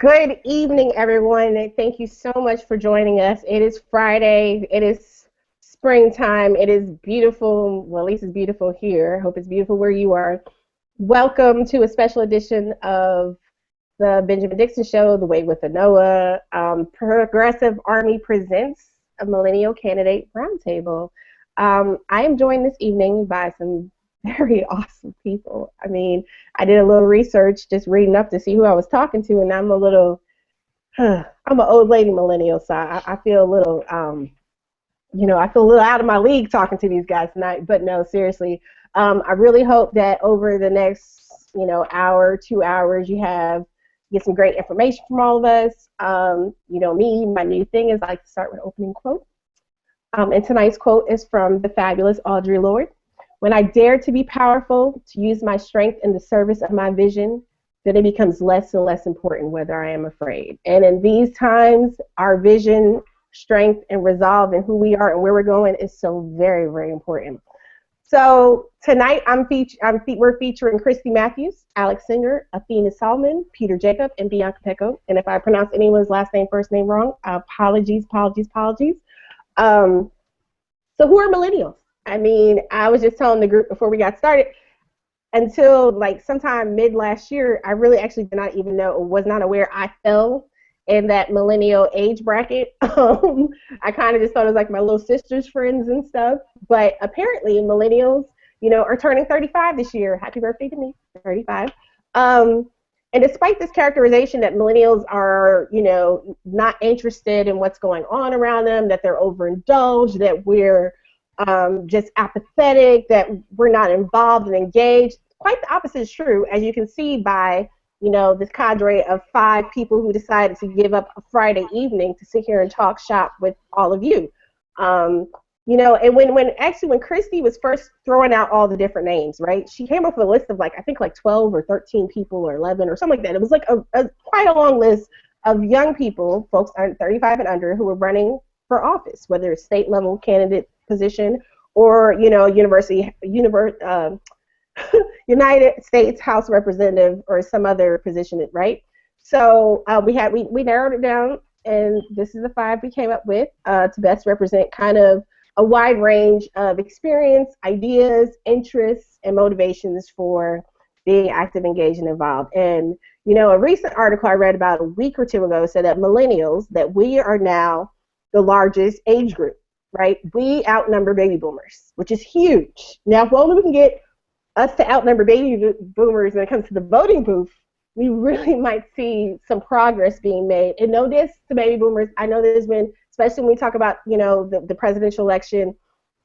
Good evening, everyone, and thank you so much for joining us. It is Friday. It is springtime. It is beautiful. Well, at least it's beautiful here. I hope it's beautiful where you are. Welcome to a special edition of the Benjamin Dixon Show, The Way with Anoa. Progressive Army presents a Millennial Candidate Round Table. I am joined this evening by some very awesome people. I mean, I did a little research just reading up to see who I was talking to, and I'm I'm an old lady millennial, so I feel a little, I feel a little out of my league talking to these guys tonight. But no, seriously, I really hope that over the next, hour, 2 hours, get some great information from all of us. Me, my new thing is I like to start with an opening quote. And tonight's quote is from the fabulous Audre Lorde. When I dare to be powerful, to use my strength in the service of my vision, then it becomes less and less important whether I am afraid. And in these times, our vision, strength, and resolve in who we are and where we're going is so very, very important. So tonight we're featuring Christy Matthews, Alex Singer, Athena Salman, Peter Jacob, and Bianca Peco. And if I pronounce anyone's last name, first name wrong, apologies. So who are millennials? I mean, I was just telling the group before we got started, until like sometime mid last year, I really actually did not even know or was not aware I fell in that millennial age bracket. I kind of just thought it was like my little sister's friends and stuff. But apparently millennials, are turning 35 this year. Happy birthday to me, 35. And despite this characterization that millennials are, not interested in what's going on around them, that they're overindulged, that we're just apathetic, that we're not involved and engaged. Quite the opposite is true, as you can see by, this cadre of 5 people who decided to give up a Friday evening to sit here and talk shop with all of you. And when Christy was first throwing out all the different names, right, she came up with a list of I think 12 or 13 people or 11 or something like that. It was like quite a long list of young people, folks 35 and under, who were running for office, whether it's state level candidate position or United States House Representative or some other position, right? So we narrowed it down, and this is the 5 we came up with to best represent kind of a wide range of experience, ideas, interests, and motivations for being active, engaged, and involved. And a recent article I read about a week or 2 ago said that millennials, that we are now the largest age group. Right? We outnumber baby boomers, which is huge. Now, if only we can get us to outnumber baby boomers when it comes to the voting booth, we really might see some progress being made. And no diss to baby boomers. I know there's been, especially when we talk about, the presidential election,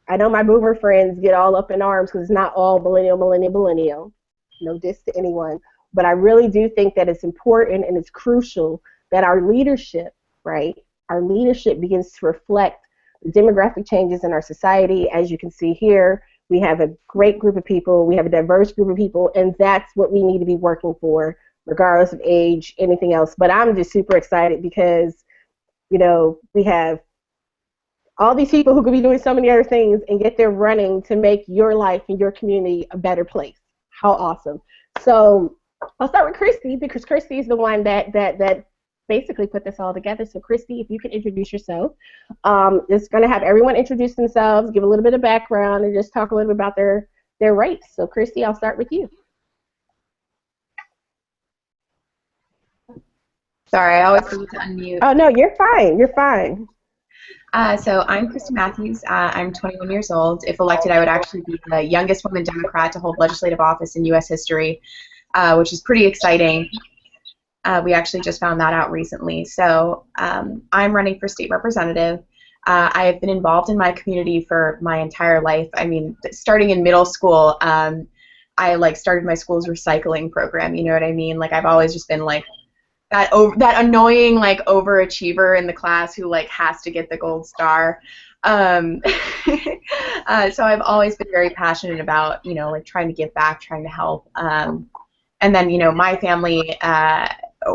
I know my boomer friends get all up in arms because it's not all millennial. No diss to anyone. But I really do think that it's important and it's crucial that our leadership, right, our leadership begins to reflect demographic changes in our society. As you can see here, we have a great group of people, we have a diverse group of people, and that's what we need to be working for, regardless of age, anything else. But I'm just super excited because, we have all these people who could be doing so many other things, and yet they're running to make your life and your community a better place. How awesome. So I'll start with Christy, because Christy is the one that basically put this all together. So Christy, if you can introduce yourself. It's going to have everyone introduce themselves, give a little bit of background, and just talk a little bit about their race. So Christy, I'll start with you. Sorry, I always forget to unmute. Oh, no, you're fine. You're fine. So I'm Christy Matthews. I'm 21 years old. If elected, I would actually be the youngest woman Democrat to hold legislative office in U.S. history, which is pretty exciting. We actually just found that out recently. So I'm running for state representative. I have been involved in my community for my entire life. I mean, starting in middle school, I started my school's recycling program. You know what I mean? I've always just been that annoying overachiever in the class who has to get the gold star. So I've always been very passionate about trying to give back, trying to help. And then my family.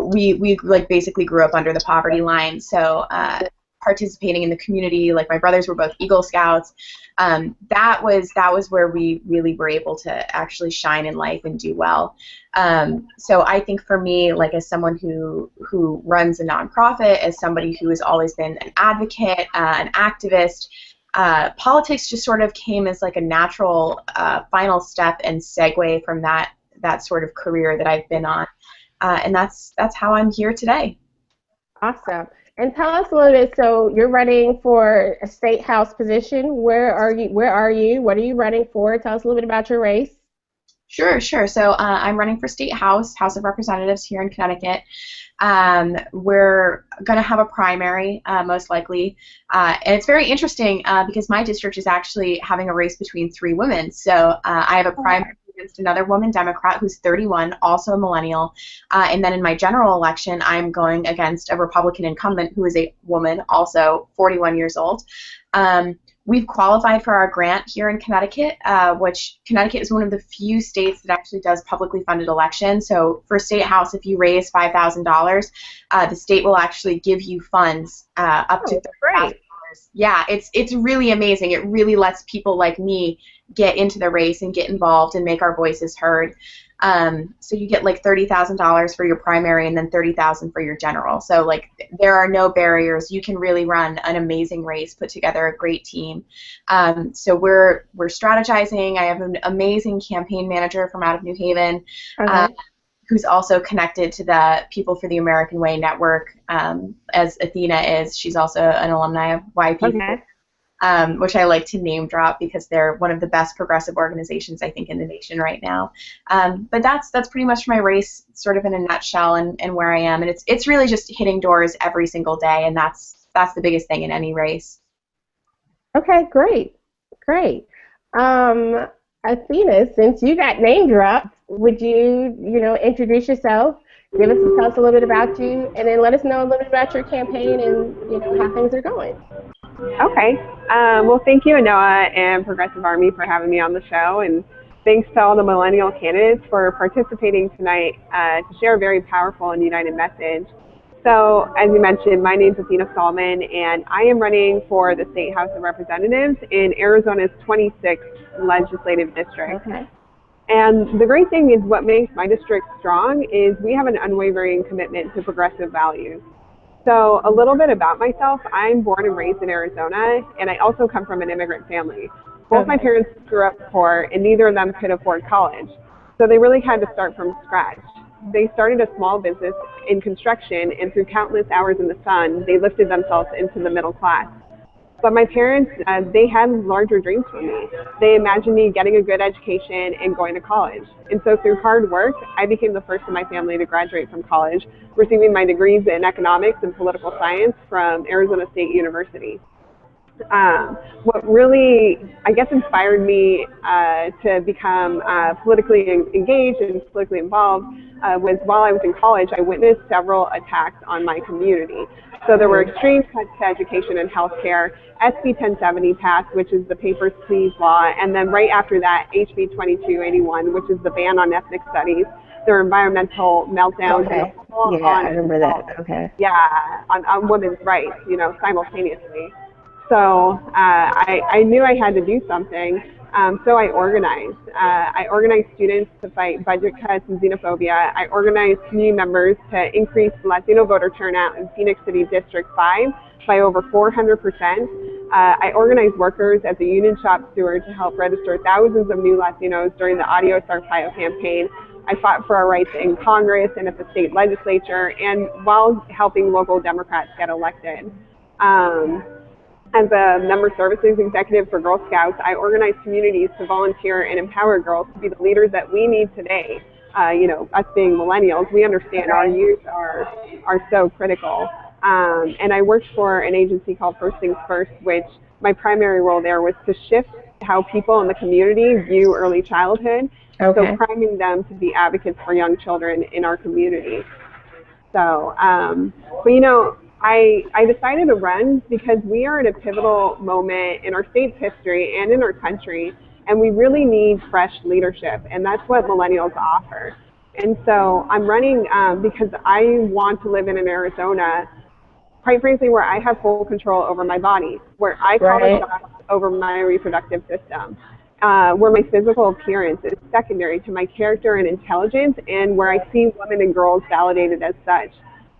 We basically grew up under the poverty line, so participating in the community. Like my brothers were both Eagle Scouts. That was where we really were able to actually shine in life and do well. So I think for me, like as someone who runs a nonprofit, as somebody who has always been an advocate, an activist, politics just sort of came as like a natural final step and segue from that sort of career that I've been on, and that's how I'm here today. Awesome. And tell us a little bit. So you're running for a state house position. Where are you? Where are you? What are you running for? Tell us a little bit about your race. Sure. So I'm running for State House of Representatives here in Connecticut. We're going to have a primary, most likely. And it's very interesting because my district is actually having a race between 3 women. So I have a primary against another woman Democrat who's 31, also a millennial. And then in my general election, I'm going against a Republican incumbent who is a woman, also 41 years old. We've qualified for our grant here in Connecticut, which Connecticut is one of the few states that actually does publicly funded elections. So for State House, if you raise $5,000, the state will actually give you funds up to $30,000. Yeah, it's really amazing. It really lets people like me get into the race and get involved and make our voices heard. So you get like $30,000 for your primary and then $30,000 for your general. So like there are no barriers. You can really run an amazing race, put together a great team. So we're strategizing. I have an amazing campaign manager from out of New Haven, who's also connected to the People for the American Way network, as Athena is. She's also an alumni of YP. Which I like to name drop because they're one of the best progressive organizations I think in the nation right now. But that's pretty much my race, sort of in a nutshell, and where I am. And it's really just hitting doors every single day, and that's the biggest thing in any race. Okay, great. Athena, since you got name dropped, would you introduce yourself, tell us a little bit about you, and then let us know a little bit about your campaign and how things are going. Okay. Well, thank you, Anoa and Progressive Army, for having me on the show, and thanks to all the Millennial candidates for participating tonight to share a very powerful and united message. So, as you mentioned, my name is Athena Salman, and I am running for the State House of Representatives in Arizona's 26th legislative district. Okay. And the great thing is what makes my district strong is we have an unwavering commitment to progressive values. So a little bit about myself, I'm born and raised in Arizona, and I also come from an immigrant family. Both my parents grew up poor, and neither of them could afford college. So they really had to start from scratch. They started a small business in construction, and through countless hours in the sun, they lifted themselves into the middle class. But my parents, they had larger dreams for me. They imagined me getting a good education and going to college. And so through hard work, I became the first in my family to graduate from college, receiving my degrees in economics and political science from Arizona State University. What really, I guess, inspired me to become politically engaged and politically involved was while I was in college, I witnessed several attacks on my community. So there were extreme cuts to education and healthcare. SB 1070 passed, which is the Papers, Please law, and then right after that, HB 2281, which is the ban on ethnic studies. There were environmental meltdowns. Okay. Yeah, I remember that. Okay. Yeah, on women's rights, simultaneously. So I knew I had to do something. So I organized. I organized students to fight budget cuts and xenophobia. I organized community members to increase Latino voter turnout in Phoenix City District 5 by over 400%. I organized workers at the Union Shop Steward to help register thousands of new Latinos during the Adios Arpaio campaign. I fought for our rights in Congress and at the state legislature, and while helping local Democrats get elected. As a member services executive for Girl Scouts, I organize communities to volunteer and empower girls to be the leaders that we need today. Us being millennials, we understand our youth are so critical. And I worked for an agency called First Things First, which my primary role there was to shift how people in the community view early childhood. Okay. So priming them to be advocates for young children in our community. So, I decided to run because we are at a pivotal moment in our state's history and in our country, and we really need fresh leadership, and that's what millennials offer. And so I'm running because I want to live in an Arizona quite frankly, where I have full control over my body, where I call the Right. shots over my reproductive system, where my physical appearance is secondary to my character and intelligence, and where I see women and girls validated as such.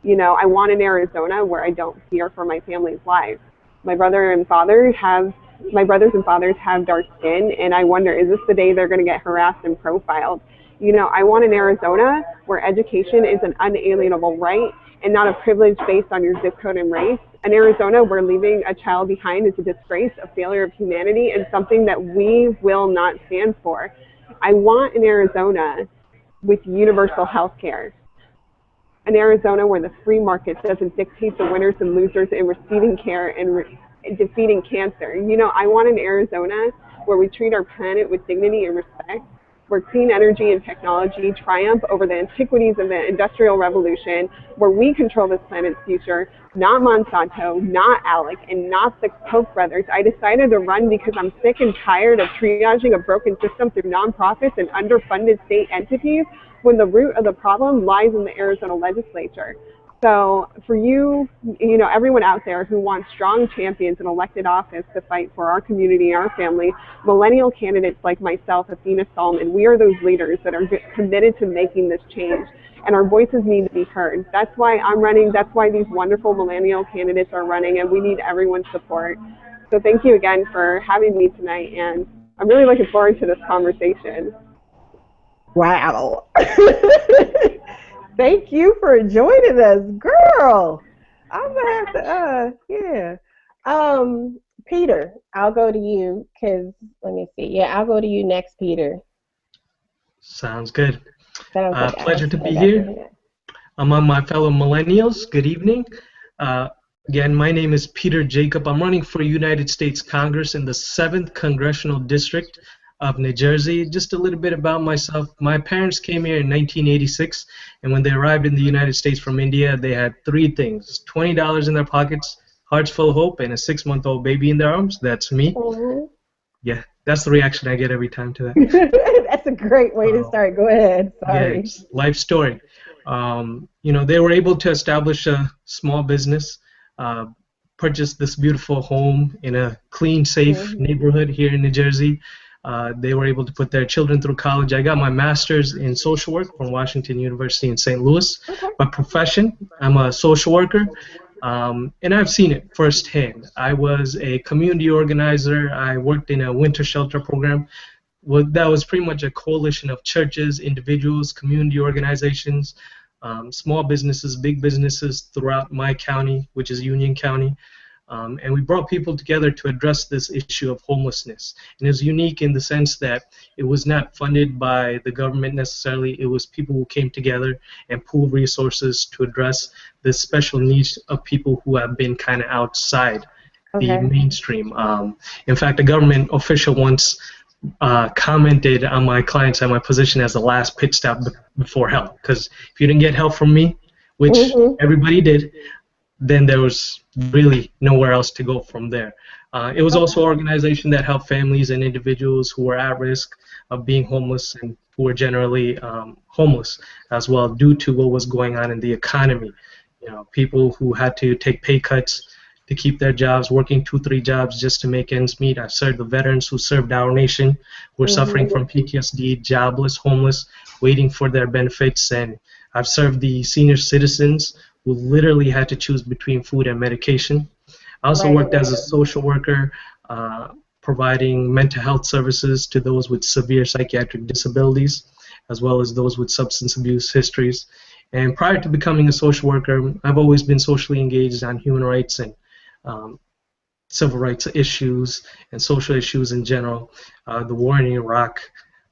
You know, I want an Arizona where I don't fear for my family's lives. My brother and father have, my brothers and fathers have dark skin, and I wonder, is this the day they're going to get harassed and profiled? You know, I want an Arizona where education is an unalienable right and not a privilege based on your zip code and race. An Arizona where leaving a child behind is a disgrace, a failure of humanity, and something that we will not stand for. I want an Arizona with universal health care. An Arizona where the free market doesn't dictate the winners and losers in receiving care and defeating cancer. You know, I want an Arizona where we treat our planet with dignity and respect, where clean energy and technology triumph over the antiquities of the Industrial Revolution, where we control this planet's future, not Monsanto, not Alec, and not the Koch brothers. I decided to run because I'm sick and tired of triaging a broken system through nonprofits and underfunded state entities when the root of the problem lies in the Arizona legislature. So for you, you know, everyone out there who wants strong champions in elected office to fight for our community and our family, millennial candidates like myself, Athena Salman, we are those leaders that are committed to making this change. And our voices need to be heard. That's why I'm running. That's why these wonderful millennial candidates are running, and we need everyone's support. So thank you again for having me tonight, and I'm really looking forward to this conversation. Wow. Thank you for joining us, girl. I'm gonna have to, yeah. Peter, I'll go to you because let me see. Yeah, I'll go to you next, Peter. Sounds good. Sounds like Pleasure to I'll be go after here him. among my fellow millennials. Good evening. Again, my name is Peter Jacob. I'm running for United States Congress in the 7th Congressional District of New Jersey. Just a little bit about myself. My parents came here in 1986, and when they arrived in the United States from India, they had 3 things: $20 in their pockets, hearts full of hope, and a 6-month-old baby in their arms. That's me. Mhm. Yeah, that's the reaction I get every time to that. That's a great way to start. Go ahead. Yeah, Sorry. it's life story. You know, they were able to establish a small business, uh, purchase this beautiful home in a clean, safe neighborhood here in New Jersey. They were able to put their children through college. I got my master's in social work from Washington University in St. Louis. Okay. By profession, I'm a social worker, and I've seen it firsthand. I was a community organizer. I worked in a winter shelter program. Well, that was pretty much a coalition of churches, individuals, community organizations, small businesses, big businesses throughout my county, which is Union County. And we brought people together to address this issue of homelessness. And it was unique in the sense that it was not funded by the government necessarily. It was people who came together and pooled resources to address the special needs of people who have been kind of outside the mainstream. In fact, a government official once commented on my clients and my position as the last pit stop before help. Because if you didn't get help from me, which everybody did, then there was really nowhere else to go from there. It was also an organization that helped families and individuals who were at risk of being homeless and who were generally homeless as well due to what was going on in the economy. You know, people who had to take pay cuts to keep their jobs, working 2-3 jobs just to make ends meet. I've served the veterans who served our nation, who are suffering from PTSD, jobless, homeless, waiting for their benefits, and I've served the senior citizens who literally had to choose between food and medication. I also worked as a social worker, providing mental health services to those with severe psychiatric disabilities, as well as those with substance abuse histories. And prior to becoming a social worker, I've always been socially engaged on human rights and civil rights issues and social issues in general. The war in Iraq.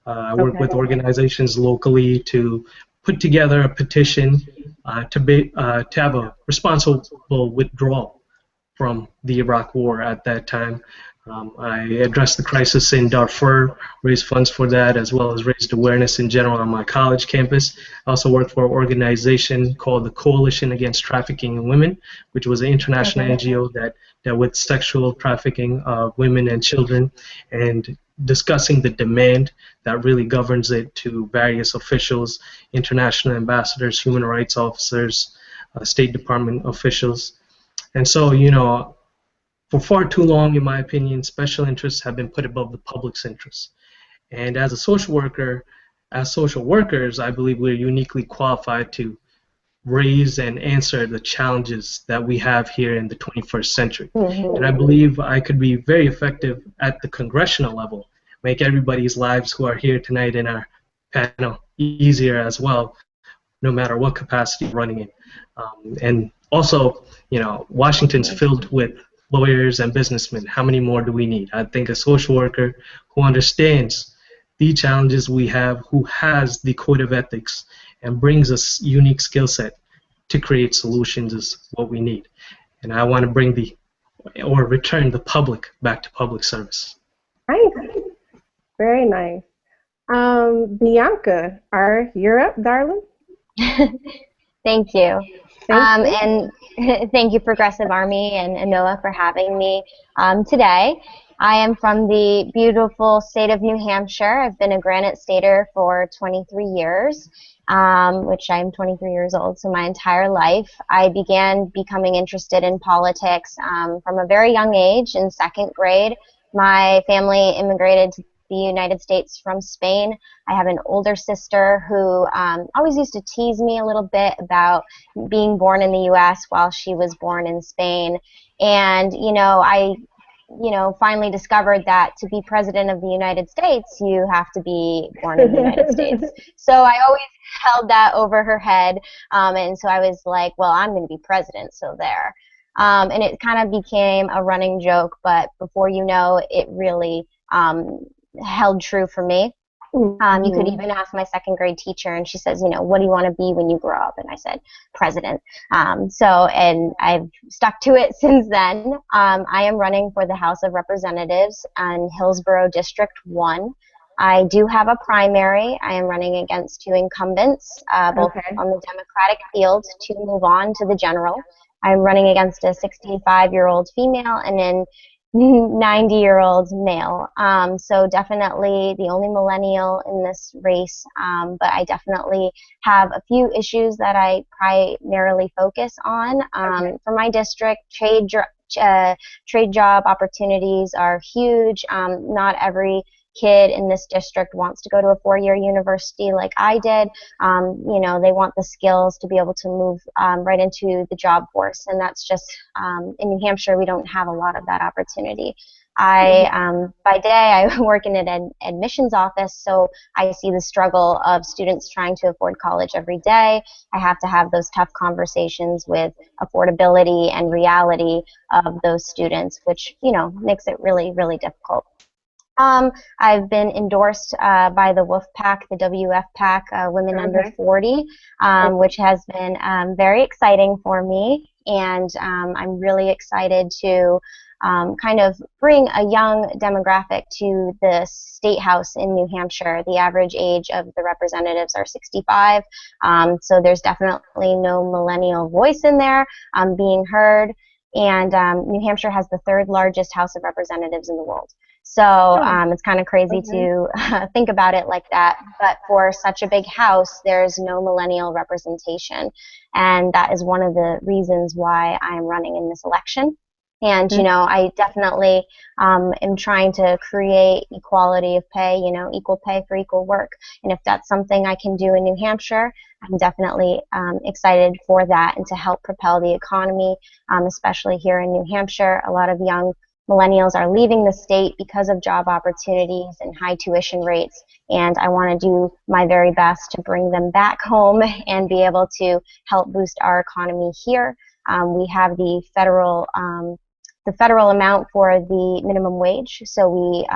I work with organizations locally to put together a petition to have a responsible withdrawal from the Iraq War at that time. I addressed the crisis in Darfur, raised funds for that, as well as raised awareness in general on my college campus. I also worked for an organization called the Coalition Against Trafficking in Women, which was an international NGO that dealt with sexual trafficking of women and children, and discussing the demand that really governs it to various officials, international ambassadors, human rights officers, State Department officials. And so, for far too long, in my opinion, special interests have been put above the public's interests. And as a social worker, as social workers, I believe we're uniquely qualified to raise and answer the challenges that we have here in the 21st century. And I believe I could be very effective at the congressional level, make everybody's lives who are here tonight in our panel easier as well, no matter what capacity you're running in. And also, Washington's filled with lawyers and businessmen. How many more do we need? I think a social worker who understands the challenges we have, who has the code of ethics, and brings a unique skill set to create solutions is what we need. And I want to bring return the public back to public service. Nice. Very nice. Bianca, you're up, darling. Thank you. Thank you. And thank you, Progressive Army and Anoa, for having me today. I am from the beautiful state of New Hampshire. I've been a Granite Stater for 23 years, which I'm 23 years old, so my entire life. I began becoming interested in politics from a very young age. In second grade, my family immigrated to the United States from Spain. I have an older sister who always used to tease me a little bit about being born in the U.S. while she was born in Spain. And, I finally discovered that to be president of the United States, you have to be born in the United States. So I always held that over her head. And so I was like, well, I'm going to be president, so there. And it kind of became a running joke, but before you know, it really held true for me. You could even ask my second grade teacher, and she says, what do you want to be when you grow up? And I said, president. And I've stuck to it since then. I am running for the House of Representatives in Hillsborough District 1. I do have a primary. I am running against two incumbents, both on the Democratic field, to move on to the general. I'm running against a 65-year-old female and an 90-year-old male. So definitely the only millennial in this race, but I definitely have a few issues that I primarily focus on. For my district, trade job opportunities are huge. Not every kid in this district wants to go to a four-year university like I did. They want the skills to be able to move right into the job force, and that's just in New Hampshire we don't have a lot of that opportunity. By day I work in an admissions office, so I see the struggle of students trying to afford college every day. I have to have those tough conversations with affordability and reality of those students, which makes it really, really difficult. I've been endorsed by the WOOF PAC, the WF PAC, Women Under 40, which has been very exciting for me, and I'm really excited to kind of bring a young demographic to the state house in New Hampshire. The average age of the representatives are 65, so there's definitely no millennial voice in there being heard, and New Hampshire has the third largest House of Representatives in the world. So it's kind of crazy to think about it like that. But for such a big house, there's no millennial representation. And that is one of the reasons why I'm running in this election. And, I definitely am trying to create equality of pay, equal pay for equal work. And if that's something I can do in New Hampshire, I'm definitely excited for that and to help propel the economy, especially here in New Hampshire. A lot of young millennials are leaving the state because of job opportunities and high tuition rates, and I want to do my very best to bring them back home and be able to help boost our economy here. We have the federal amount for the minimum wage, so we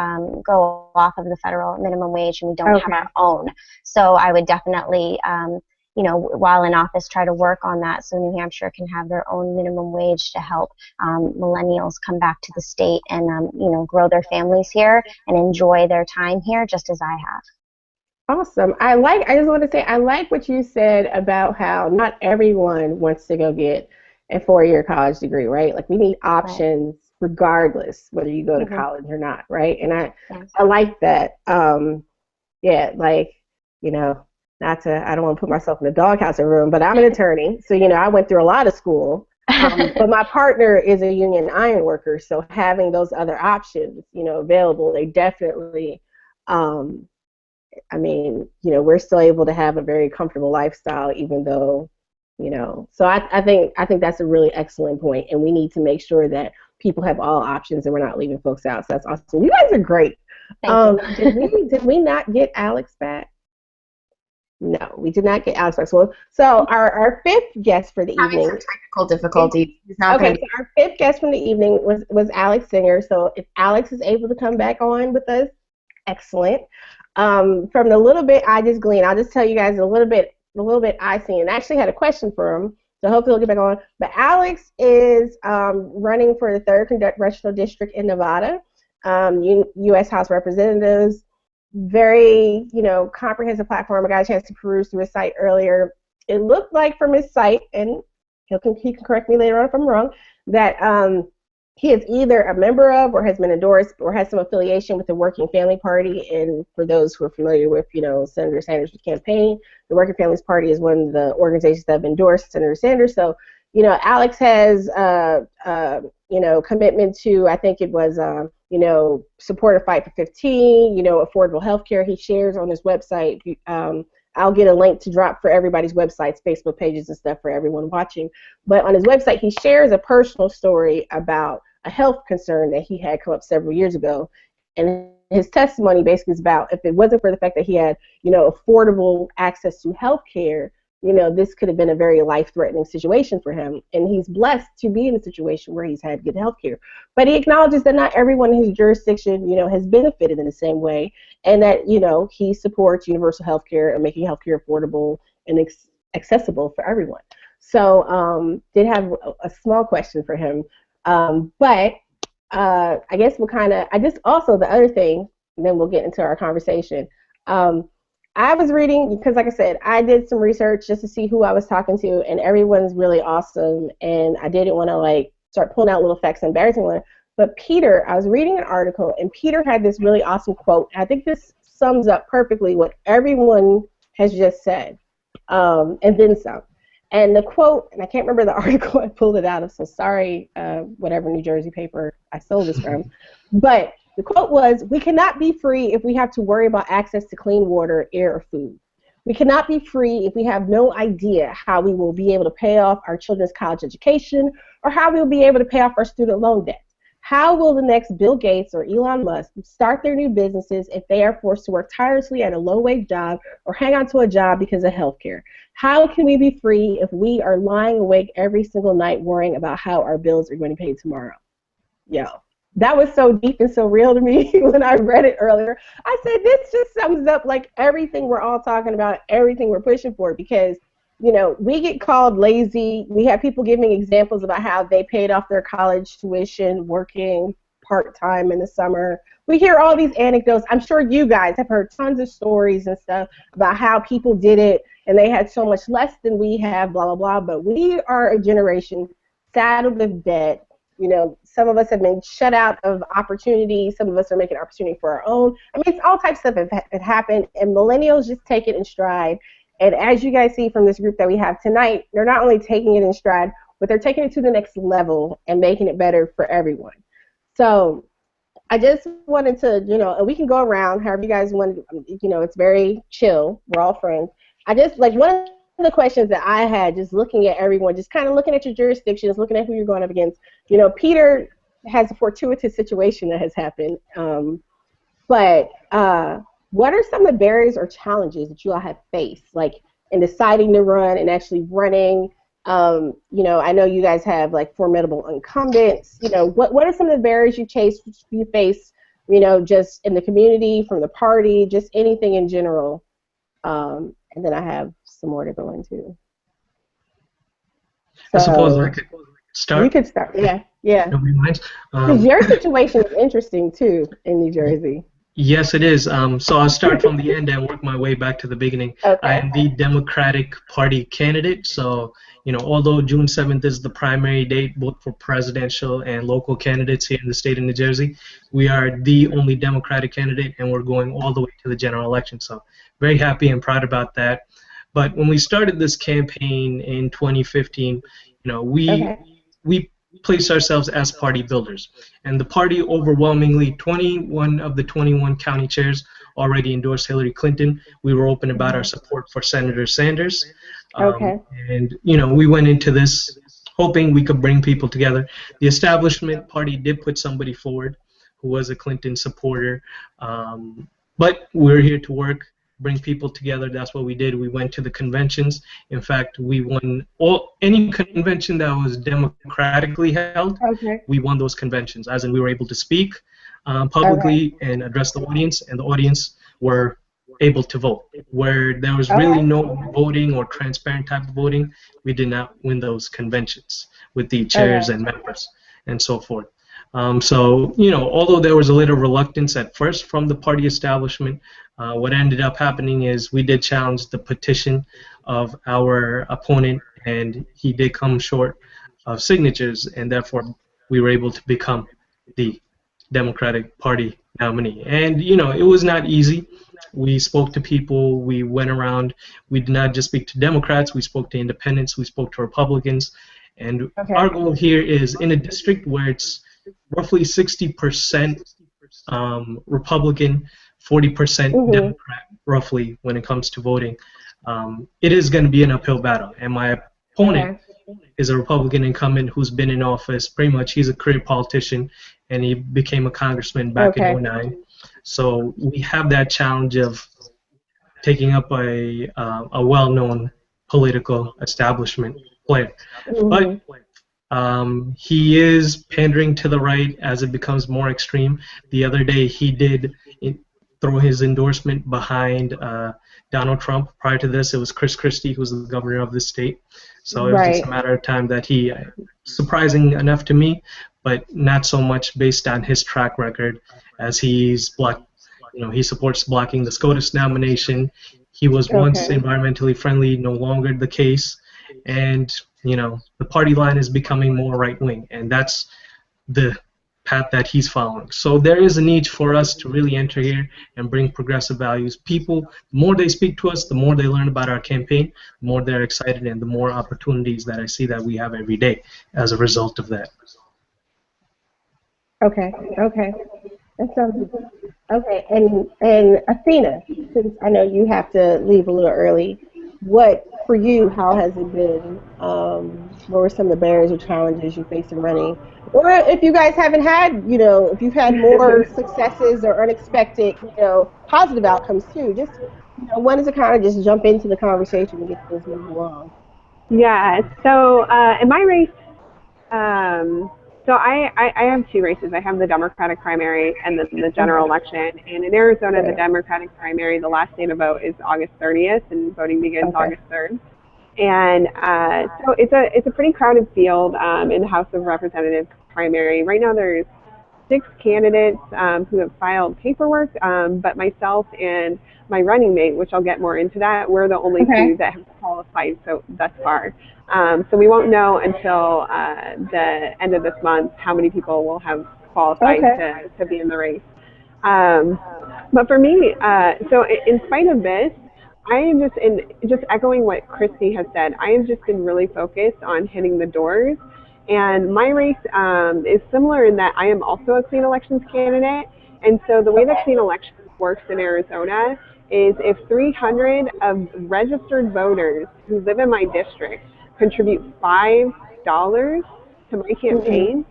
go off of the federal minimum wage, and we don't have our own. So I would definitely while in office, try to work on that so New Hampshire can have their own minimum wage to help millennials come back to the state and, grow their families here and enjoy their time here just as I have. Awesome. I just want to say, I like what you said about how not everyone wants to go get a four-year college degree, right? Like we need options regardless whether you go to college or not, right? And I like that. I don't want to put myself in the doghouse room, but I'm an attorney, so I went through a lot of school, But my partner is a union iron worker, so having those other options, available, they definitely, I mean, we're still able to have a very comfortable lifestyle, even though, So I think that's a really excellent point, and we need to make sure that people have all options, and we're not leaving folks out. So that's awesome. You guys are great. Thank you. Did we not get Alex back? No, we did not get Alex back. So our fifth guest for the Having evening. some technical difficulties. He's not Okay, going so our fifth guest from the evening was Alex Singer. So if Alex is able to come back on with us, excellent. From the little bit I just gleaned, I'll just tell you guys a little bit I seen. And I actually had a question for him, so hopefully he'll get back on. But Alex is running for the 3rd Congressional District in Nevada, U.S. House Representatives. Very, comprehensive platform. I got a chance to peruse through his site earlier. It looked like from his site, and he can correct me later on if I'm wrong, that he is either a member of or has been endorsed or has some affiliation with the Working Family Party. And for those who are familiar with, Senator Sanders' campaign, the Working Families Party is one of the organizations that have endorsed Senator Sanders. So, Alex has, commitment to, I think it was, support a fight for 15, affordable health care. He shares on his website. I'll get a link to drop for everybody's websites, Facebook pages and stuff for everyone watching. But on his website, he shares a personal story about a health concern that he had come up several years ago. And his testimony basically is about, if it wasn't for the fact that he had, affordable access to health care, this could have been a very life-threatening situation for him. And he's blessed to be in a situation where he's had good health care. But he acknowledges that not everyone in his jurisdiction, has benefited in the same way, and that, he supports universal health care and making health care affordable and accessible for everyone. So did have a small question for him. But I guess also the other thing, and then we'll get into our conversation. I was reading, because like I said, I did some research just to see who I was talking to, and everyone's really awesome, and I didn't want to start pulling out little facts and embarrassing one. But Peter, I was reading an article, and Peter had this really awesome quote. I think this sums up perfectly what everyone has just said, and then some. And the quote, and I can't remember the article I pulled it out of, so sorry, whatever New Jersey paper I sold this from, but the quote was, "We cannot be free if we have to worry about access to clean water, air, or food. We cannot be free if we have no idea how we will be able to pay off our children's college education or how we will be able to pay off our student loan debt. How will the next Bill Gates or Elon Musk start their new businesses if they are forced to work tirelessly at a low-wage job or hang on to a job because of health care? How can we be free if we are lying awake every single night worrying about how our bills are going to pay tomorrow?" Yo. That was so deep and so real to me when I read it earlier. I said, this just sums up everything we're all talking about, everything we're pushing for, because, we get called lazy. We have people giving examples about how they paid off their college tuition working part-time in the summer. We hear all these anecdotes. I'm sure you guys have heard tons of stories and stuff about how people did it and they had so much less than we have, blah, blah, blah. But we are a generation saddled with debt. Some of us have been shut out of opportunity. Some of us are making opportunity for our own. I mean, it's all types of stuff that happened, and millennials just take it in stride. And as you guys see from this group that we have tonight, they're not only taking it in stride, but they're taking it to the next level and making it better for everyone. So I just wanted to, and we can go around however you guys want. It's very chill. We're all friends. I just one of the questions that I had, just looking at everyone, just kind of looking at your jurisdictions, looking at who you're going up against. Peter has a fortuitous situation that has happened. But what are some of the barriers or challenges that you all have faced, in deciding to run and actually running? I know you guys have formidable incumbents. What are some of the barriers you face, just in the community, from the party, just anything in general? And then I have some more to go into. I suppose I could start. You could start, yeah. Nobody minds. Because your situation is interesting too in New Jersey. Yes, it is. So I'll start from the end and work my way back to the beginning. Okay. I am the Democratic Party candidate. So, although June 7th is the primary date both for presidential and local candidates here in the state of New Jersey, we are the only Democratic candidate, and we're going all the way to the general election. So very happy and proud about that. But when we started this campaign in 2015, You know, Okay. we place ourselves as party builders, and the party overwhelmingly 21 of the 21 county chairs already endorsed Hillary Clinton. We were open about our support for Senator Sanders, Okay. and you know, we went into this hoping we could bring people together. The establishment party did put somebody forward who was a Clinton supporter, but we're here to work, bring people together. That's what we did. We went to the conventions. In fact, we won any convention that was democratically held. Okay. We won those conventions, as in we were able to speak Okay. publicly and address the audience, and the audience were able to vote. Where there was really Okay. no voting or transparent type of voting, we did not win those conventions with the chairs Okay. and members and so forth. So, you know, although there was a little reluctance at first from the party establishment, what ended up happening is we did challenge the petition of our opponent, and he did come short of signatures, and therefore we were able to become the Democratic Party nominee. And, you know, it was not easy. We spoke to people, we went around, we did not just speak to Democrats, we spoke to independents, we spoke to Republicans, and Okay. our goal here is in a district where it's roughly 60% Republican, 40% Mhm. Democrat, roughly, when it comes to voting. It is going to be an uphill battle, and my opponent Okay. is a Republican incumbent who's been in office pretty much. He's a career politician, and he became a congressman back in Okay. '09. So we have that challenge of taking up a well-known political establishment player. But Mhm. he is pandering to the right as it becomes more extreme. The other day, he did throw his endorsement behind Donald Trump. Prior to this, it was Chris Christie, who was the governor of the state. So it was just a Right. matter of time that he, surprising enough to me, but not so much based on his track record, as he's blocked. You know, he supports blocking the SCOTUS nomination. He was once Okay. environmentally friendly, no longer the case, and you know, the party line is becoming more right wing, and that's the path that he's following. So there is a need for us to really enter here and bring progressive values. People, the more they speak to us, the more they learn about our campaign, the more they're excited, and the more opportunities that I see that we have every day as a result of that. Okay. Okay. That sounds good. Okay. And Athena, since I know you have to leave a little early, what for you? How has it been? What were some of the barriers or challenges you faced in running? Or if you guys haven't had, if you've had more successes or unexpected, positive outcomes too. Just wanted to kind of just jump into the conversation and get things moving along. Yeah. So in my race, so I have two races. I have the Democratic primary and then the general Okay. election. And in Arizona, the Okay. Democratic primary, the last day to vote is August 30th, and voting begins Okay. August 3rd. And so it's a pretty crowded field in the House of Representatives primary. Right now, there's 6 candidates who have filed paperwork, but myself and my running mate, which I'll get more into that, we're the only two Okay. that have qualified thus far. So we won't know until the end of this month how many people will have qualified Okay. to be in the race. Um, but for me, so in spite of this, I am just echoing what Christy has said. I have just been really focused on hitting the doors. And my race is similar in that I am also a clean elections candidate. And so the way that clean elections works in Arizona is if 300 of registered voters who live in my district contribute $5 to my Mhm. campaign,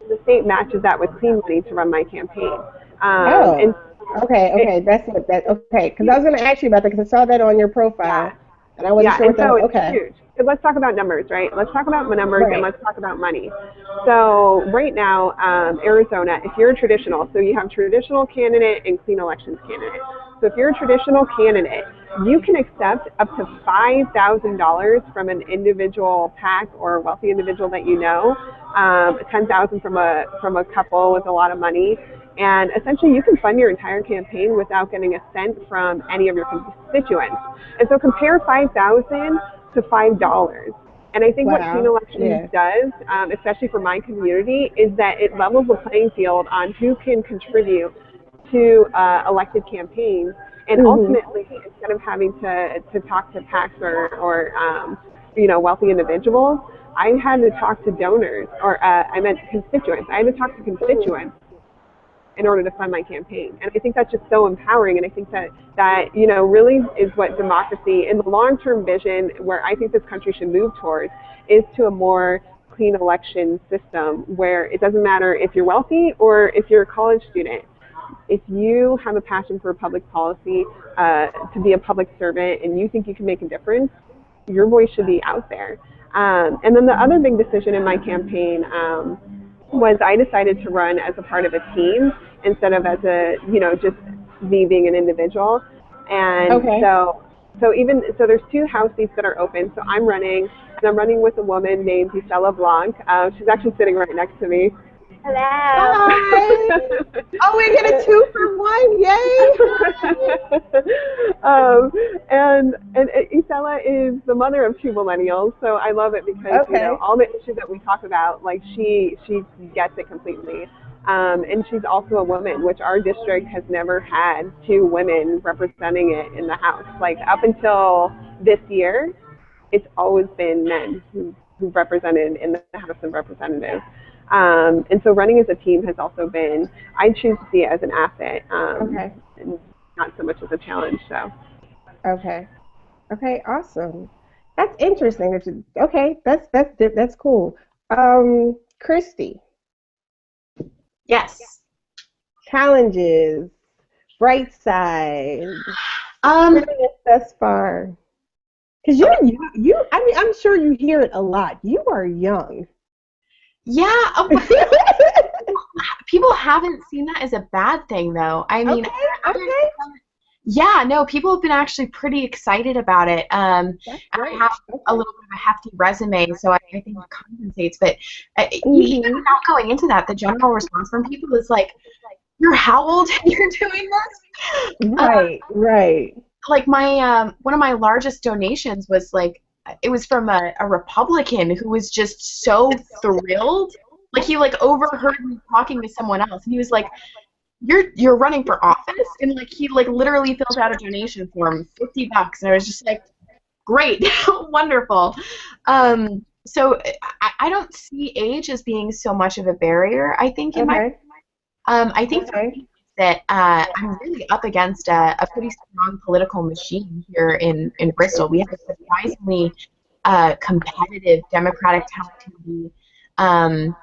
the state matches that with clean money to run my campaign. Oh, And okay, it, okay. That's what that. Okay, because I was going to ask you about that because I saw that on your yeah, profile, and I wasn't Yeah, sure and what that. so it's Okay, huge. So let's talk about numbers, right? Let's talk about the numbers and right. let's talk about money. So right now, Arizona, if you're a traditional, so you have traditional candidate and clean elections candidate. So if you're a traditional candidate, you can accept up to $5,000 from an individual PAC or a wealthy individual that you know, 10,000 from a couple with a lot of money, and essentially you can fund your entire campaign without getting a cent from any of your constituents. And so compare 5,000 to $5. And I think what clean Wow. elections Yeah. does, especially for my community, is that it levels the playing field on who can contribute to elected campaigns. And Mhm. ultimately, instead of having to talk to PACs or wealthy individuals, I had to talk to donors, or I meant constituents. I had to talk to constituents in order to fund my campaign. And I think that's just so empowering. And I think that really is what democracy in the long-term vision where I think this country should move towards is to a more clean election system where it doesn't matter if you're wealthy or if you're a college student. If you have a passion for public policy, to be a public servant, and you think you can make a difference, your voice should be out there. And then the other big decision in my campaign was I decided to run as a part of a team instead of as just me being an individual. And Okay. so there's 2 House seats that are open. So I'm running, and I'm running with a woman named Gisela Blanc. She's actually sitting right next to me. Hello. Hi. Oh, we get a 2 for 1. Yay. And Isela is the mother of 2 millennials, so I love it because all the issues that we talk about, like she gets it completely. And she's also a woman, which our district has never had 2 women representing it in the House. Like up until this year, it's always been men who've represented in the House of Representatives. And so running as a team has also been, I choose to see it as an asset, and not so much as a challenge. So. Okay. Okay. Awesome. That's interesting. Okay. That's cool. Christy. Yes. Challenges. Bright side. Thus far. Because I mean, I'm sure you hear it a lot. You are young. Yeah, people haven't seen that as a bad thing, though. I mean, okay. Yeah, no, people have been actually pretty excited about it. I have a little bit of a hefty resume, so I think it compensates. But even without going into that, the general response from people is like, "You're how old and you're doing this?" Right. Like my one of my largest donations was like, it was from a Republican who was just so thrilled. Like he overheard me talking to someone else, and he was like, "You're running for office?" And like he literally filled out a donation form, $50, and I was just like, "Great, wonderful." So I don't see age as being so much of a barrier. I think I think for me that I'm really up against a pretty strong political machine here in Bristol. We have a surprisingly competitive Democratic town TV.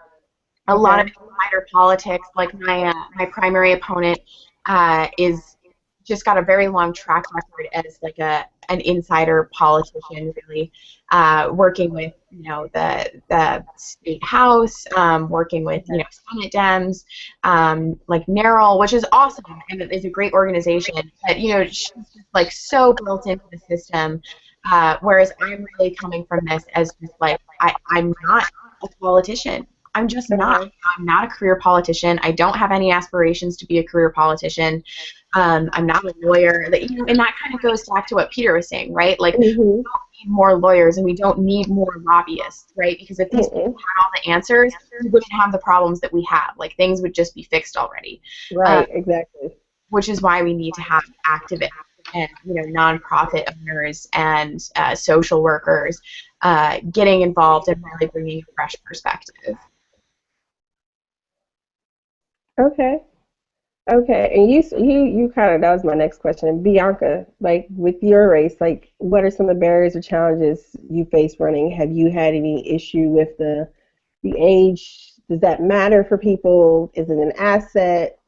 A lot of insider politics. Like my primary opponent is just got a very long track record as like an insider politician, really working with the state house, working with Senate Dems, like NARAL, which is awesome and it is a great organization. But she's just like so built into the system, whereas I'm really coming from this as just like I'm not a politician. I'm just not. I'm not a career politician. I don't have any aspirations to be a career politician. I'm not a lawyer. And that kind of goes back to what Peter was saying, right? Like, we don't need more lawyers and we don't need more lobbyists, right? Because if these people had all the answers, we wouldn't have the problems that we have. Like, things would just be fixed already. Right, exactly. Which is why we need to have activists and nonprofit owners and social workers getting involved and really bringing a fresh perspective. Okay, and you kind of, that was my next question. Bianca, like with your race, like what are some of the barriers or challenges you face running? Have you had any issue with the age? Does that matter for people? Is it an asset?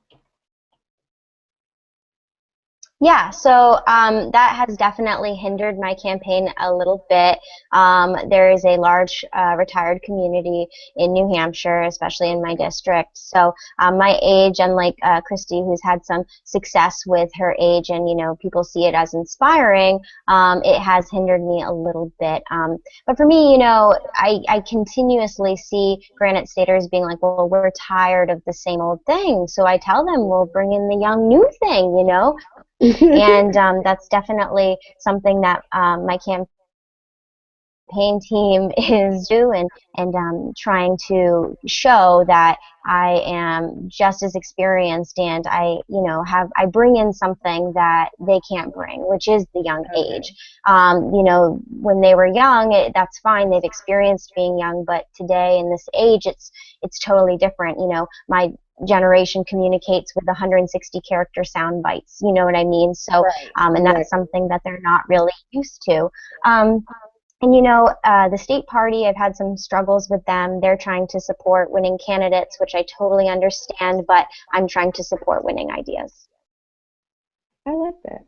Yeah, so that has definitely hindered my campaign a little bit. There is a large retired community in New Hampshire, especially in my district. So my age, unlike Christy, who's had some success with her age and, people see it as inspiring, it has hindered me a little bit. But for me, I continuously see Granite Staters being like, well, we're tired of the same old thing. So I tell them, we'll bring in the young new thing, and that's definitely something that my campaign campaign team is doing, and trying to show that I am just as experienced, and I bring in something that they can't bring, which is the young age. When they were young, that's fine. They've experienced being young, but today in this age, it's totally different. My generation communicates with 160 character sound bites. You know what I mean? So, and that's something that they're not really used to. The state party, I've had some struggles with them. They're trying to support winning candidates, which I totally understand, but I'm trying to support winning ideas. I like that.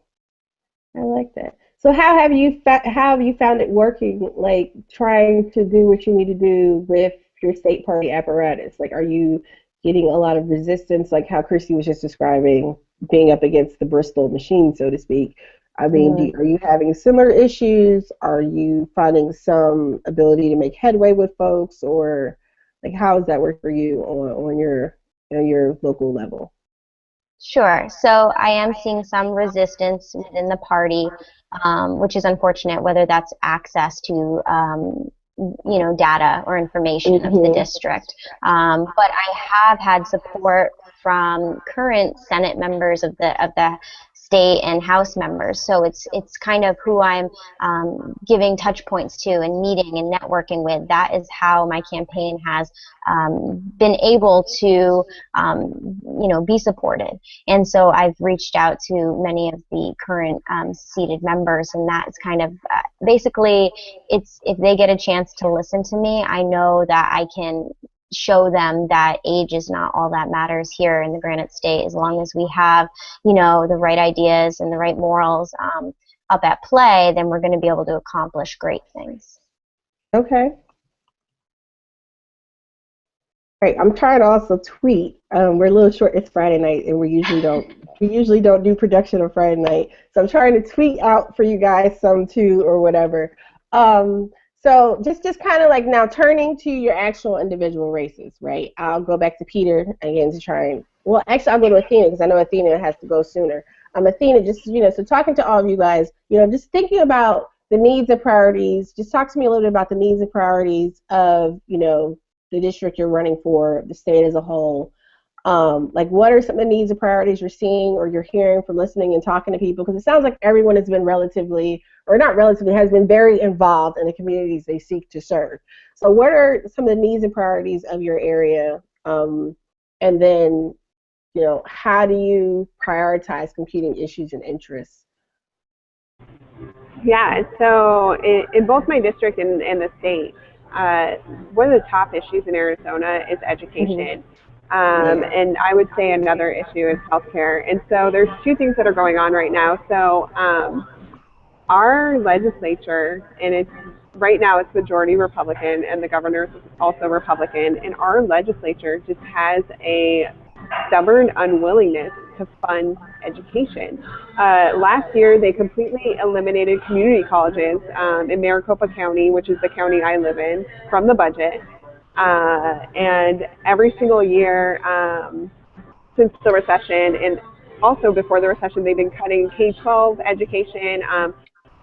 I like that. So how have you found it working, like trying to do what you need to do with your state party apparatus? Like, are you getting a lot of resistance, like how Christy was just describing, being up against the Bristol machine, so to speak? I mean, are you having similar issues? Are you finding some ability to make headway with folks, or like how does that work for you on your local level? Sure. So I am seeing some resistance within the party, which is unfortunate, whether that's access to, data or information of the district. But I have had support from current Senate members of the state and House members. So it's kind of who I'm giving touch points to and meeting and networking with. That is how my campaign has been able to be supported. And so I've reached out to many of the current seated members, and that's kind of basically, it's if they get a chance to listen to me, I know that I can show them that age is not all that matters here in the Granite State, as long as we have, the right ideas and the right morals up at play, then we're going to be able to accomplish great things. Okay. Right. I'm trying to also tweet. We're a little short. It's Friday night, and we usually don't do production on Friday night. So I'm trying to tweet out for you guys some too, or whatever. So just kind of like now turning to your actual individual races, right? I'll go back to Peter again to try and, well, actually I'll go to Athena because I know Athena has to go sooner. Athena, just, so talking to all of you guys, just thinking about the needs and priorities, just talk to me a little bit about the needs and priorities of, the district you're running for, the state as a whole. Like, what are some of the needs and priorities you're seeing or you're hearing from listening and talking to people? Because it sounds like everyone has been has been very involved in the communities they seek to serve. So what are some of the needs and priorities of your area? And then, how do you prioritize competing issues and interests? Yeah, so in both my district and the state, one of the top issues in Arizona is education. And I would say another issue is healthcare. And so there's two things that are going on right now. So our legislature, and right now it's majority Republican, and the governor is also Republican, and our legislature just has a stubborn unwillingness to fund education. Last year, they completely eliminated community colleges in Maricopa County, which is the county I live in, from the budget. And every single year since the recession, and also before the recession, they've been cutting K-12 education.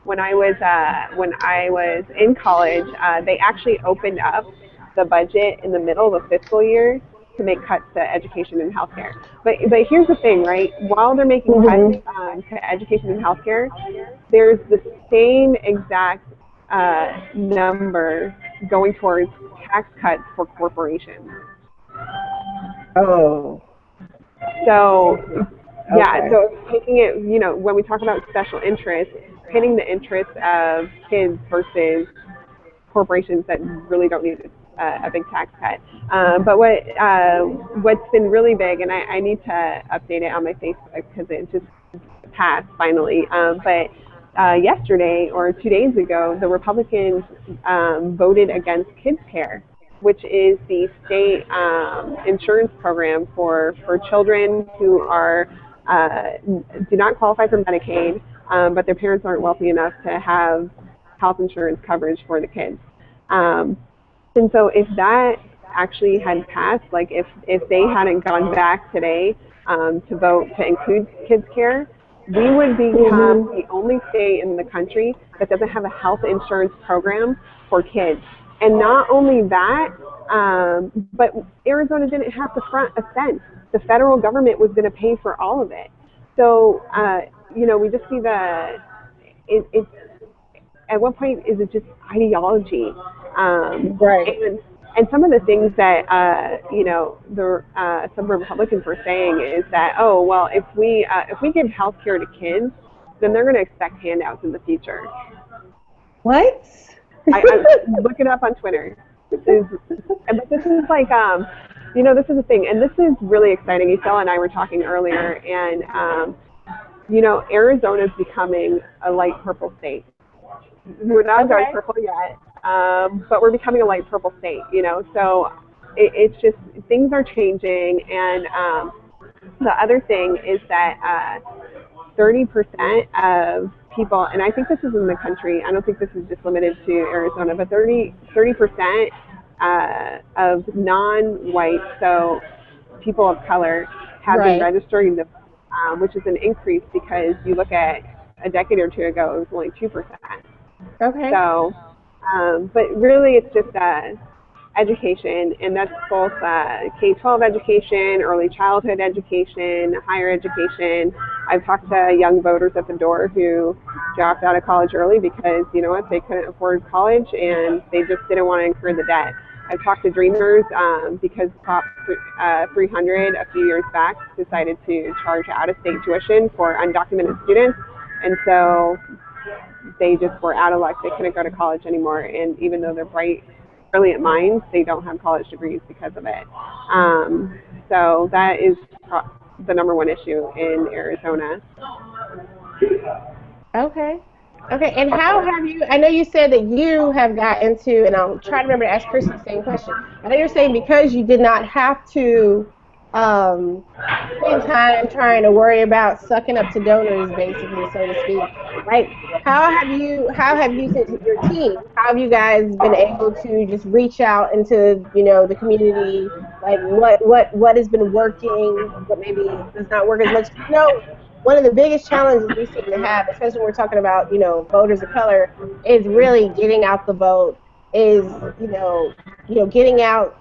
When I was in college, they actually opened up the budget in the middle of the fiscal year to make cuts to education and healthcare. But here's the thing, right? While they're making cuts to education and healthcare, there's the same exact number going towards tax cuts for corporations. Oh. So, yeah, so taking it, when we talk about special interests, pitting the interests of kids versus corporations that really don't need a big tax cut. But what's been really big, and I need to update it on my Facebook because it just passed finally, but yesterday or 2 days ago, the Republicans voted against Kids Care, which is the state insurance program for children who do not qualify for Medicaid, but their parents aren't wealthy enough to have health insurance coverage for the kids. And so if that actually had passed, like if they hadn't gone back today to vote to include Kids Care, we would become the only state in the country that doesn't have a health insurance program for kids. And not only that, but Arizona didn't have to front a cent. The federal government was going to pay for all of it. So, we just see it's at what point is it just ideology? Right. And some of the things that some Republicans were saying is that, oh well, if we give health care to kids, then they're going to expect handouts in the future. What? I look it up on Twitter. But this is like this is the thing, and this is really exciting. Estella and I were talking earlier, and Arizona's becoming a light purple state. We're not dark purple yet, but we're becoming a light purple state, so it's just, things are changing. And the other thing is that 30% of people, and I think this is in the country, I don't think this is just limited to Arizona, but 30% of non-white, so people of color, have been registering the which is an increase, because you look at a decade or two ago, it was only 2%. Okay. So, but really it's just education, and that's both K-12 education, early childhood education, higher education. I've talked to young voters at the door who dropped out of college early because, they couldn't afford college and they just didn't want to incur the debt. I've talked to dreamers because Prop 300 a few years back decided to charge out-of-state tuition for undocumented students, and so they just were out of luck. They couldn't go to college anymore, and even though they're bright, brilliant minds, they don't have college degrees because of it. So that is the number one issue in Arizona. Okay. Okay, and how have you, I know you said that you have got into, and I'll try to remember to ask Christy the same question. I know you're saying because you did not have to spend time trying to worry about sucking up to donors, basically, so to speak, right? How have you since your team, how have you guys been able to just reach out into, the community, like what has been working, what maybe does not work as much? One of the biggest challenges we seem to have, especially when we're talking about, voters of color, is really getting out the vote, is, getting out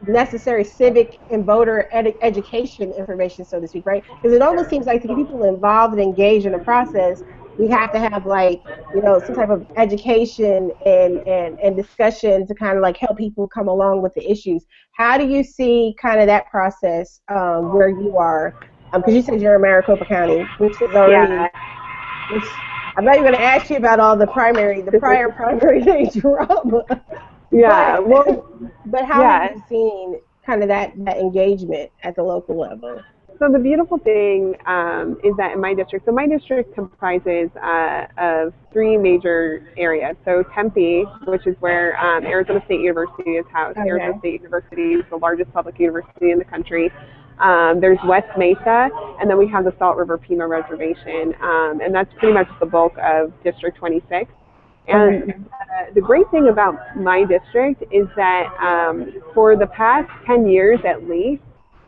necessary civic and voter education information, so to speak, right? Because it almost seems like to get people involved and engaged in the process, we have to have some type of education and discussion to kind of help people come along with the issues. How do you see kind of that process where you are? Because you said you're in Maricopa County, which is already. Yeah. I'm not even going to ask you about all the prior primary day drama. Yeah. But how have you seen kind of that engagement at the local level? So the beautiful thing is that in my district, my district comprises of three major areas. So Tempe, which is where Arizona State University is housed. Okay. Arizona State University is the largest public university in the country. There's West Mesa, and then we have the Salt River Pima Reservation, and that's pretty much the bulk of District 26. And the great thing about my district is that for the past 10 years at least,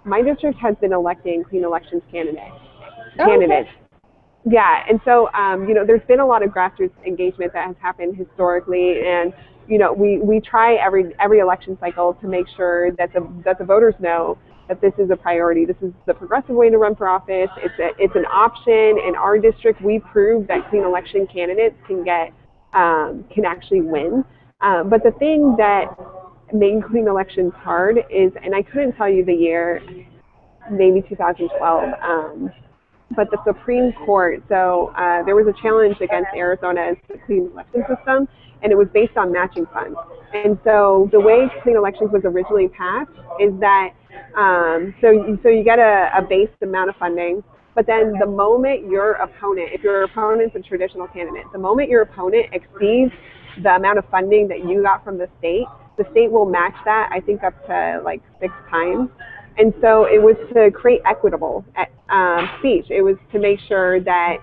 my district has been electing clean elections candidates. Okay. Yeah, and so there's been a lot of grassroots engagement that has happened historically, and we try every election cycle to make sure that the voters know that this is a priority. This is the progressive way to run for office. It's an option. In our district, we prove that clean election candidates can actually win. But the thing that made clean elections hard is, and I couldn't tell you the year, maybe 2012, but the Supreme Court, so there was a challenge against Arizona's clean election system, and it was based on matching funds. And so the way clean elections was originally passed is that, so you get a base amount of funding, but then the moment your opponent, if your opponent's a traditional candidate, the moment your opponent exceeds the amount of funding that you got from the state will match that, I think, up to 6 times. And so it was to create equitable speech. It was to make sure that,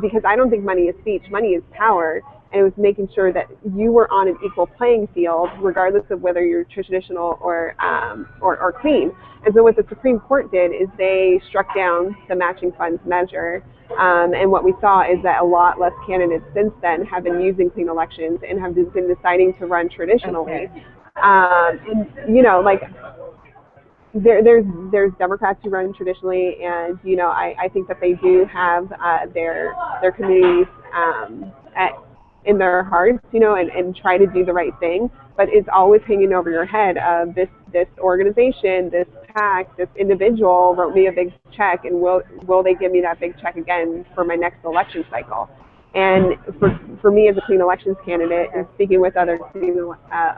because I don't think money is speech, money is power. and it was making sure that you were on an equal playing field, regardless of whether you're traditional or clean. And so what the Supreme Court did is they struck down the matching funds measure, and what we saw is that a lot less candidates since then have been using clean elections and have been deciding to run traditionally. Okay. And you know, like there's Democrats who run traditionally, and you know, I think that they do have their communities in their hearts, you know, and try to do the right thing. But it's always hanging over your head of this organization, this PAC, this individual wrote me a big check, and will they give me that big check again for my next election cycle? And for me as a clean elections candidate, and speaking with other clean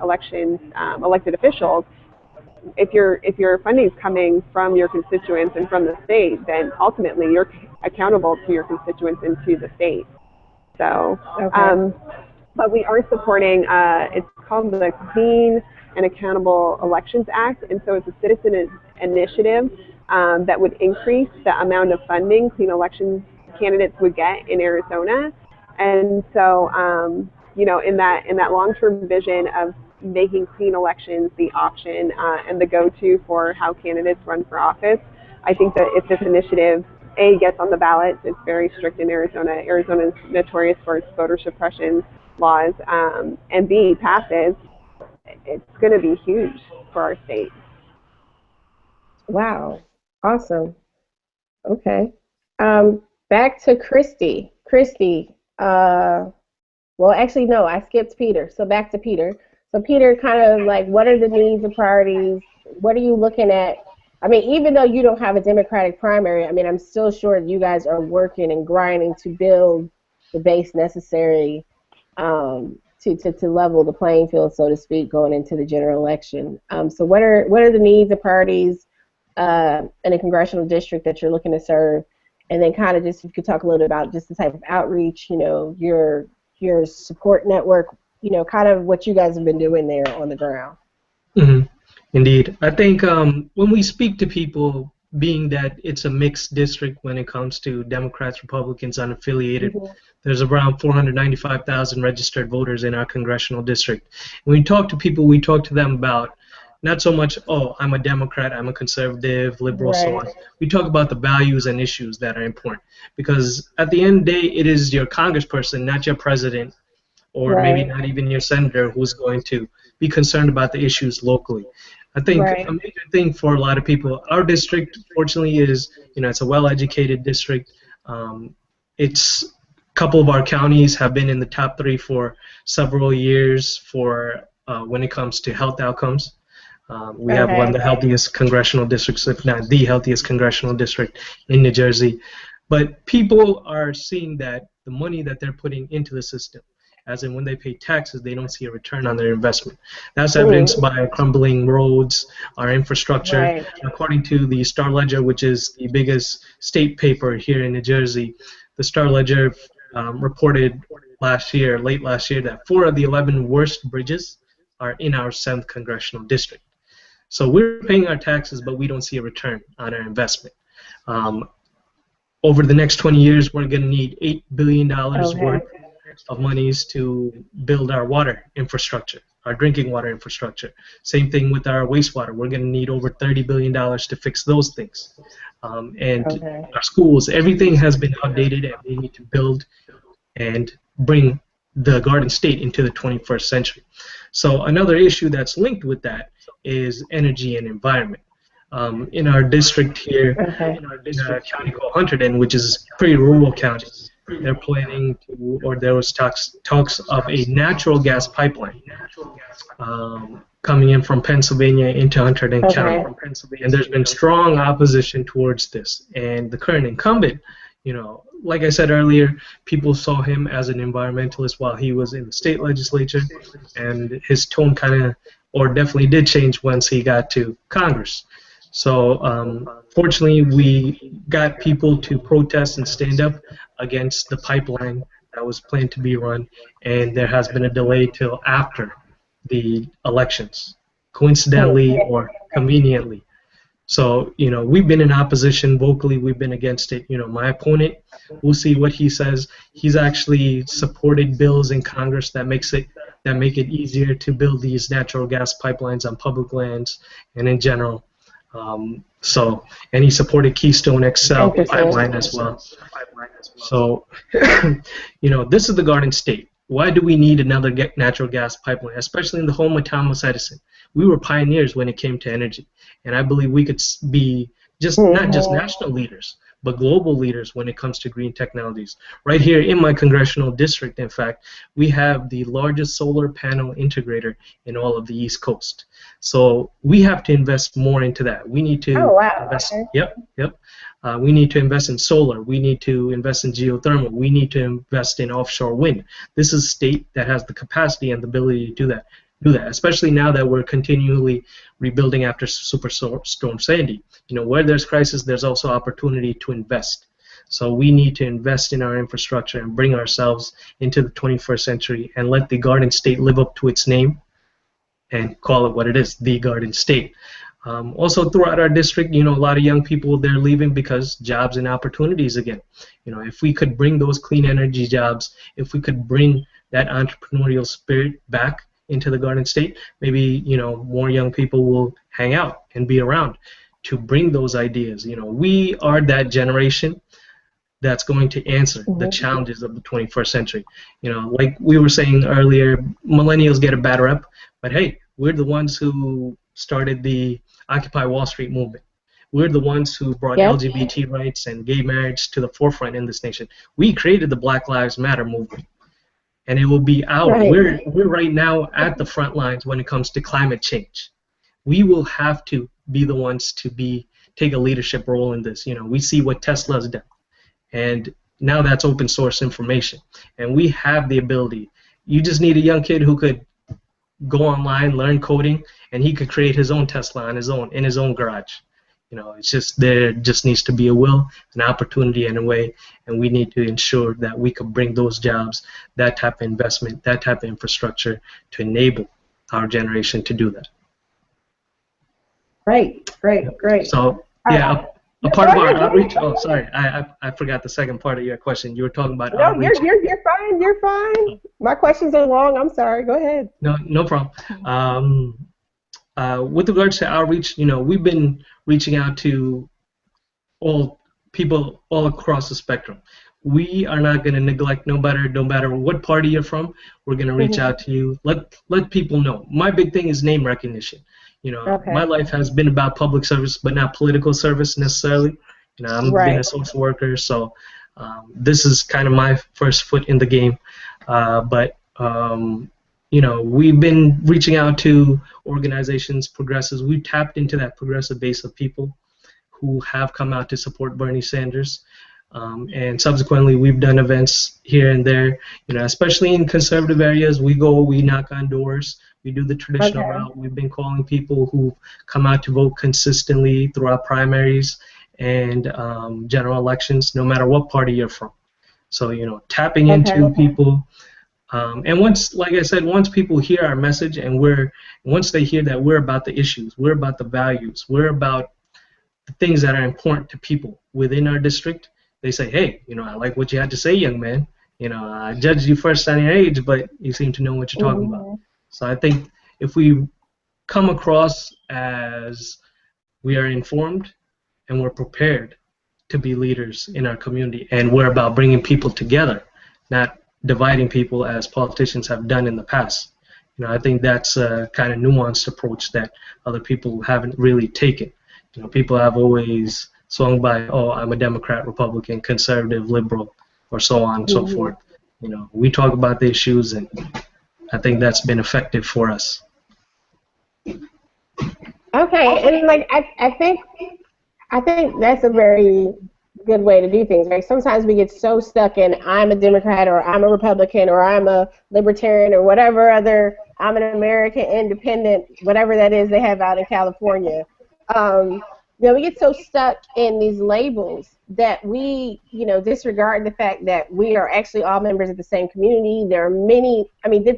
elections elected officials, if your funding is coming from your constituents and from the state, then ultimately you're accountable to your constituents and to the state. So, Okay. but we are supporting, it's called the Clean and Accountable Elections Act, and so it's a citizen initiative that would increase the amount of funding clean elections candidates would get in Arizona. And so, you know, in that long-term vision of making clean elections the option and the go-to for how candidates run for office, I think that if this initiative A, gets on the ballot, it's very strict in Arizona. Arizona is notorious for its voter suppression laws, and B, passes, it's going to be huge for our state. Wow. Awesome. Okay. Back to Christy. Christy, well, actually, no, I skipped Peter. So back to Peter. So Peter, kind of like, what are the needs and priorities? What are you looking at? I mean, even though you don't have a Democratic primary, I mean, I'm still sure you guys are working and grinding to build the base necessary to level the playing field, so to speak, going into the general election. So what are the needs and priorities in a congressional district that you're looking to serve? And then kind of just, if you could talk a little bit about just the type of outreach, you know, your support network, you know, kind of what you guys have been doing there on the ground. Mm-hmm. Indeed. I think when we speak to people, being that it's a mixed district when it comes to Democrats, Republicans, unaffiliated, Mm-hmm. there's around 495,000 registered voters in our congressional district. When we talk to people, we talk to them about not so much, oh, I'm a Democrat, I'm a conservative, liberal, so Right. on. We talk about the values and issues that are important. Because at the end of the day, it is your congressperson, not your president, or maybe Right. not even your senator, who's going to be concerned about the issues locally. I think Right. a major thing for a lot of people, our district, fortunately, is, you know, it's a well-educated district. It's a couple of our counties have been in the top 3 for several years for when it comes to health outcomes. We have one of Okay. the healthiest congressional districts, if not the healthiest congressional district in New Jersey. But people are seeing that the money that they're putting into the system, as in when they pay taxes, they don't see a return on their investment. That's evidenced by our crumbling roads, our infrastructure. Right. According to the Star Ledger, which is the biggest state paper here in New Jersey, the Star Ledger reported late last year, that 4 of the 11 worst bridges are in our 7th congressional district. So we're paying our taxes, but we don't see a return on our investment. Over the next 20 years, we're going to need $8 billion worth Okay. of monies to build our water infrastructure, our drinking water infrastructure. Same thing with our wastewater. We're going to need over $30 billion to fix those things. And Okay. our schools, everything has been outdated, and we need to build and bring the Garden State into the 21st century. So another issue that's linked with that is energy and environment. In our district here, Okay. in a county called Hunterdon, which is a pretty rural county, they're planning to, or there was talks of a natural gas pipeline coming in from Pennsylvania into Hunterdon County. Okay. And there's been strong opposition towards this. And the current incumbent, you know, like I said earlier, people saw him as an environmentalist while he was in the state legislature, and his tone kind of, or definitely did change once he got to Congress. So fortunately, we got people to protest and stand up against the pipeline that was planned to be run, and there has been a delay till after the elections, coincidentally or conveniently. So, we've been in opposition vocally. We've been against it. My opponent, we'll see what he says. He's actually supported bills in Congress that make it easier to build these natural gas pipelines on public lands and in general. And he supported Keystone XL Interesting. pipeline as well. So, this is the Garden State. Why do we need another natural gas pipeline, especially in the home of Thomas Edison? We were pioneers when it came to energy, and I believe we could be not just national leaders, but global leaders when it comes to green technologies. Right here in my congressional district, in fact, we have the largest solar panel integrator in all of the East Coast. So we have to invest more into that. We need to invest. Okay. Yep. We need to invest in solar. We need to invest in geothermal. We need to invest in offshore wind. This is a state that has the capacity and the ability to do that, especially now that we're continually rebuilding after Superstorm Sandy. Where there's crisis, there's also opportunity to invest. So we need to invest in our infrastructure and bring ourselves into the 21st century and let the Garden State live up to its name and call it what it is, the Garden State. Also throughout our district, a lot of young people, they're leaving because jobs and opportunities again. If we could bring those clean energy jobs, if we could bring that entrepreneurial spirit back into the Garden State, maybe more young people will hang out and be around to bring those ideas. We are that generation that's going to answer the challenges of the 21st century. Like we were saying earlier, millennials get a bad rep, but hey, we're the ones who started the Occupy Wall Street movement. We're the ones who brought LGBT rights and gay marriage to the forefront in this nation. We created the Black Lives Matter movement, and it will be out. We're right now at the front lines when it comes to climate change. We will have to be the ones to take a leadership role in this. We see what Tesla's done, and now that's open source information, and we have the ability. You just need a young kid who could go online, learn coding, and he could create his own Tesla in his own garage. It's just there just needs to be a will, an opportunity, and a way, and we need to ensure that we could bring those jobs, that type of investment, that type of infrastructure to enable our generation to do that. Great. So yeah, a part of our outreach. Oh, sorry, I forgot the second part of your question. You were talking about outreach. No, you're fine. My questions are long. I'm sorry. Go ahead. No problem. With regards to outreach, we've been reaching out to all people all across the spectrum. We are not going to neglect no matter what party you're from. We're going to reach out to you. Let people know. My big thing is name recognition. My life has been about public service, but not political service necessarily. I'm been a social worker, so this is kind of my first foot in the game. But we've been reaching out to organizations, progressives. We've tapped into that progressive base of people who have come out to support Bernie Sanders. And subsequently, we've done events here and there, especially in conservative areas. We knock on doors, we do the traditional route. We've been calling people who come out to vote consistently throughout primaries and general elections, no matter what party you're from. So, tapping into people. And like I said, once people hear our message and once they hear that we're about the issues, we're about the values, we're about the things that are important to people within our district, they say, hey, I like what you had to say, young man. I judged you first on your age, but you seem to know what you're talking about. So I think if we come across as we are informed and we're prepared to be leaders in our community, and we're about bringing people together, not dividing people as politicians have done in the past. I think that's a kind of nuanced approach that other people haven't really taken. People have always swung by, oh, I'm a Democrat, Republican, conservative, liberal, or so on and so forth. We talk about the issues, and I think that's been effective for us. Okay, and I think that's a very good way to do things, right? Sometimes we get so stuck in I'm a Democrat or I'm a Republican or I'm a Libertarian or whatever other, I'm an American independent, whatever that is they have out in California. We get so stuck in these labels that we, disregard the fact that we are actually all members of the same community. There are many,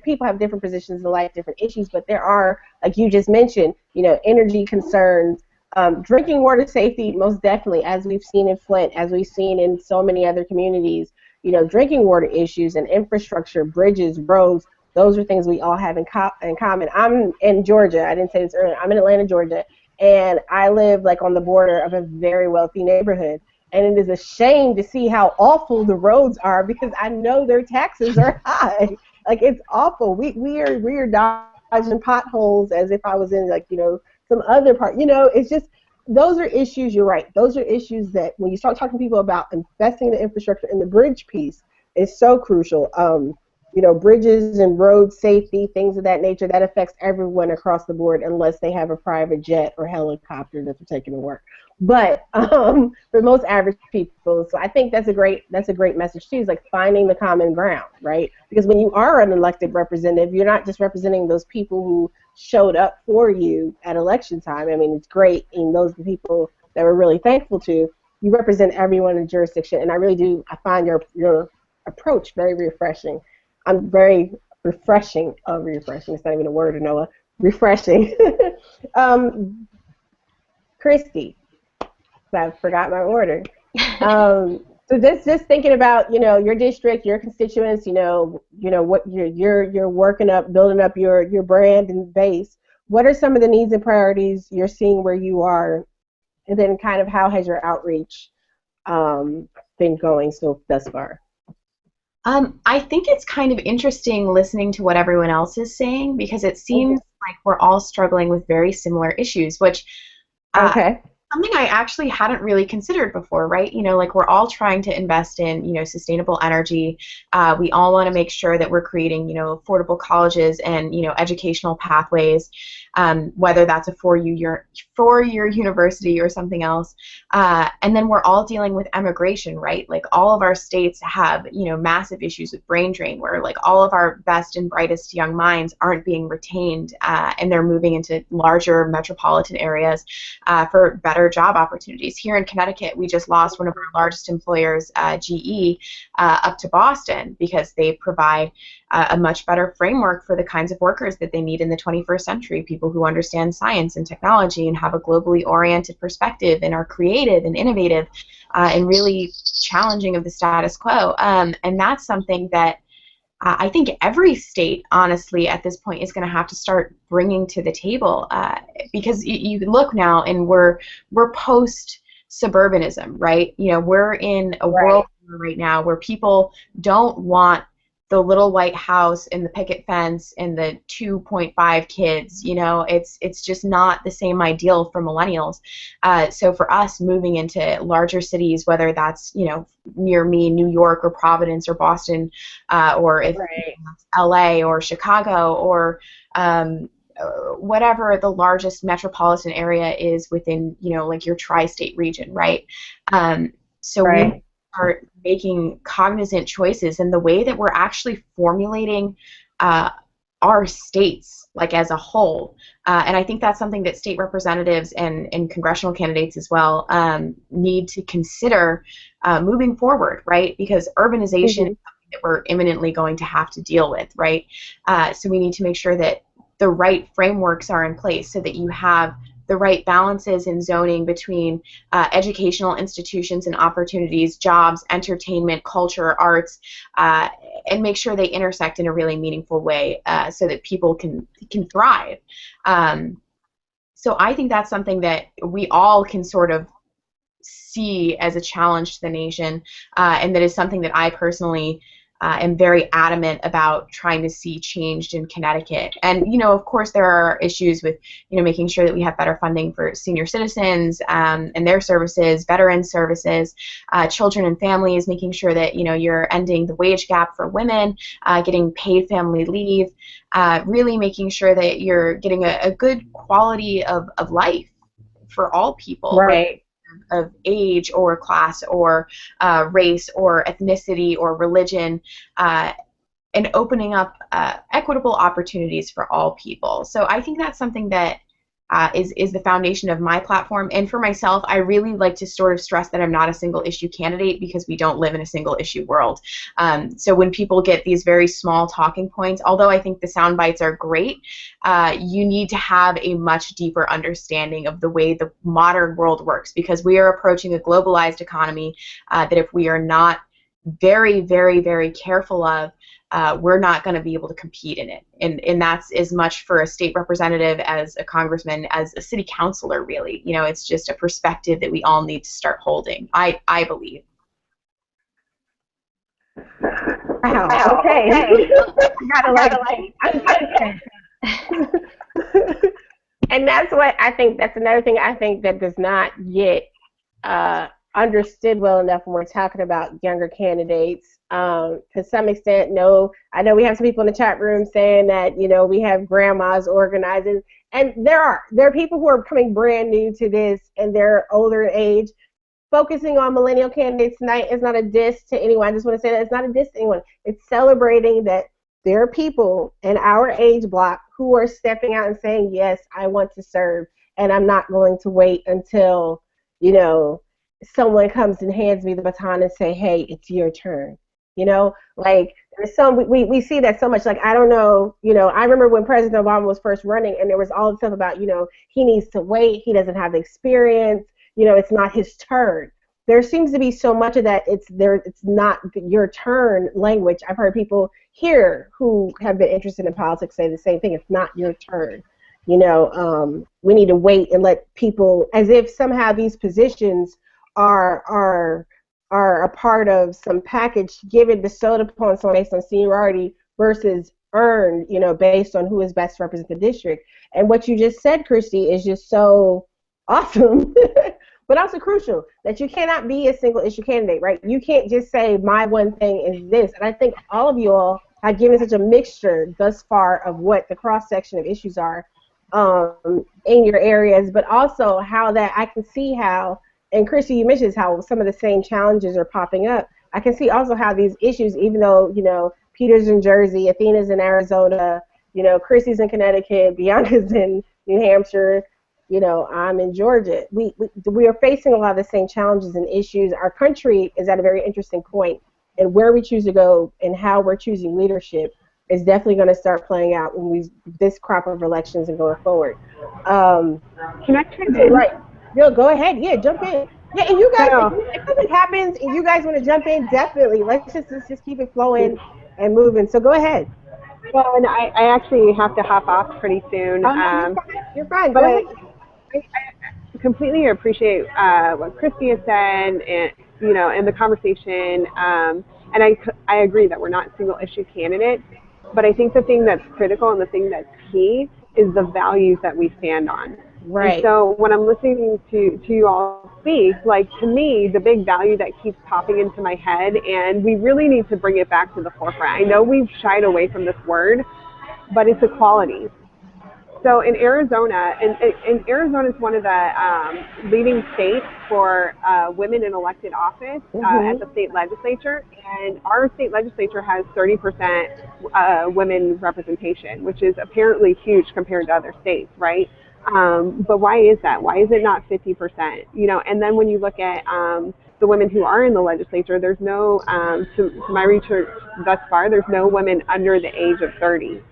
people have different positions in life, different issues, but there are, like you just mentioned, energy concerns, Drinking water safety, most definitely, as we've seen in Flint, as we've seen in so many other communities, drinking water issues and infrastructure, bridges, roads, those are things we all have in common. I'm in Georgia. I didn't say this earlier. I'm in Atlanta, Georgia, and I live like on the border of a very wealthy neighborhood. And it is a shame to see how awful the roads are because I know their taxes are high. Like it's awful. We are dodging potholes as if I was in like some other part. It's just those are issues. You're right. Those are issues that when you start talking to people about investing in the infrastructure and the bridge piece is so crucial. Bridges and road safety, things of that nature, that affects everyone across the board unless they have a private jet or helicopter that they're taking to work. But for most average people, so I think that's a great message too. Is like finding the common ground, right? Because when you are an elected representative, you're not just representing those people who showed up for you at election time. I mean, it's great, and those are the people that we're really thankful to. You represent everyone in the jurisdiction, and I find your approach very refreshing. I'm very refreshing. Oh, refreshing. It's not even a word, Anoa. Refreshing. Christy, I forgot my order. So just thinking about your district, your constituents, what you're working up, building up your brand and base. What are some of the needs and priorities you're seeing where you are, and then kind of how has your outreach been going thus far? I think it's kind of interesting listening to what everyone else is saying because it seems like we're all struggling with very similar issues, which okay. Something I actually hadn't really considered before, right? Like we're all trying to invest in, sustainable energy. We all want to make sure that we're creating, affordable colleges and, educational pathways, whether that's a four-year university or something else. And then we're all dealing with immigration, right? Like all of our states have, massive issues with brain drain where like all of our best and brightest young minds aren't being retained and they're moving into larger metropolitan areas for better job opportunities. Here in Connecticut, we just lost one of our largest employers, GE, up to Boston because they provide a much better framework for the kinds of workers that they need in the 21st century, people who understand science and technology and have a globally oriented perspective and are creative and innovative and really challenging of the status quo. And that's something that I think every state, honestly, at this point is going to have to start bringing to the table because you look now and we're post-suburbanism, right? We're in a world right now where people don't want the little white house and the picket fence and the 2.5 kids. It's just not the same ideal for millennials. So for us moving into larger cities, whether that's near me, New York or Providence or Boston, or if LA or Chicago or whatever the largest metropolitan area is within like your tri-state region, right? So we are making cognizant choices in the way that we're actually formulating our states like as a whole. And I think that's something that state representatives and congressional candidates as well need to consider moving forward, right? Because urbanization is something that we're imminently going to have to deal with, right? So we need to make sure that the right frameworks are in place so that you have the right balances in zoning between educational institutions and opportunities, jobs, entertainment, culture, arts, and make sure they intersect in a really meaningful way so that people can thrive. So I think that's something that we all can sort of see as a challenge to the nation, and that is something that I personally am very adamant about trying to see changed in Connecticut. And, of course, there are issues with, making sure that we have better funding for senior citizens and their services, veteran services, children and families, making sure that, you're ending the wage gap for women, getting paid family leave, really making sure that you're getting a good quality of life for all people. Right. Of age or class or race or ethnicity or religion, and opening up equitable opportunities for all people. So I think that's something that is the foundation of my platform. And for myself, I really like to sort of stress that I'm not a single issue candidate because we don't live in a single issue world. So when people get these very small talking points, although I think the sound bites are great, you need to have a much deeper understanding of the way the modern world works, because we are approaching a globalized economy that if we are not very, very, very careful of, we're not going to be able to compete in it. And that's as much for a state representative as a congressman, as a city councilor, really. You know, it's just a perspective that we all need to start holding, I believe. Wow. Okay. I gotta and that's what I think. That's another thing I think that does not get understood well enough when we're talking about younger candidates. To some extent, no. I know we have some people in the chat room saying that, you know, we have grandmas organizing, and there are people who are coming brand new to this and they're older in age. Focusing on millennial candidates tonight is not a diss to anyone. I just want to say that it's not a diss to anyone. It's celebrating that there are people in our age block who are stepping out and saying, yes, I want to serve, and I'm not going to wait until, you know, someone comes and hands me the baton and say, hey, it's your turn. You know, like there's we see that so much. Like, I don't know, you know, I remember when President Obama was first running and there was all the stuff about, you know, he needs to wait, he doesn't have the experience, you know, it's not his turn. There seems to be so much of that it's not your turn language. I've heard people here who have been interested in politics say the same thing. It's not your turn. You know, we need to wait and let people, as if somehow these positions are a part of some package given bestowed upon someone based on seniority versus earned, you know, based on who is best represent the district. And what you just said, Christy, is just so awesome, but also crucial, that you cannot be a single issue candidate, right? You can't just say my one thing is this. And I think all of you all have given such a mixture thus far of what the cross section of issues are in your areas, but also how that I can see how. And Christy, you mentioned how some of the same challenges are popping up. I can see also how these issues, even though, you know, Peter's in Jersey, Athena's in Arizona, you know, Christy's in Connecticut, Bianca's in New Hampshire, you know, I'm in Georgia. We are facing a lot of the same challenges and issues. Our country is at a very interesting point, and where we choose to go and how we're choosing leadership is definitely going to start playing out when this crop of elections and going forward. Can I chime in? Right. No, go ahead. Yeah, jump in. Yeah, and you guys, if something happens and you guys want to jump in, definitely. Let's just keep it flowing and moving. So go ahead. Well, and I actually have to hop off pretty soon. You're fine. But Go ahead. I completely appreciate what Christy has said, and you know, and the conversation. And I agree that we're not single issue candidates, but I think the thing that's critical and the thing that's key is the values that we stand on. Right. And so when I'm listening to you all speak, like, to me, the big value that keeps popping into my head, and we really need to bring it back to the forefront. I know we've shied away from this word, but it's equality. So in Arizona, and Arizona is one of the leading states for women in elected office at the state legislature, and our state legislature has 30% women representation, which is apparently huge compared to other states, right? But why is that? Why is it not 50%? You know, and then when you look at the women who are in the legislature, there's no, to my research thus far, there's no women under the age of 30.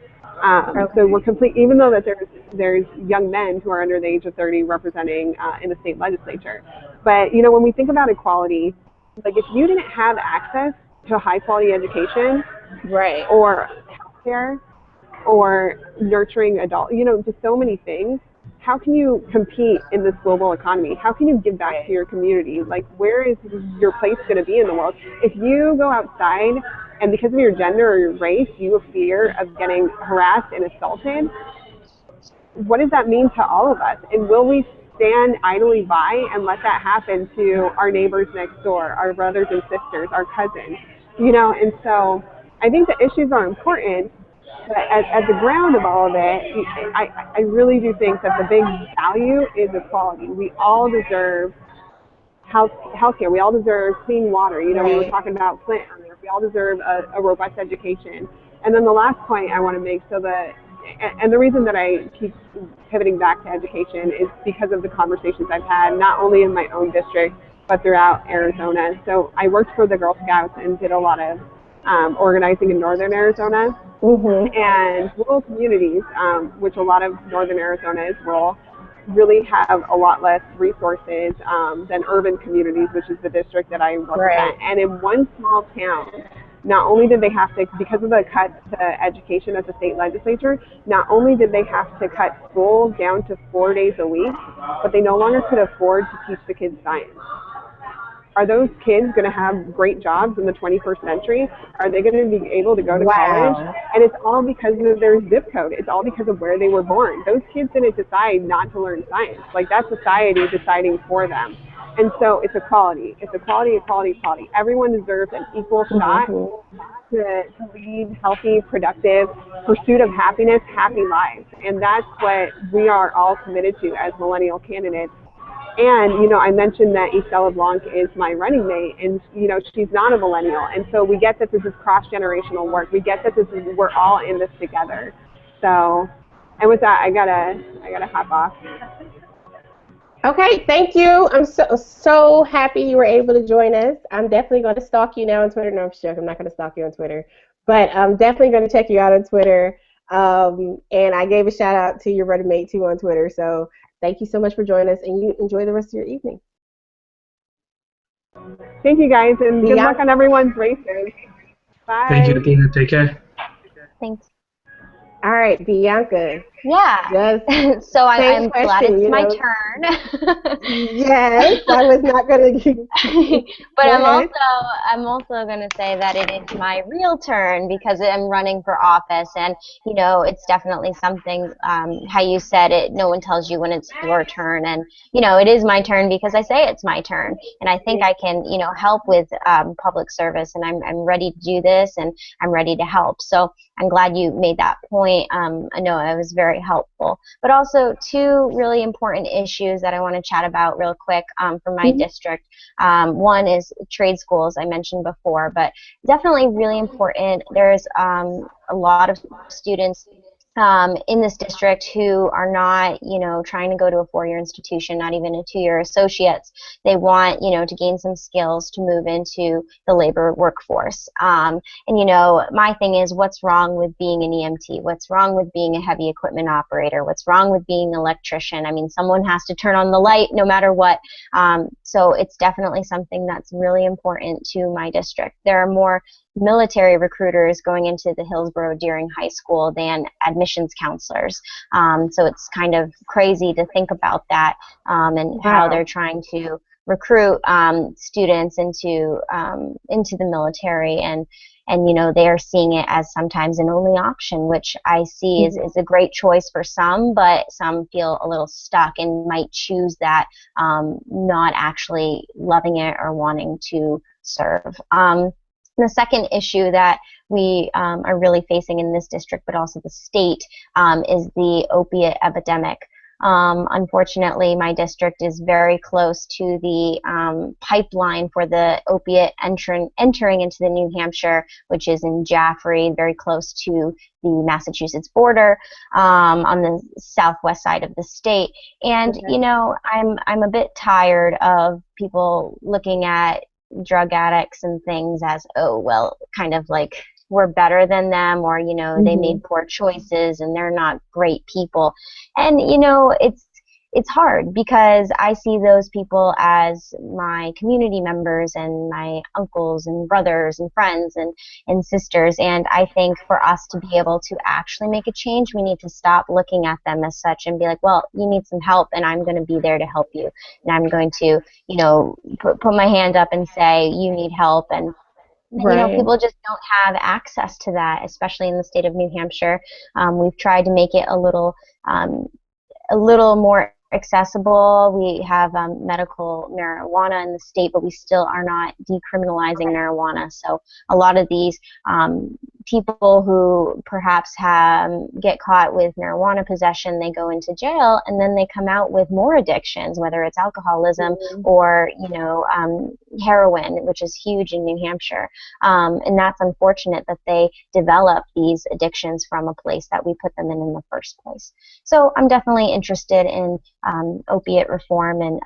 So we're even though that there's young men who are under the age of 30 representing in the state legislature. But, you know, when we think about equality, like, if you didn't have access to high quality education, right, or healthcare, or nurturing adult, you know, just so many things, how can you compete in this global economy? How can you give back to your community? Like, where is your place going to be in the world? If you go outside and because of your gender or your race, you have fear of getting harassed and assaulted, what does that mean to all of us? And will we stand idly by and let that happen to our neighbors next door, our brothers and sisters, our cousins? You know, and so I think the issues are important. But at the ground of all of it, I really do think that the big value is equality. We all deserve healthcare. We all deserve clean water. You know, we were talking about Flint earlier. We all deserve a robust education. And then the last point I want to make, so that and the reason that I keep pivoting back to education is because of the conversations I've had, not only in my own district, but throughout Arizona. So I worked for the Girl Scouts and did a lot of organizing in northern Arizona. And rural communities, which a lot of northern Arizona is rural, really have a lot less resources than urban communities, which is the district that I represent. And in one small town, not only did they have to, because of the cuts to education at the state legislature, not only did they have to cut school down to 4 days a week, but they no longer could afford to teach the kids science. Are those kids going to have great jobs in the 21st century? Are they going to be able to go to college? And it's all because of their zip code. It's all because of where they were born. Those kids didn't decide not to learn science. Like, that's society deciding for them. And so it's equality. It's equality, equality, equality. Everyone deserves an equal shot to lead healthy, productive, pursuit of happiness, happy lives. And that's what we are all committed to as millennial candidates. And, you know, I mentioned that Estella Blanc is my running mate, and, you know, she's not a millennial. And so we get that this is cross-generational work. We get that we're all in this together. So, and with that, I gotta hop off. Okay, thank you. I'm so happy you were able to join us. I'm definitely going to stalk you now on Twitter. No, I'm sure I'm not going to stalk you on Twitter, but I'm definitely going to check you out on Twitter. And I gave a shout out to your running mate too on Twitter. So thank you so much for joining us, and you enjoy the rest of your evening. Thank you, guys, and good luck on everyone's races. Bye. Thank you, Athena. Take care. Thanks. All right, Bianca. Yeah. So I'm glad it's my turn. Yes, I was not going to. But I'm also going to say that it is my real turn because I'm running for office, and you know it's definitely something. How you said it, no one tells you when it's your turn, and you know it is my turn because I say it's my turn, and I think I can help with public service, and I'm ready to do this, and I'm ready to help. So I'm glad you made that point. I know it was very helpful. But also two really important issues that I want to chat about real quick from my district. One is trade schools, I mentioned before, but definitely really important. There's a lot of students in this district who are not, trying to go to a four-year institution, not even a two-year associates. They want, to gain some skills to move into the labor workforce. And, my thing is, what's wrong with being an EMT? What's wrong with being a heavy equipment operator? What's wrong with being an electrician? I mean, someone has to turn on the light no matter what. So it's definitely something that's really important to my district. There are more military recruiters going into the Hillsborough Deering High School than admissions counselors. So it's kind of crazy to think about that and how they're trying to recruit students into the military, and they are seeing it as sometimes an only option, which I see is a great choice for some, but some feel a little stuck and might choose that, not actually loving it or wanting to serve. The second issue that we are really facing in this district, but also the state, is the opiate epidemic. Unfortunately, my district is very close to the pipeline for the opiate entering into the New Hampshire, which is in Jaffrey, very close to the Massachusetts border, on the southwest side of the state. And I'm a bit tired of people looking at drug addicts and things as, oh, well, kind of like we're better than them, or they made poor choices and they're not great people. And it's hard because I see those people as my community members and my uncles and brothers and friends and sisters, and I think for us to be able to actually make a change, we need to stop looking at them as such and be like, well, you need some help and I'm going to be there to help you, and I'm going to put my hand up and say you need help. And people just don't have access to that, especially in the state of New Hampshire. We've tried to make it a little more accessible. We have medical marijuana in the state, but we still are not decriminalizing marijuana. So a lot of these people who perhaps get caught with marijuana possession, they go into jail, and then they come out with more addictions, whether it's alcoholism or, heroin, which is huge in New Hampshire. And that's unfortunate that they develop these addictions from a place that we put them in the first place. So I'm definitely interested in opiate reform and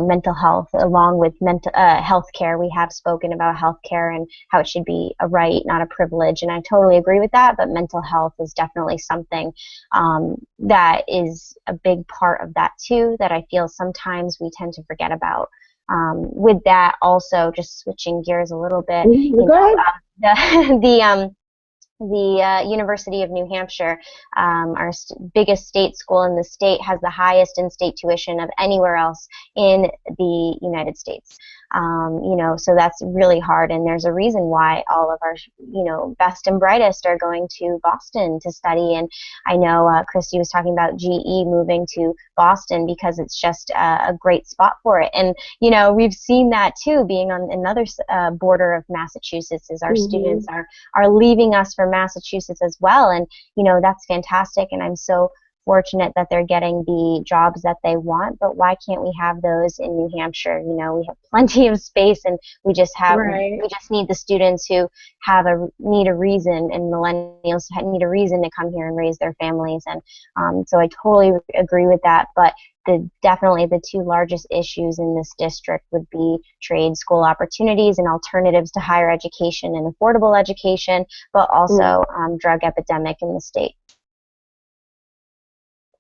mental health, along with health care. We have spoken about health care and how it should be a right, not a privilege, and I totally agree with that, but mental health is definitely something that is a big part of that too, that I feel sometimes we tend to forget about. With that, also, just switching gears a little bit, the University of New Hampshire, our biggest state school in the state, has the highest in-state tuition of anywhere else in the United States. So that's really hard, and there's a reason why all of our, best and brightest are going to Boston to study. And I know Christy was talking about GE moving to Boston because it's just a great spot for it. And, we've seen that too, being on another border of Massachusetts, is our students are leaving us for Massachusetts as well. And, that's fantastic. And I'm so fortunate that they're getting the jobs that they want, but why can't we have those in New Hampshire? We have plenty of space, and we just need the students who need a reason, and millennials need a reason to come here and raise their families. And so I totally agree with that. But definitely the two largest issues in this district would be trade school opportunities and alternatives to higher education and affordable education, but also drug epidemic in the state.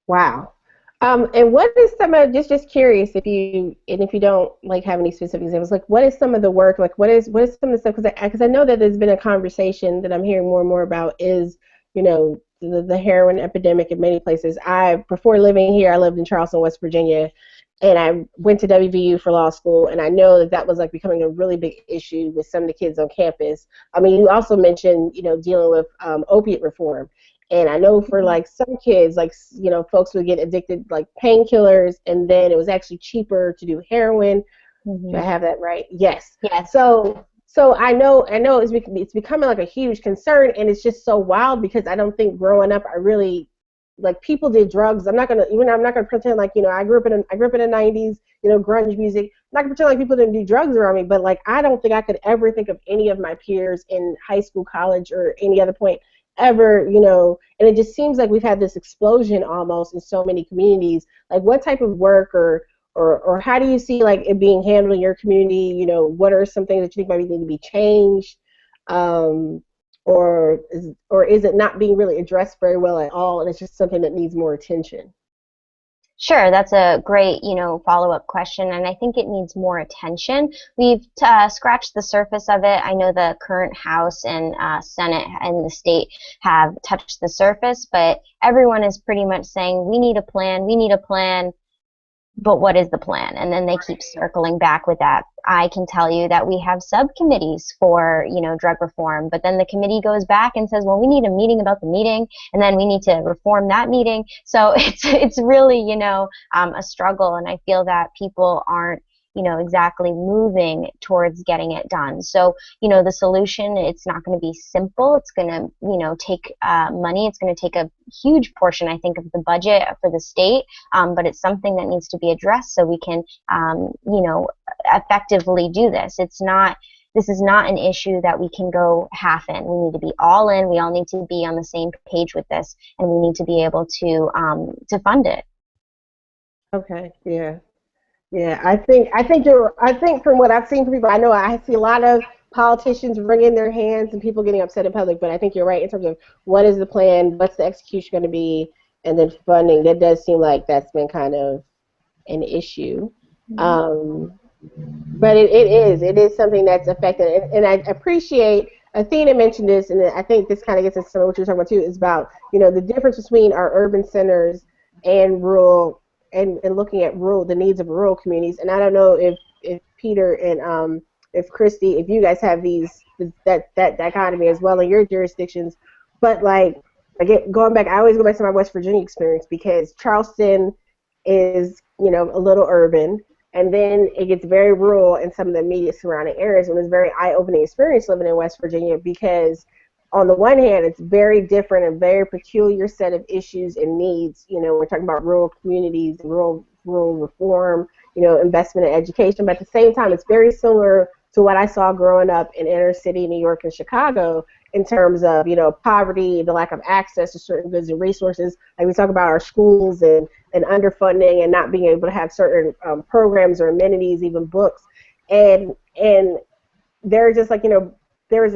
Wow. And what is some of, just curious, if you don't have any specific examples, what is some of the work, what is some of the stuff, because I know that there's been a conversation that I'm hearing more and more about is, the heroin epidemic in many places. Before living here, I lived in Charleston, West Virginia, and I went to WVU for law school, and I know that was becoming a really big issue with some of the kids on campus. I mean, you also mentioned, dealing with opiate reform. And I know for some kids, folks would get addicted painkillers, and then it was actually cheaper to do heroin. Do I have that right? Yes. Yes. So I know it's becoming a huge concern, and it's just so wild because I don't think growing up I really people did drugs. I'm not gonna pretend I grew up in the 90s, grunge music. I'm not gonna pretend people didn't do drugs around me, but I don't think I could ever think of any of my peers in high school, college, or any other point ever, and it just seems like we've had this explosion almost in so many communities. What type of work or how do you see it being handled in your community? What are some things that you think might need to be changed, or is it not being really addressed very well at all, and it's just something that needs more attention? Sure, that's a great, follow-up question, and I think it needs more attention. We've scratched the surface of it. I know the current House and Senate and the state have touched the surface, but everyone is pretty much saying, we need a plan, but what is the plan? And then they keep circling back with that. I can tell you that we have subcommittees for, drug reform, but then the committee goes back and says, well, we need a meeting about the meeting, and then we need to reform that meeting. So it's really, a struggle, and I feel that people aren't, exactly moving towards getting it done. So, the solution, it's not going to be simple. It's going to, take money. It's going to take a huge portion, I think, of the budget for the state, but it's something that needs to be addressed so we can, effectively do this. This is not an issue that we can go half in. We need to be all in. We all need to be on the same page with this, and we need to be able to fund it. Okay. Yeah. Yeah, I think from what I've seen from people, I know I see a lot of politicians wringing their hands and people getting upset in public, but I think you're right in terms of what is the plan, what's the execution going to be, and then funding. That does seem like that's been kind of an issue. But it is something that's affected, and I appreciate Athena mentioned this, and I think this kind of gets into some of what you were talking about too, is about the difference between our urban centers and rural. And looking at the needs of rural communities. And I don't know if Peter and if Christy, if you guys have that dichotomy as well in your jurisdictions, but again, going back, I always go back to my West Virginia experience because Charleston is a little urban, and then it gets very rural in some of the immediate surrounding areas, and it was a very eye-opening experience living in West Virginia because on the one hand, it's very different and very peculiar set of issues and needs. We're talking about rural communities, rural reform, investment in education. But at the same time, it's very similar to what I saw growing up in inner city New York and Chicago in terms of, poverty, the lack of access to certain goods and resources. Like we talk about our schools and underfunding and not being able to have certain programs or amenities, even books. And they're just like, there's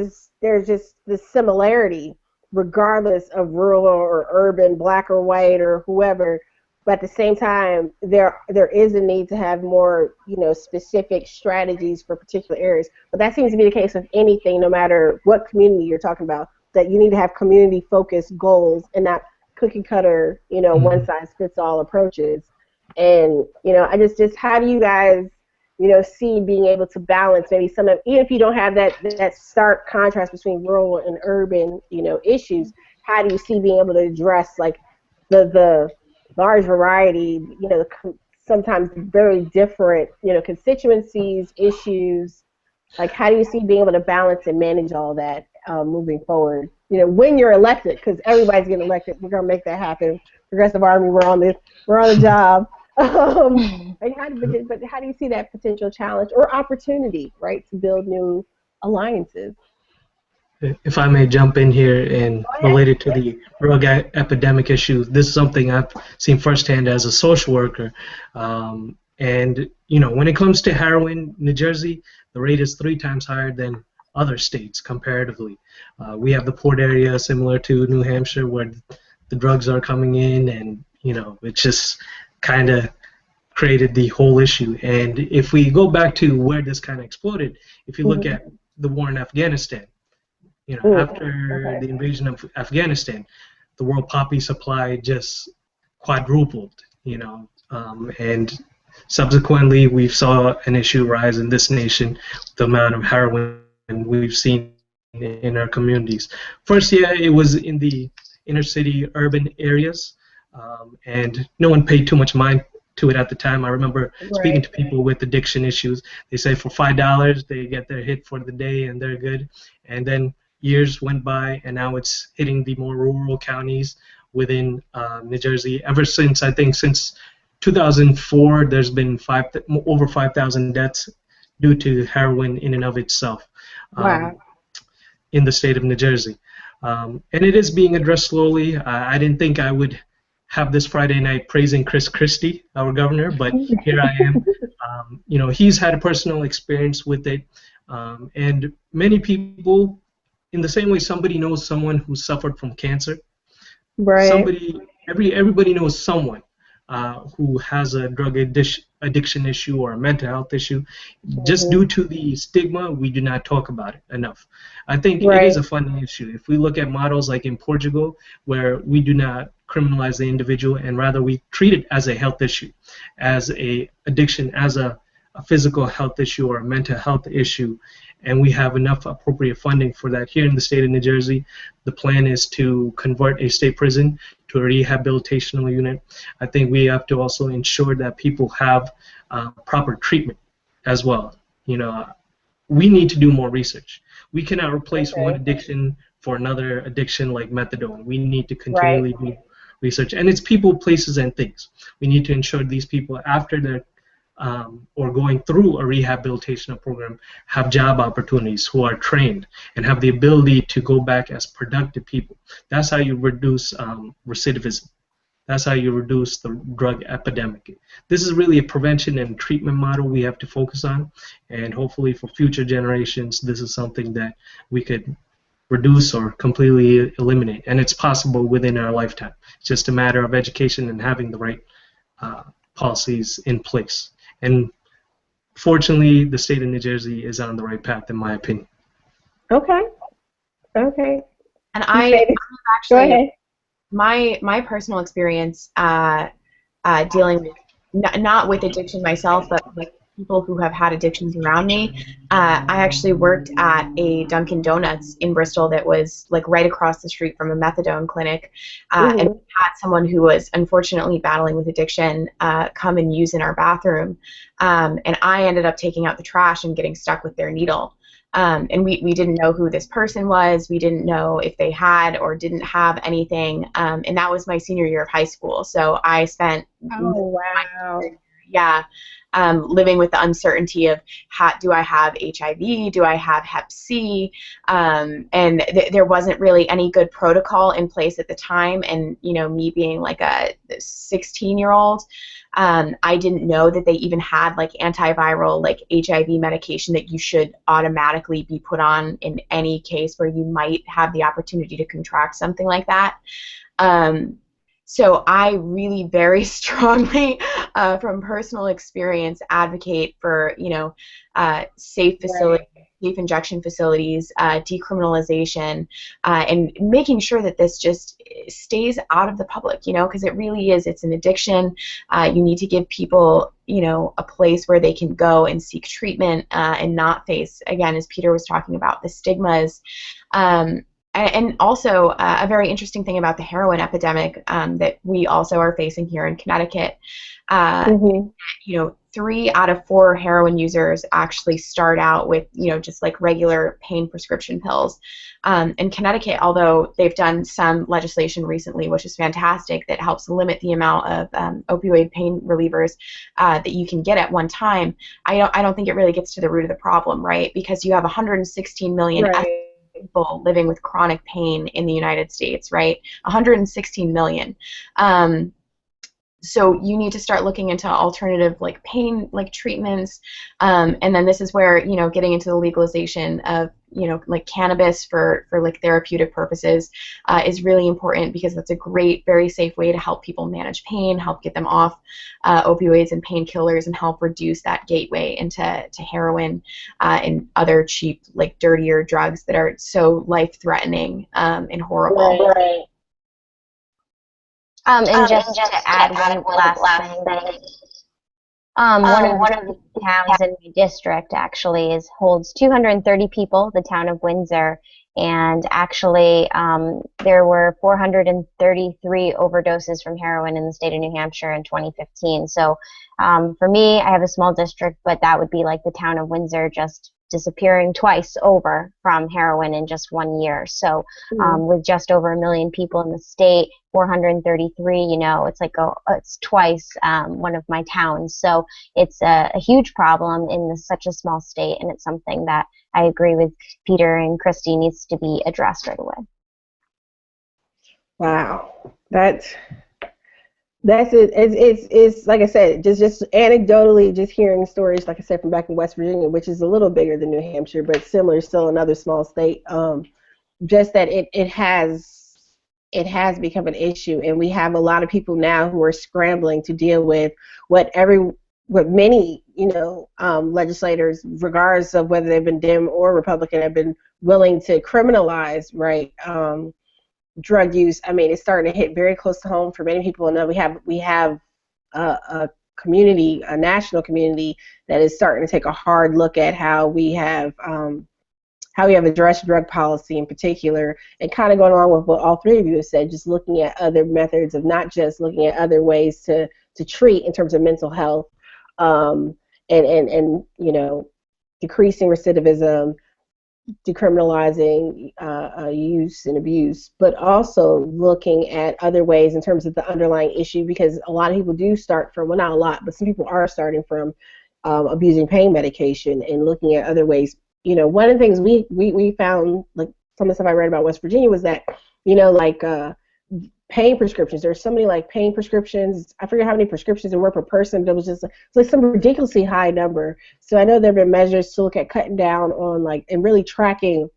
just this similarity regardless of rural or urban, black or white or whoever. But at the same time, there is a need to have more, specific strategies for particular areas. But that seems to be the case with anything, no matter what community you're talking about, that you need to have community-focused goals and not cookie-cutter, one-size-fits-all approaches. And, I just how do you guys, see being able to balance maybe some of, even if you don't have that stark contrast between rural and urban, issues, how do you see being able to address, like, the large variety, sometimes very different, constituencies, issues. Like, how do you see being able to balance and manage all that moving forward? When you're elected, because everybody's getting elected, we're gonna make that happen. Progressive Army, we're on the job. But how do you see that potential challenge or opportunity, right, to build new alliances? If I may jump in here and related to the drug epidemic issue, this is something I've seen firsthand as a social worker. And when it comes to heroin, New Jersey, the rate is 3 times higher than other states comparatively. We have the port area similar to New Hampshire where the drugs are coming in, and it's just kind of created the whole issue. And if we go back to where this kind of exploded, if you look at the war in Afghanistan, after the invasion of Afghanistan, the world poppy supply just quadrupled, and subsequently we saw an issue rise in this nation, the amount of heroin we've seen in our communities. First, it was in the inner city urban areas, and no one paid too much mind to it at the time. I remember speaking to people with addiction issues. They say for $5 they get their hit for the day and they're good. And then years went by, and now it's hitting the more rural counties within New Jersey. Ever since, I think, since 2004, there's been over 5,000 deaths due to heroin in and of itself in the state of New Jersey. And it is being addressed slowly. I didn't think I would have this Friday night praising Christie, our governor, but here I am. He's had a personal experience with it, and many people, in the same way somebody knows someone who suffered from cancer, everybody knows someone who has a drug addiction issue or a mental health issue. Just due to the stigma, we do not talk about it enough. I think it is a funding issue. If we look at models like in Portugal, where we do not criminalize the individual and rather we treat it as a health issue, as a addiction, as a physical health issue or a mental health issue, and we have enough appropriate funding for that. Here in the state of New Jersey, the plan is to convert a state prison to a rehabilitational unit. I think we have to also ensure that people have proper treatment as well. We need to do more research. We cannot replace one addiction for another addiction like methadone. We need to continually do research. And it's people, places, and things. We need to ensure these people, after they're or going through a rehabilitation program, have job opportunities, who are trained, and have the ability to go back as productive people. That's how you reduce recidivism. That's how you reduce the drug epidemic. This is really a prevention and treatment model we have to focus on, and hopefully for future generations, this is something that we could reduce or completely eliminate, and it's possible within our lifetime. It's just a matter of education and having the right policies in place. And fortunately, the state of New Jersey is on the right path, in my opinion. Okay. And I actually, go ahead. My personal experience dealing with not with addiction myself, but with people who have had addictions around me. I actually worked at a Dunkin' Donuts in Bristol that was like right across the street from a methadone clinic, and we had someone who was unfortunately battling with addiction come and use in our bathroom, and I ended up taking out the trash and getting stuck with their needle. And we didn't know who this person was. We didn't know if they had or didn't have anything. And that was my senior year of high school. So I spent, Oh, wow. yeah, living with the uncertainty of do I have HIV? Do I have Hep C? And there wasn't really any good protocol in place at the time. And, you know, me being like a 16-year-old, I didn't know that they even had like antiviral, like HIV medication that you should automatically be put on in any case where you might have the opportunity to contract something like that. So I really very strongly, from personal experience, advocate for, you know, safe facilities, safe injection facilities, decriminalization, and making sure that this just stays out of the public, you know, because it really is, it's an addiction. You need to give people, you know, a place where they can go and seek treatment and not face, again, as Peter was talking about, the stigmas. And also a very interesting thing about the heroin epidemic that we also are facing here in Connecticut. You know, 3 out of 4 heroin users actually start out with, you know, just like regular pain prescription pills. In Connecticut, although they've done some legislation recently, which is fantastic, that helps limit the amount of opioid pain relievers that you can get at one time, I don't think it really gets to the root of the problem, right? Because you have 116 million people living with chronic pain in the United States, right? 116 million. So you need to start looking into alternative like pain like treatments, and then this is where, you know, getting into the legalization of, you know, like cannabis for like therapeutic purposes is really important, because that's a great, very safe way to help people manage pain, help get them off opioids and painkillers, and help reduce that gateway into heroin and other cheap, like dirtier drugs that are so life-threatening and horrible. And just to add one last thing, one of the towns in my district actually holds 230 people, the town of Windsor, and actually there were 433 overdoses from heroin in the state of New Hampshire in 2015. So for me, I have a small district, but that would be like the town of Windsor just disappearing twice over from heroin in just 1 year. So with just over 1 million people in the state, 433, you know, it's like it's twice one of my towns. So it's a huge problem in such a small state, and it's something that I agree with Peter and Christy needs to be addressed right away. Wow, that's it. It's like I said, just anecdotally, just hearing stories, like I said, from back in West Virginia, which is a little bigger than New Hampshire, but similar, still another small state. Just that it has become an issue, and we have a lot of people now who are scrambling to deal with what many, you know, legislators, regardless of whether they've been Dem or Republican, have been willing to criminalize, right? Drug use. I mean, it's starting to hit very close to home for many people. And we have a community, a national community, that is starting to take a hard look at how we have addressed drug policy in particular, and kind of going along with what all 3 of you have said, just looking at other methods of not just looking at other ways to treat in terms of mental health, and you know, decreasing recidivism, decriminalizing use and abuse, but also looking at other ways in terms of the underlying issue, because a lot of people do start from, well, not a lot, but some people are starting from abusing pain medication and looking at other ways. You know, one of the things we found, like some of the stuff I read about West Virginia, was that, you know, like pain prescriptions. There's so many like pain prescriptions. I forget how many prescriptions there were per person, but it was just it's like some ridiculously high number. So I know there have been measures to look at cutting down on like, and really tracking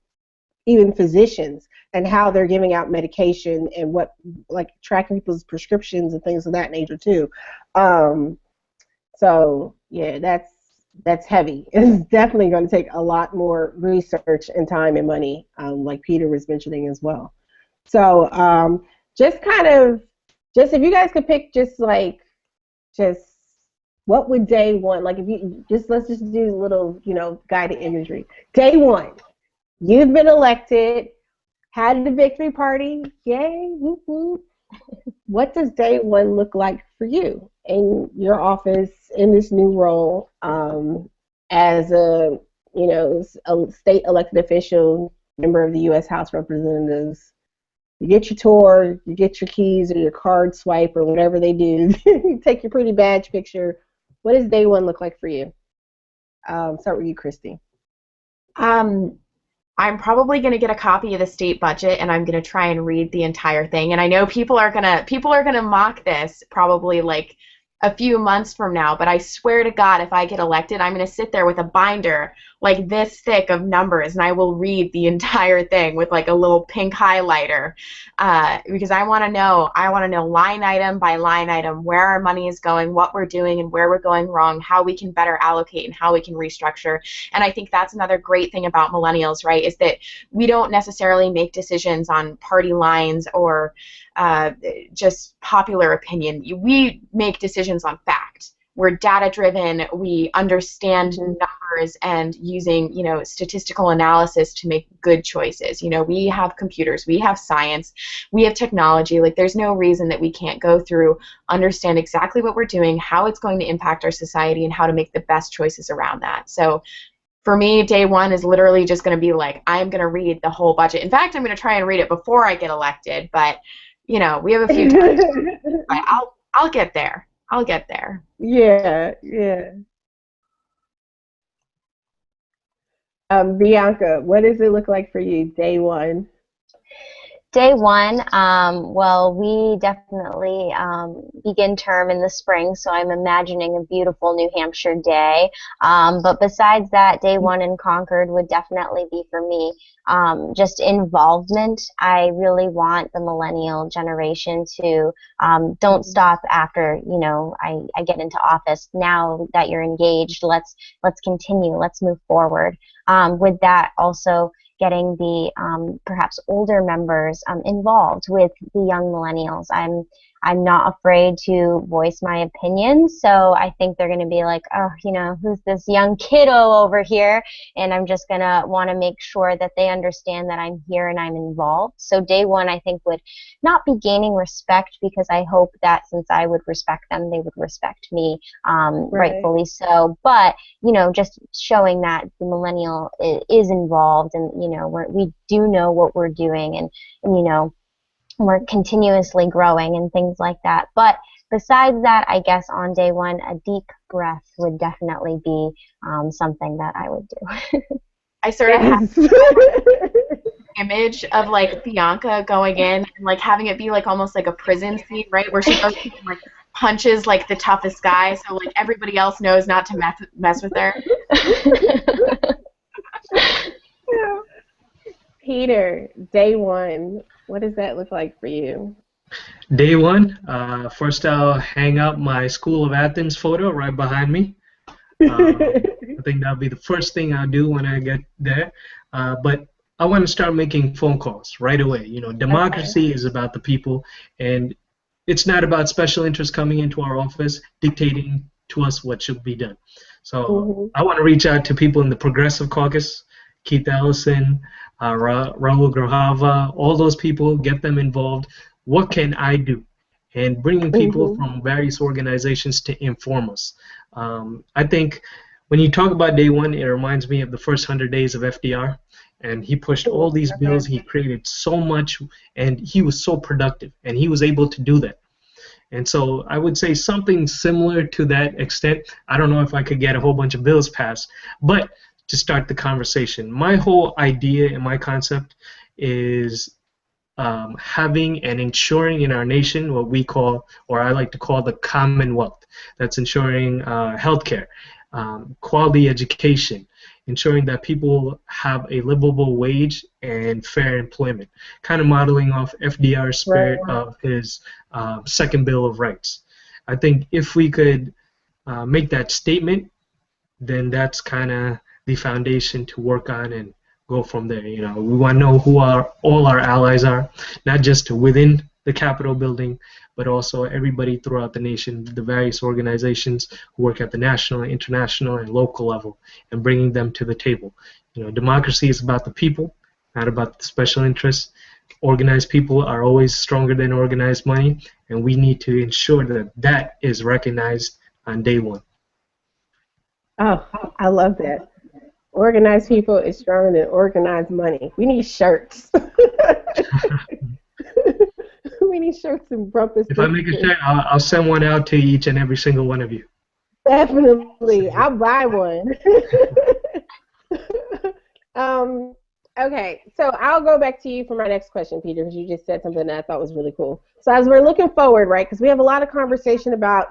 even physicians and how they're giving out medication, and what, like tracking people's prescriptions and things of that nature too. So yeah, that's heavy. It's definitely going to take a lot more research and time and money, like Peter was mentioning as well. So just if you guys could pick just what would day one, like if you let's just do a little, you know, guided imagery. Day one, you've been elected, had the victory party, yay, whoop whoop. What does day one look like for you in your office, in this new role, as a a state elected official, member of the U.S. House of Representatives. You get your tour, you get your keys or your card swipe or whatever they do. You take your pretty badge picture. What does day one look like for you? Start with you, Christy. I'm probably going to get a copy of the state budget and I'm going to try and read the entire thing. And I know people are going to mock this probably like a few months from now, but I swear to God, if I get elected, I'm going to sit there with a binder like this thick of numbers and I will read the entire thing with like a little pink highlighter because I want to know line item by line item where our money is going, what we're doing and where we're going wrong, how we can better allocate and how we can restructure. And I think that's another great thing about millennials, right, is that we don't necessarily make decisions on party lines or just popular opinion. We make decisions on fact. We're data driven. We understand numbers and using, statistical analysis to make good choices. We have computers, we have science, we have technology. Like there's no reason that we can't go through, understand exactly what we're doing, how it's going to impact our society, and how to make the best choices around that. So for me, day one is literally just going to be like, I'm going to read the whole budget. In fact, I'm going to try and read it before I get elected, but we have a few times. But I'll get there. I'll get there. Yeah. Bianca, what does it look like for you, day one? Day one, well, we definitely begin term in the spring, so I'm imagining a beautiful New Hampshire day. But besides that, day one in Concord would definitely be for me just involvement. I really want the millennial generation to don't stop after I get into office. Now that you're engaged, let's continue. Let's move forward. With that, also getting the perhaps older members involved with the young millennials. I'm not afraid to voice my opinions, so I think they're going to be like, oh, who's this young kiddo over here? And I'm just going to want to make sure that they understand that I'm here and I'm involved. So day one, I think, would not be gaining respect, because I hope that since I would respect them, they would respect me, rightfully so. But, just showing that the millennial is involved and, we do know what we're doing and we're continuously growing and things like that. But besides that, I guess on day one, a deep breath would definitely be something that I would do. I sort of have image of like Bianca going in and like having it be like almost like a prison scene, right, where she goes and like punches like the toughest guy, so like everybody else knows not to mess with her. Peter, day one, what does that look like for you? Day one, first I'll hang up my School of Athens photo right behind me. I think that'll be the first thing I'll do when I get there. But I want to start making phone calls right away. Democracy is about the people, and it's not about special interests coming into our office dictating to us what should be done. So I want to reach out to people in the Progressive Caucus, Keith Ellison, Raul Grajava, all those people, get them involved. What can I do? And bringing people from various organizations to inform us. I think when you talk about day one, it reminds me of the first 100 days of FDR. And he pushed all these bills. He created so much, and he was so productive, and he was able to do that. And so I would say something similar to that extent. I don't know if I could get a whole bunch of bills passed, but to start the conversation. My whole idea and my concept is having and ensuring in our nation what we call, or I like to call, the Commonwealth. That's ensuring healthcare, quality education, ensuring that people have a livable wage and fair employment, kind of modeling off FDR's spirit of his Second Bill of Rights. I think if we could make that statement, then that's kind of the foundation to work on and go from there. We want to know who all our allies are, not just within the Capitol building, but also everybody throughout the nation, the various organizations who work at the national, international, and local level, and bringing them to the table. Democracy is about the people, not about the special interests. Organized people are always stronger than organized money, and we need to ensure that that is recognized on day one. Oh, I love that. Organized people is stronger than organized money. We need shirts. We need shirts and bumper If I make a stickers. shirt, I'll send one out to each and every single one of you. Definitely. So, I'll buy one. um, okay, so I'll go back to you for my next question, Peter, because you just said something that I thought was really cool. So as we're looking forward, right, because we have a lot of conversation about,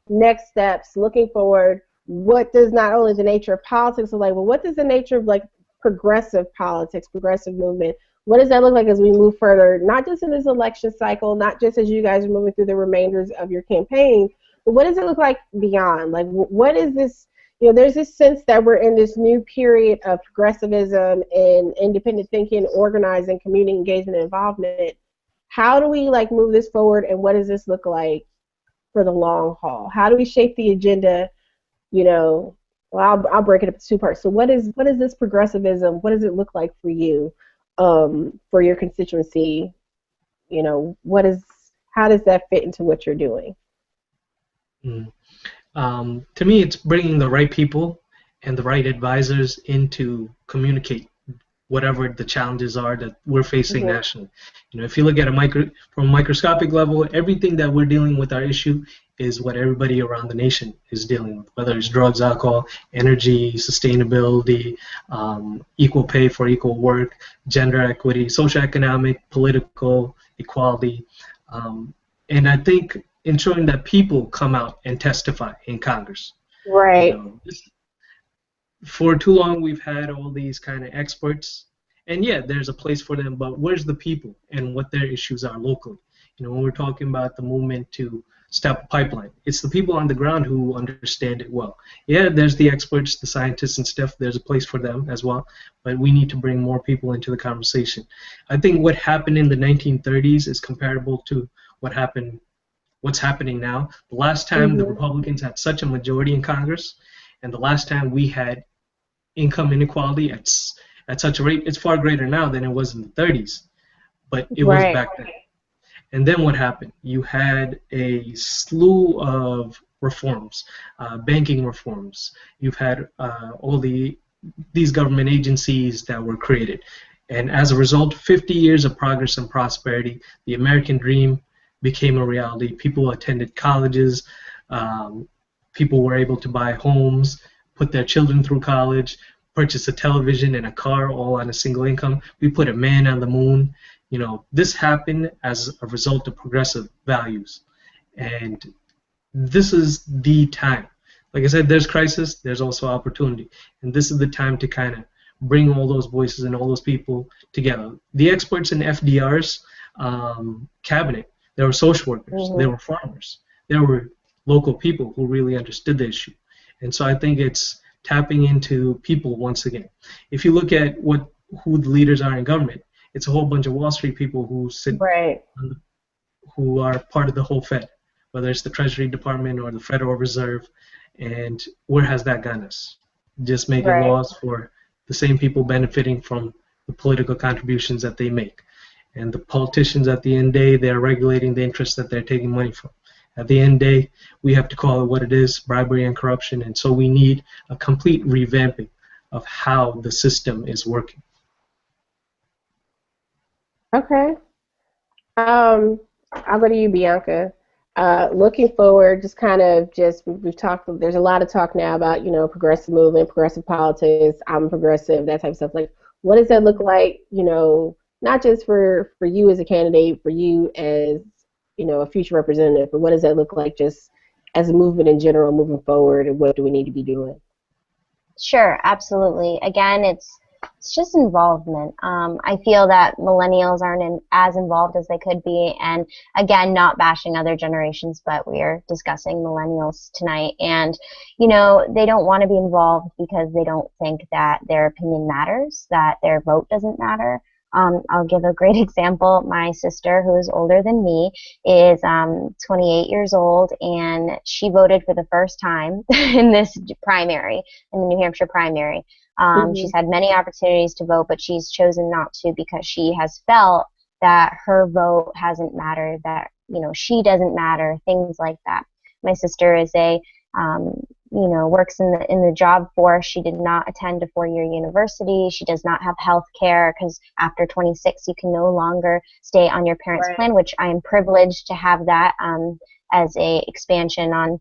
next steps, looking forward, what does not only the nature of politics look like, but what does the nature of like progressive politics, progressive movement, what does that look like as we move further, not just in this election cycle, not just as you guys are moving through the remainders of your campaign, but what does it look like beyond? Like, what is this? There's this sense that we're in this new period of progressivism and independent thinking, organizing, community engagement, and involvement. How do we like move this forward, and what does this look like for the long haul? How do we shape the agenda? I'll break it up into two parts. So what is this progressivism? What does it look like for you, for your constituency? How does that fit into what you're doing? mm. To me, it's bringing the right people and the right advisors in to communicate whatever the challenges are that we're facing Mm-hmm. nationally. If you look at from a microscopic level, everything that we're dealing with our issue is what everybody around the nation is dealing with, whether it's drugs, alcohol, energy, sustainability, equal pay for equal work, gender equity, social economic, political equality. And I think ensuring that people come out and testify in Congress. Right. For too long we've had all these kind of experts, and yeah, there's a place for them, but where's the people and what their issues are locally? When we're talking about the movement to stop a pipeline, it's the people on the ground who understand it well. Yeah, there's the experts, the scientists and stuff, there's a place for them as well, but we need to bring more people into the conversation. I think what happened in the 1930s is comparable to what's happening now. The last time the Mm-hmm. Republicans had such a majority in Congress, and the last time we had income inequality at such a rate, it's far greater now than it was in the 30s, but it was Right. back then. And then what happened? You had a slew of reforms, banking reforms. You've had all these government agencies that were created. And as a result, 50 years of progress and prosperity, the American dream became a reality. People attended colleges, people were able to buy homes, put their children through college, purchase a television and a car all on a single income. We put a man on the moon. This happened as a result of progressive values. And this is the time. Like I said, there's crisis, there's also opportunity. And this is the time to kind of bring all those voices and all those people together. The experts in FDR's cabinet, they were social workers, Mm-hmm. they were farmers, they were local people who really understood the issue. And so I think it's tapping into people once again. If you look at who the leaders are in government, it's a whole bunch of Wall Street people who sit, Right. who are part of the whole Fed, whether it's the Treasury Department or the Federal Reserve. And where has that gotten us? Just making Right. laws for the same people benefiting from the political contributions that they make. And the politicians, at the end of the day, they're regulating the interests that they're taking money from. At the end of the day, we have to call it what it is, bribery and corruption, and so we need a complete revamping of how the system is working. Okay. I'll go to you, Bianca. Looking forward, we've talked. There's a lot of talk now about progressive movement, progressive politics. I'm progressive, that type of stuff. Like, what does that look like? Not just for you as a candidate, for you as a future representative, but what does that look like just as a movement in general, moving forward, and what do we need to be doing? Sure, absolutely. Again, it's just involvement. I feel that millennials aren't as involved as they could be, and again, not bashing other generations, but we are discussing millennials tonight, and they don't want to be involved because they don't think that their opinion matters, that their vote doesn't matter. I'll give a great example. My sister, who is older than me, is 28 years old, and she voted for the first time in this primary, in the New Hampshire primary. She's had many opportunities to vote, but she's chosen not to because she has felt that her vote hasn't mattered, that she doesn't matter, things like that. My sister is a works in the job force. She did not attend a 4-year university. She does not have health care because after 26 you can no longer stay on your parents' Right. plan, which I am privileged to have that as a expansion on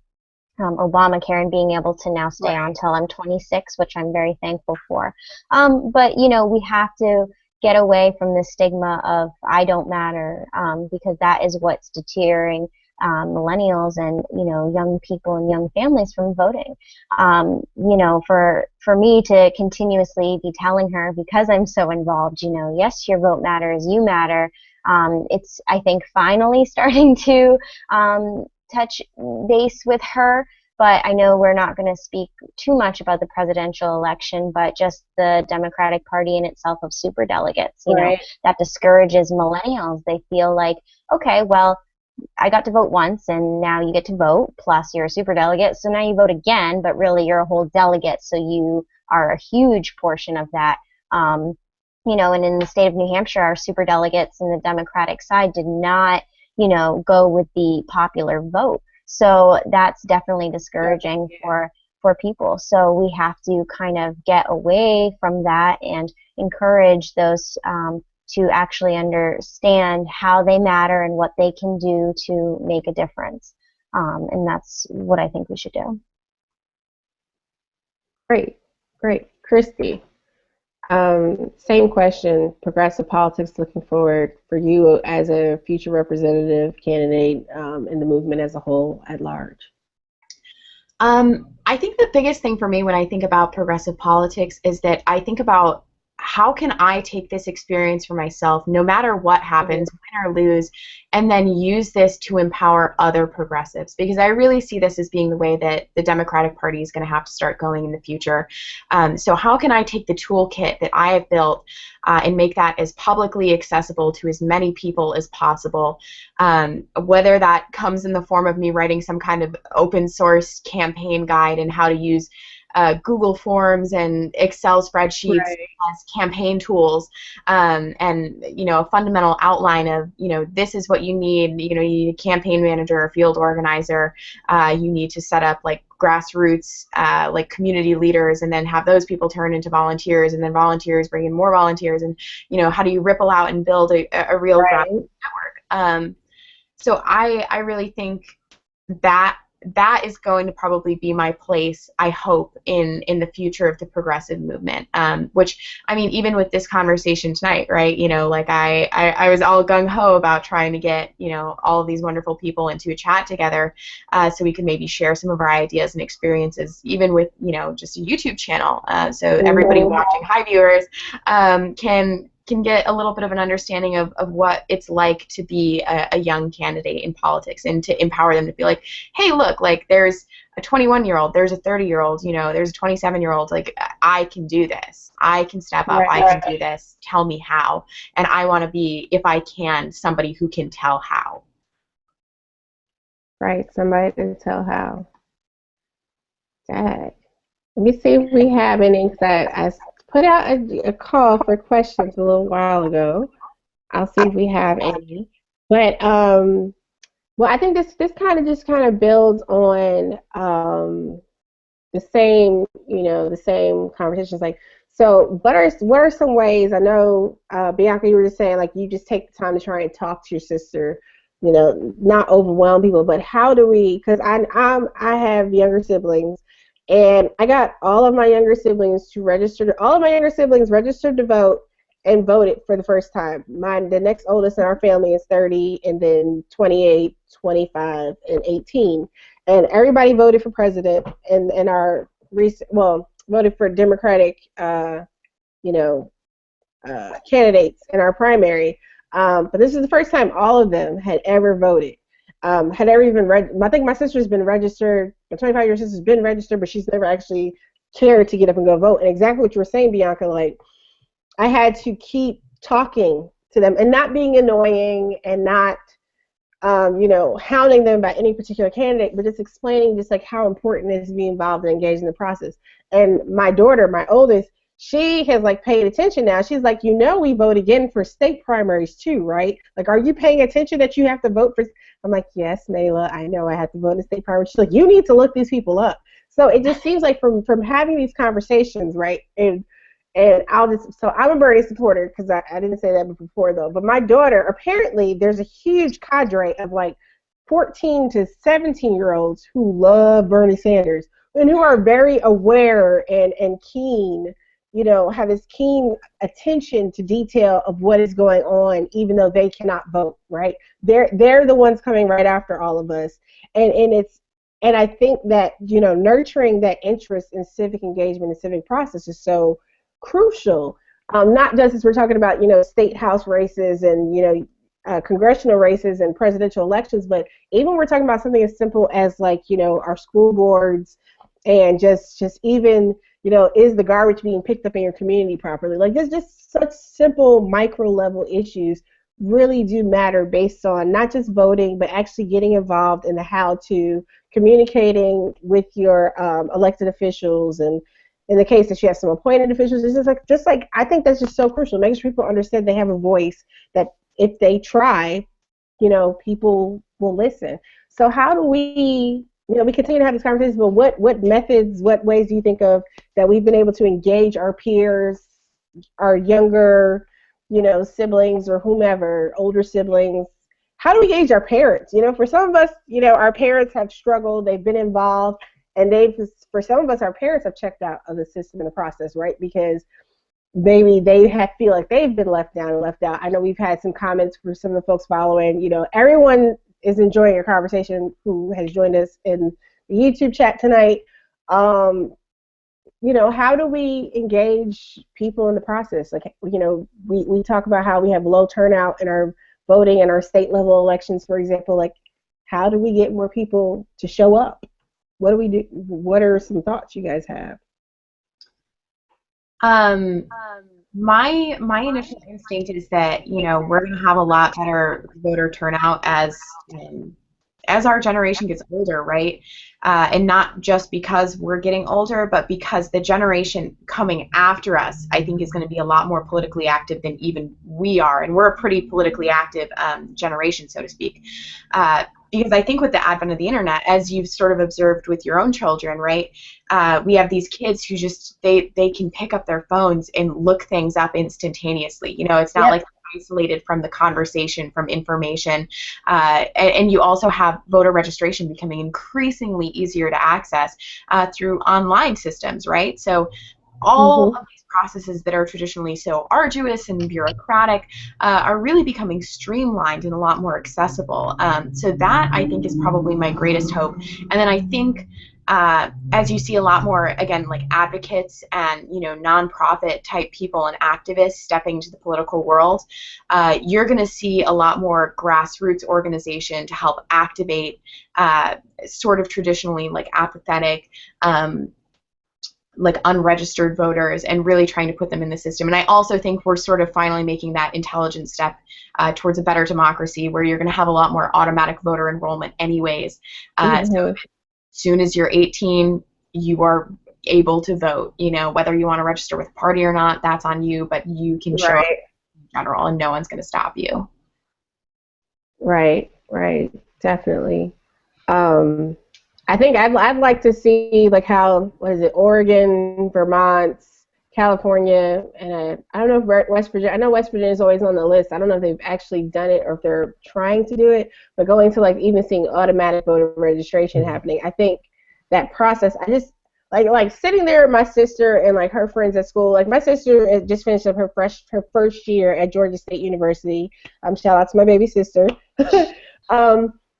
Obamacare and being able to now stay on till I'm 26, which I'm very thankful for. But we have to get away from the stigma of I don't matter, because that is what's deterring millennials and young people and young families from voting. For me to continuously be telling her, because I'm so involved, yes, your vote matters, you matter. It's, I think, finally starting to touch base with her. But I know we're not going to speak too much about the presidential election, but just the Democratic Party in itself of superdelegates, Right. that discourages millennials. They feel like, okay, well, I got to vote once and now you get to vote, plus you're a superdelegate, so now you vote again, but really you're a whole delegate, so you are a huge portion of that. And in the state of New Hampshire, our superdelegates in the Democratic side did not, go with the popular vote. So that's definitely discouraging for people. So we have to kind of get away from that and encourage those to actually understand how they matter and what they can do to make a difference. And that's what I think we should do. Great. Christy, same question, progressive politics looking forward for you as a future representative candidate in the movement as a whole at large. I think the biggest thing for me when I think about progressive politics is that I think about how can I take this experience for myself, no matter what happens, win or lose, and then use this to empower other progressives? Because I really see this as being the way that the Democratic Party is going to have to start going in the future. So how can I take the toolkit that I have built and make that as publicly accessible to as many people as possible, whether that comes in the form of me writing some kind of open source campaign guide and how to use Google Forms and Excel spreadsheets as campaign tools, and a fundamental outline of this is what you need. You need a campaign manager, a field organizer. You need to set up like grassroots, like community leaders, and then have those people turn into volunteers, and then volunteers bring in more volunteers, and how do you ripple out and build a real grassroots network? So I really think that is going to probably be my place, I hope, in the future of the progressive movement, which, I mean, even with this conversation tonight, right, like I was all gung-ho about trying to get, all of these wonderful people into a chat together so we could maybe share some of our ideas and experiences, even with, just a YouTube channel, so everybody watching, hi viewers, can get a little bit of an understanding of what it's like to be a young candidate in politics, and to empower them to be like, hey, look, like there's a 21-year-old, there's a 30-year-old, there's a 27-year-old, like I can do this. I can step up. I can do this. Tell me how. And I want to be, if I can, somebody who can tell how. Right, somebody to tell how. Dad. Let me see if we have any, because I put out a call for questions a little while ago. I'll see if we have any. But well, I think this kind of builds on the same the same conversations. Like, so what are some ways? I know Bianca, you were just saying like you just take the time to try and talk to your sister, not overwhelm people. But how do we? Because I have younger siblings. And I got all of my younger siblings to register. All of my younger siblings registered to vote and voted for the first time. The next oldest in our family is 30, and then 28, 25, and 18. And everybody voted for president, and our voted for Democratic, candidates in our primary. But this is the first time all of them had ever voted. Had ever even I think my sister's been registered. My 25-year sister's been registered, but she's never actually cared to get up and go vote. And exactly what you were saying, Bianca, like I had to keep talking to them and not being annoying and not, hounding them about any particular candidate, but just explaining just like how important it is to be involved and engaged in the process. And my daughter, my oldest, she has like paid attention now. She's like, we vote again for state primaries too, right? Like, are you paying attention that you have to vote for? I'm like, yes, Nayla, I know I have to vote in the state primary. She's like, you need to look these people up. So it just seems like from having these conversations, right? And so I'm a Bernie supporter because I didn't say that before though. But my daughter, apparently, there's a huge cadre of like 14 to 17-year-olds who love Bernie Sanders and who are very aware and keen, have this keen attention to detail of what is going on, even though they cannot vote, right? They're the ones coming right after all of us, and I think that nurturing that interest in civic engagement and civic process is so crucial. Not just as we're talking about state house races and congressional races and presidential elections, but even we're talking about something as simple as like our school boards and just even is the garbage being picked up in your community properly? Like there's just such simple micro level issues really do matter based on not just voting but actually getting involved in the how to communicating with your elected officials, and in the case that you have some appointed officials, it's just like I think that's just so crucial, making sure people understand they have a voice, that if they try, people will listen. So how do we we continue to have this conversation, but what methods, what ways do you think of that we've been able to engage our peers, our younger, siblings or whomever, older siblings? How do we engage our parents? For some of us, our parents have struggled, they've been involved, and for some of us, our parents have checked out of the system in the process, right? Because maybe they feel like they've been left down and left out. I know we've had some comments from some of the folks following. Everyone is enjoying your conversation who has joined us in the YouTube chat tonight. How do we engage people in the process? Like, we talk about how we have low turnout in our voting and our state level elections, for example. Like, how do we get more people to show up? What do we do? What are some thoughts you guys have? My initial instinct is that we're going to have a lot better voter turnout as our generation gets older, right? And not just because we're getting older, but because the generation coming after us, I think, is going to be a lot more politically active than even we are, and we're a pretty politically active generation, so to speak. Because I think with the advent of the internet, as you've sort of observed with your own children, right, we have these kids who just, they can pick up their phones and look things up instantaneously. It's not like isolated from the conversation, from information. And you also have voter registration becoming increasingly easier to access through online systems, right? So all of these processes that are traditionally so arduous and bureaucratic are really becoming streamlined and a lot more accessible. So that, I think, is probably my greatest hope. And then I think as you see a lot more, again, like advocates and nonprofit type people and activists stepping into the political world, you're going to see a lot more grassroots organization to help activate sort of traditionally like apathetic like unregistered voters and really trying to put them in the system. And I also think we're sort of finally making that intelligent step towards a better democracy where you're going to have a lot more automatic voter enrollment anyways. So as soon as you're 18, you are able to vote. Whether you want to register with a party or not, that's on you, but you can show up in general and no one's going to stop you. Right, definitely. I think I'd like to see like how, Oregon, Vermont, California, and I don't know if West Virginia. I know West Virginia is always on the list. I don't know if they've actually done it or if they're trying to do it. But going to like even seeing automatic voter registration happening, I think that process. I just like sitting there with my sister and like her friends at school. Like my sister just finished up her first year at Georgia State University. Shout out to my baby sister.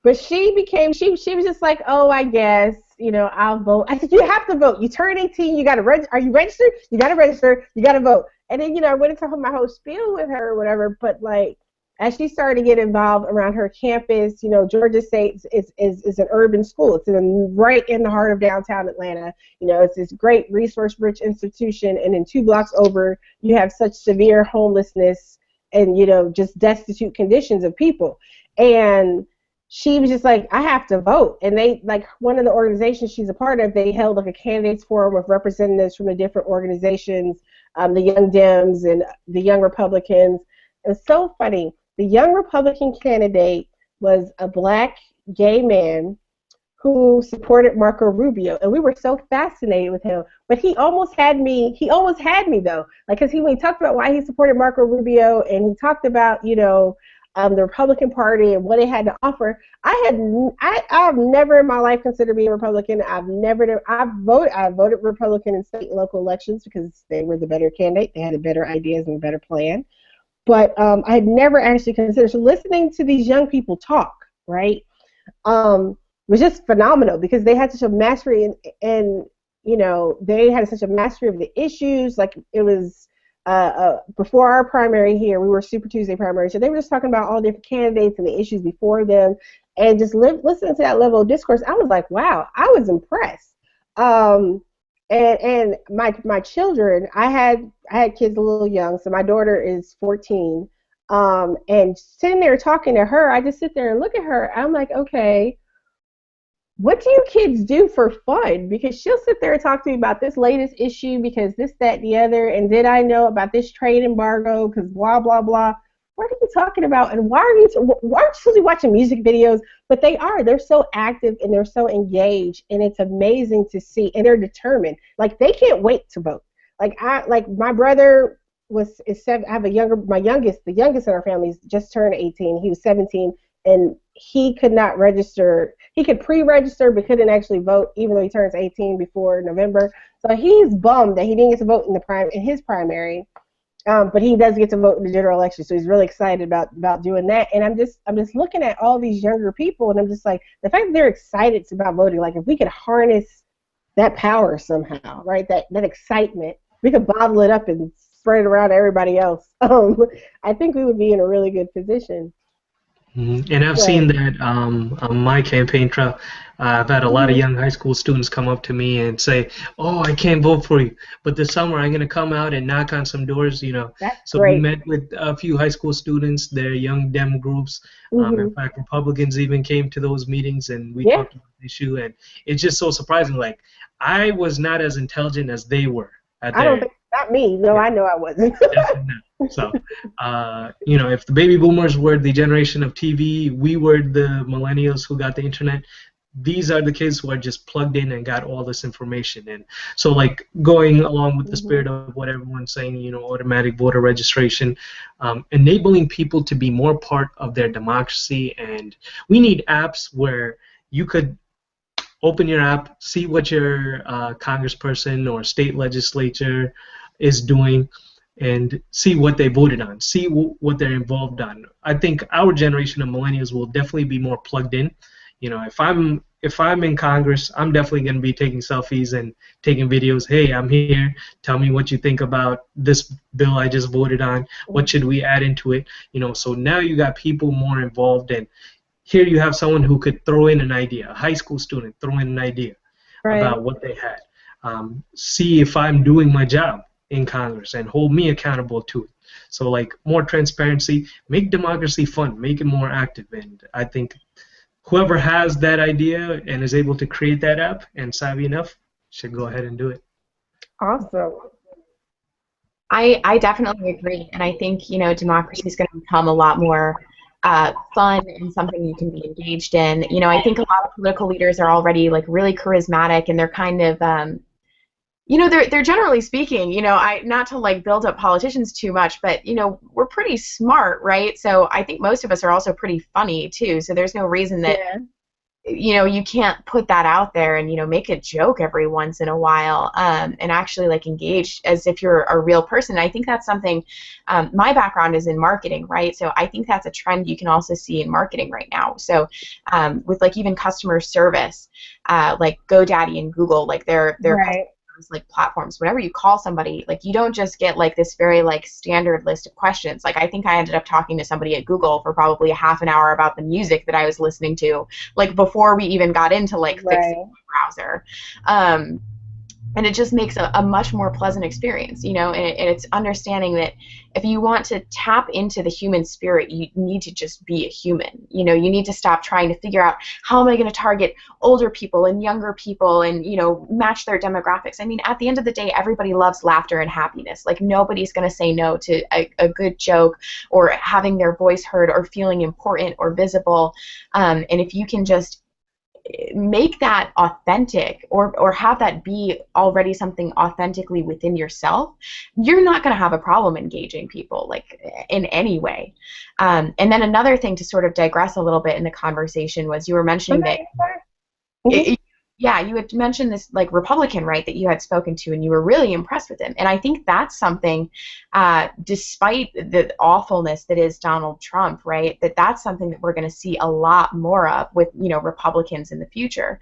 But she was just like, oh, I guess, I'll vote. I said, you have to vote. You turn 18, you got to register. Are you registered? You got to register. You got to vote. And then, I went into my whole spiel with her or whatever. But, like, as she started to get involved around her campus, Georgia State is an urban school. It's right in the heart of downtown Atlanta. It's this great resource-rich institution. And then 2 blocks over, you have such severe homelessness and, just destitute conditions of people. And she was just like, I have to vote. And they, like, one of the organizations she's a part of, they held like a candidates forum with representatives from the different organizations, the Young Dems and the Young Republicans. It was so funny. The Young Republican candidate was a black gay man who supported Marco Rubio, and we were so fascinated with him. But he almost had me. He almost had me though, like because when he talked about why he supported Marco Rubio, and he talked about the Republican Party and what it had to offer. I've never in my life considered being a Republican. I voted Republican in state and local elections because they were the better candidate. They had the better ideas and a better plan. But I had never actually considered. So listening to these young people talk, right, was just phenomenal because they had such a mastery and they had such a mastery of the issues. Like it was before our primary here, we were Super Tuesday primary, so they were just talking about all different candidates and the issues before them, and just listening to that level of discourse, I was like, wow, I was impressed. And my children, I had kids a little young, so my daughter is 14, and sitting there talking to her, I just sit there and look at her. I'm like, okay, what do you kids do for fun? Because she'll sit there and talk to me about this latest issue because this, that, the other, and did I know about this trade embargo because blah, blah, blah. What are you talking about? And why aren't you supposed to be watching music videos? But they're so active and they're so engaged, and it's amazing to see, and they're determined. Like they can't wait to vote. Like my brother is 7. I have the youngest in our family just turned 18. He was 17, and he could not register. He could pre-register but couldn't actually vote, even though he turns 18 before November. So he's bummed that he didn't get to vote in his primary. But he does get to vote in the general election, so he's really excited about doing that. And I'm just looking at all these younger people, and I'm just like, the fact that they're excited about voting, like if we could harness that power somehow, right? That excitement, we could bottle it up and spread it around to everybody else. I think we would be in a really good position. And I've seen that on my campaign trail. I've had a lot of young high school students come up to me and say, "Oh, I can't vote for you, but this summer I'm going to come out and knock on some doors." That's So great. we met with a few high school students, their young Dem groups. In fact, Republicans even came to those meetings, and we talked about the issue. And it's just so surprising. Like I was not as intelligent as they were. Not me. No, I know I wasn't. Definitely not. So, if the baby boomers were the generation of TV, we were the millennials who got the internet. These are the kids who are just plugged in and got all this information. And so, like, going along with the spirit of what everyone's saying, automatic voter registration, enabling people to be more part of their democracy. And we need apps where you could open your app, see what your congressperson or state legislature is doing, and see what they voted on, see what they're involved on. I think our generation of millennials will definitely be more plugged in. If I'm in Congress, I'm definitely going to be taking selfies and taking videos. Hey, I'm here. Tell me what you think about this bill I just voted on. What should we add into it? So now you got people more involved, and here you have someone who could throw in an idea, a high school student throw in an idea about what they had. See if I'm doing my job in Congress and hold me accountable to it. So like more transparency, make democracy fun, make it more active. And I think whoever has that idea and is able to create that app and savvy enough should go ahead and do it. Awesome. I definitely agree, and I think democracy is going to become a lot more fun and something you can be engaged in. I think a lot of political leaders are already like really charismatic, and they're kind of they're generally speaking, not to like build up politicians too much, but we're pretty smart, right? So I think most of us are also pretty funny too. So there's no reason that you can't put that out there and make a joke every once in a while, and actually like engage as if you're a real person. I think that's something. My background is in marketing, right? So I think that's a trend you can also see in marketing right now. So with like even customer service, like GoDaddy and Google, like they're right. like platforms, whenever you call somebody, like you don't just get like this very like standard list of questions. Like I think I ended up talking to somebody at Google for probably a half an hour about the music that I was listening to, like before we even got into like fixing the browser. And it just makes a much more pleasant experience, and it's understanding that if you want to tap into the human spirit, you need to just be a human. You need to stop trying to figure out how am I going to target older people and younger people and, match their demographics. I mean, at the end of the day, everybody loves laughter and happiness. Like nobody's going to say no to a good joke or having their voice heard or feeling important or visible. And if you can just make that authentic, or have that be already something authentically within yourself, you're not going to have a problem engaging people like in any way. And then another thing to sort of digress a little bit in the conversation was you were mentioning that yeah, you had mentioned this like Republican, right, that you had spoken to, and you were really impressed with him. And I think that's something, despite the awfulness that is Donald Trump, right, that's something that we're going to see a lot more of with, you know, Republicans in the future.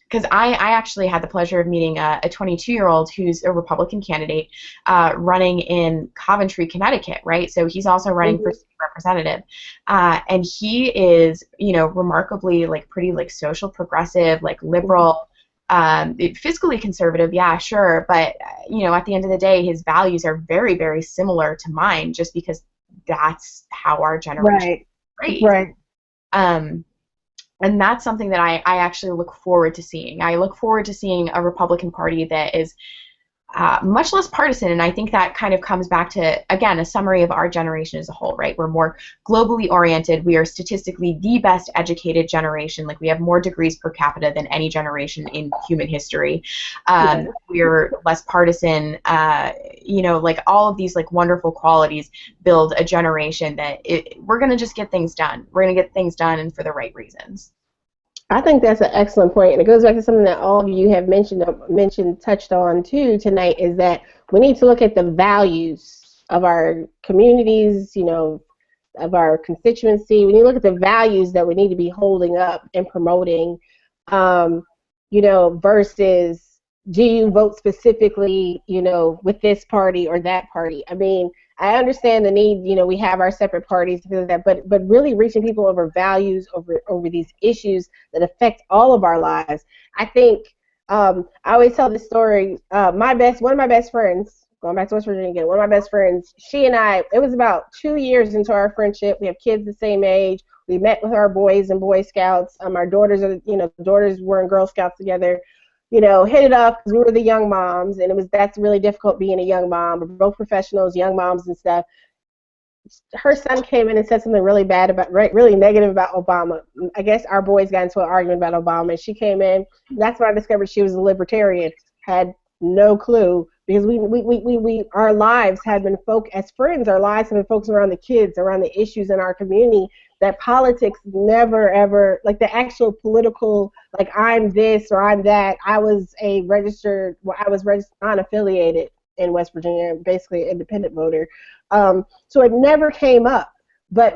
Because I actually had the pleasure of meeting a 22-year-old who's a Republican candidate running in Coventry, Connecticut, right? So he's also running for state representative. And he is, you know, remarkably like pretty like social progressive, like liberal, fiscally conservative, yeah, sure. But, you know, at the end of the day, his values are very, very similar to mine just because that's how our generation is raised. Right. And that's something that I actually look forward to seeing. I look forward to seeing a Republican Party that is much less partisan, and I think that kind of comes back to, again, a summary of our generation as a whole, right? We're more globally oriented. We are statistically the best educated generation. Like, we have more degrees per capita than any generation in human history. We're less partisan. You know, like, all of these, like, wonderful qualities build a generation that we're going to just get things done. We're going to get things done, and for the right reasons. I think that's an excellent point, and it goes back to something that all of you have touched on too tonight, is that we need to look at the values of our communities, you know, of our constituency. We need to look at the values that we need to be holding up and promoting, you know, versus do you vote specifically, you know, with this party or that party. I mean, I understand the need, you know, we have our separate parties, but really reaching people over values, over these issues that affect all of our lives. I think I always tell this story. One of my best friends, going back to West Virginia again, one of my best friends, she and I, it was about 2 years into our friendship. We have kids the same age. We met with our boys and Boy Scouts. Our daughters were in Girl Scouts together. You know, hit it off because we were the young moms, and that's really difficult being a young mom. We're both professionals, young moms and stuff. Her son came in and said something really bad really negative about Obama. I guess our boys got into an argument about Obama, and she came in. That's when I discovered she was a libertarian. Had no clue, because our lives had been as friends, our lives have been focused around the kids, around the issues in our community. That politics never ever, like the actual political, like I'm this or I'm that. I was registered non-affiliated in West Virginia, basically an independent voter. So it never came up. But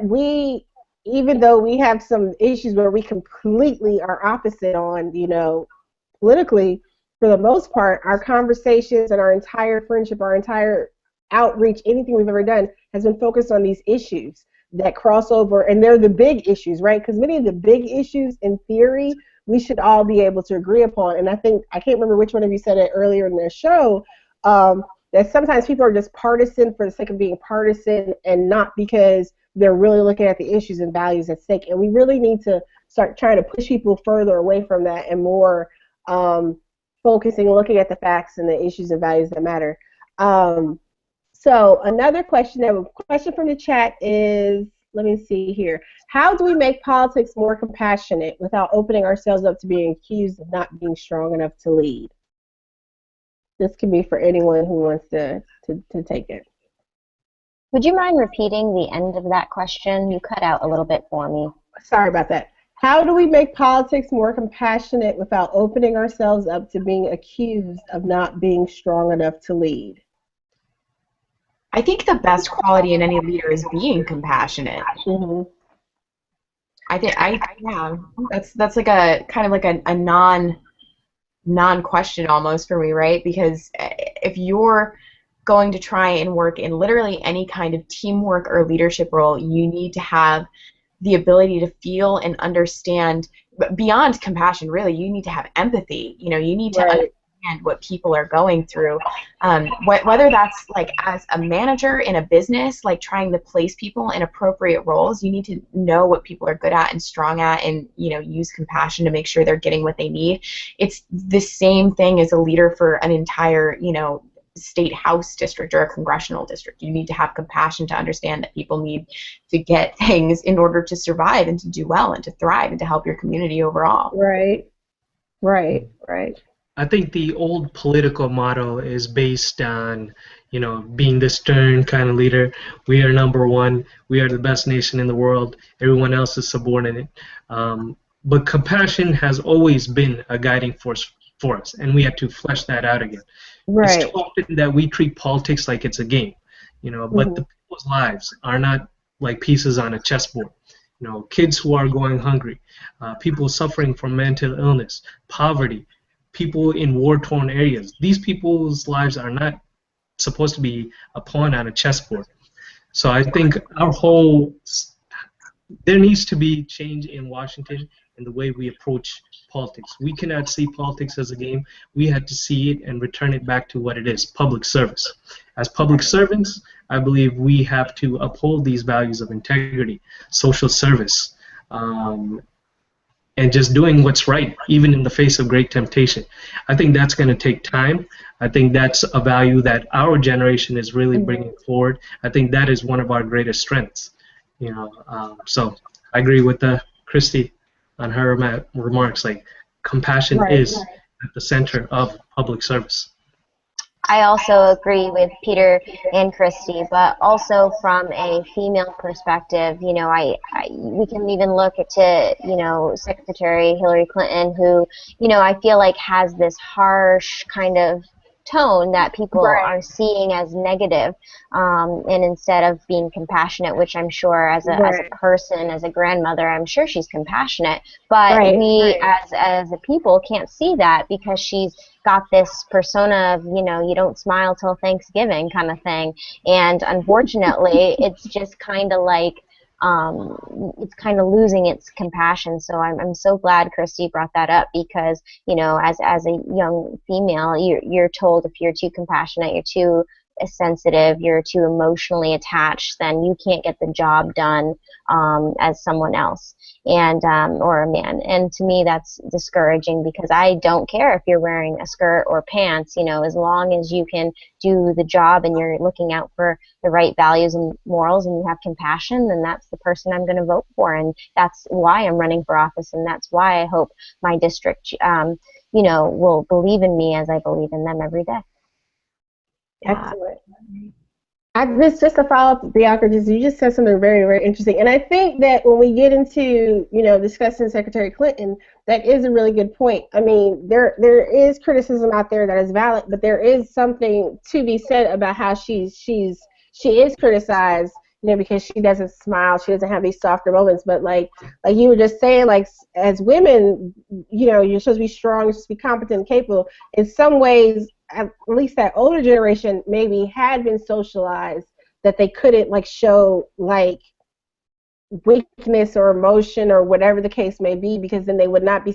even though we have some issues where we completely are opposite on, you know, politically, for the most part, our conversations and our entire friendship, our entire outreach, anything we've ever done has been focused on these issues that cross over, and they're the big issues, right? Because many of the big issues, in theory, we should all be able to agree upon. And I think, I can't remember which one of you said it earlier in the show, that sometimes people are just partisan for the sake of being partisan and not because they're really looking at the issues and values at stake. And we really need to start trying to push people further away from that and more focusing, looking at the facts and the issues and values that matter. So another question from the chat is, let me see here. How do we make politics more compassionate without opening ourselves up to being accused of not being strong enough to lead? This can be for anyone who wants to take it. Would you mind repeating the end of that question? You cut out a little bit for me. Sorry about that. How do we make politics more compassionate without opening ourselves up to being accused of not being strong enough to lead? I think the best quality in any leader is being compassionate. Mm-hmm. Yeah, that's like a kind of like a non-question almost for me, right? Because if you're going to try and work in literally any kind of teamwork or leadership role, you need to have the ability to feel and understand, beyond compassion, really, you need to have empathy. You know, you need to understand what people are going through. Whether that's like as a manager in a business, like trying to place people in appropriate roles, you need to know what people are good at and strong at, and, you know, use compassion to make sure they're getting what they need. It's the same thing as a leader for an entire, you know, state house district or a congressional district. You need to have compassion to understand that people need to get things in order to survive and to do well and to thrive and to help your community overall. Right. Right. Right. I think the old political model is based on, being the stern kind of leader. We are number one. We are the best nation in the world. Everyone else is subordinate. But compassion has always been a guiding force for us, and we had to flesh that out again. It's Right. too often that we treat politics like it's a game, but the people's lives are not like pieces on a chessboard. Kids who are going hungry, people suffering from mental illness, poverty, people in war-torn areas. These people's lives are not supposed to be a pawn on a chessboard. So I think there needs to be change in Washington in the way we approach politics. We cannot see politics as a game. We had to see it and return it back to what it is, public service. As public servants, I believe we have to uphold these values of integrity, social service, and just doing what's right, even in the face of great temptation. I think that's going to take time. I think that's a value that our generation is really bringing forward. I think that is one of our greatest strengths. So I agree with Christy on her remarks. Like, compassion is at the center of public service. I also agree with Peter and Christy, but also from a female perspective, we can even look to, Secretary Hillary Clinton, who, I feel like has this harsh kind of tone that people are seeing as negative, and instead of being compassionate, which I'm sure as a person, as a grandmother, I'm sure she's compassionate, but we as a people can't see that because she's got this persona of, you don't smile till Thanksgiving kind of thing, and unfortunately it's just kind of like it's kind of losing its compassion. So I'm so glad Christy brought that up because, as a young female, you're told if you're too compassionate, you're too sensitive, you're too emotionally attached, then you can't get the job done as someone else, and or a man. And to me, that's discouraging because I don't care if you're wearing a skirt or pants, as long as you can do the job and you're looking out for the right values and morals and you have compassion, then that's the person I'm going to vote for. And that's why I'm running for office, and that's why I hope my district, will believe in me as I believe in them every day. Excellent. Just a follow-up, Bianca, you just said something very, very interesting. And I think that when we get into, discussing Secretary Clinton, that is a really good point. I mean, there is criticism out there that is valid, but there is something to be said about how she is criticized, because she doesn't smile, she doesn't have these softer moments. But like you were just saying, like, as women, you're supposed to be strong, you're supposed to be competent and capable. In some ways, at least that older generation maybe had been socialized that they couldn't show weakness or emotion or whatever the case may be, because then they would not be,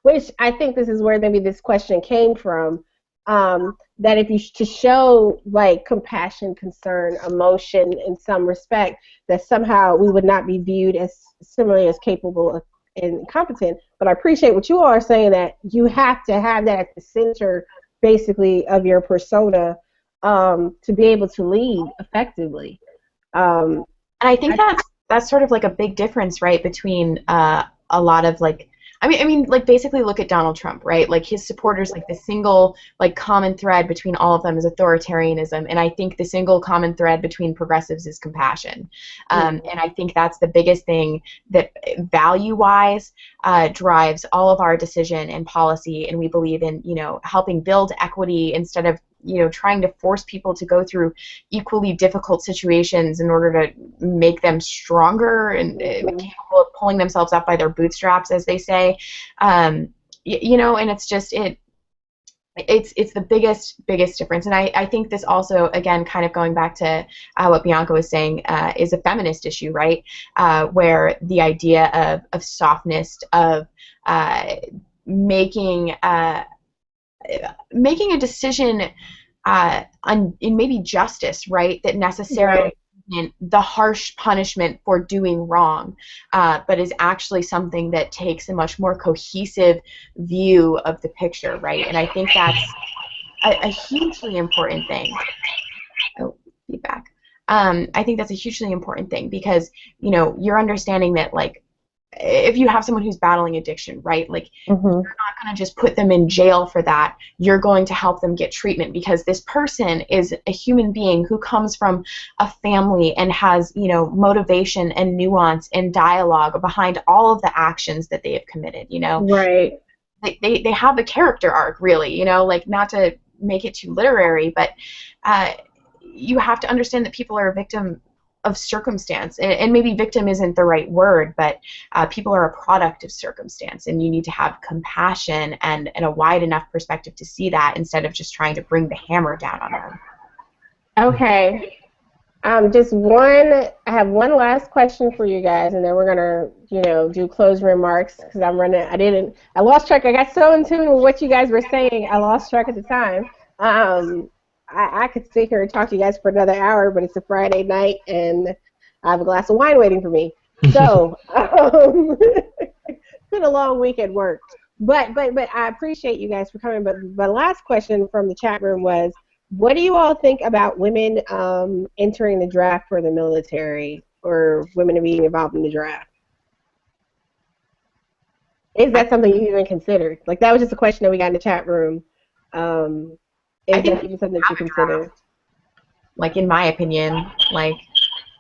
which I think this is where maybe this question came from, that if you to show compassion, concern, emotion in some respect, that somehow we would not be viewed as similarly as capable and competent. But I appreciate what you all are saying, that you have to have that at the center basically of your persona to be able to lead effectively. And I think that's sort of like a big difference, right, between a lot of basically look at Donald Trump, right? Like, his supporters, the single common thread between all of them is authoritarianism, and I think the single common thread between progressives is compassion. And I think that's the biggest thing that value-wise drives all of our decision and policy, and we believe in, helping build equity instead of trying to force people to go through equally difficult situations in order to make them stronger and capable of pulling themselves up by their bootstraps, as they say. And it's just it's the biggest difference. And I think this also, again, kind of going back to what Bianca was saying, is a feminist issue, right? Where the idea of softness, of making a decision in maybe justice, right, that necessarily isn't the harsh punishment for doing wrong, but is actually something that takes a much more cohesive view of the picture, right? And I think a hugely important thing. Oh, feedback. I think that's a hugely important thing because, you know, you're understanding that, like, if you have someone who's battling addiction, right, like, you're not going to just put them in jail for that. You're going to help them get treatment because this person is a human being who comes from a family and has, you know, motivation and nuance and dialogue behind all of the actions that they have committed, you know. Right. They have a character arc, really, you know, like, not to make it too literary, but you have to understand that people are a victim of circumstance, and maybe victim isn't the right word, but people are a product of circumstance, and you need to have compassion and a wide enough perspective to see that instead of just trying to bring the hammer down on them. Okay. I have one last question for you guys, and then we're gonna, you know, do closing remarks because I lost track. I got so in tune with what you guys were saying, I lost track at the time. I could sit here and talk to you guys for another hour, but it's a Friday night, and I have a glass of wine waiting for me. So, it's been a long week at work. But I appreciate you guys for coming. But the last question from the chat room was, what do you all think about women entering the draft for the military, or women being involved in the draft? Is that something you even considered? Like, that was just a question that we got in the chat room. Is that even something that you consider? Like, in my opinion, like,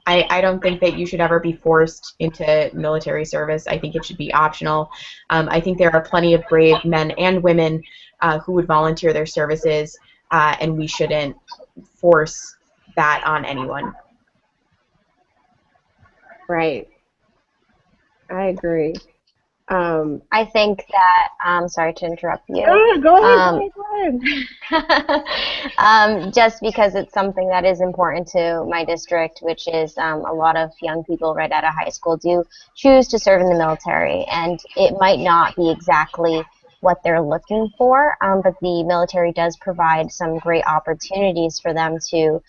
I don't think that you should ever be forced into military service. I think it should be optional. I think there are plenty of brave men and women who would volunteer their services, and we shouldn't force that on anyone. Right. I agree. I think that, sorry to interrupt you. Go ahead. Just because it's something that is important to my district, which is a lot of young people right out of high school do choose to serve in the military, and it might not be exactly what they're looking for, but the military does provide some great opportunities for them to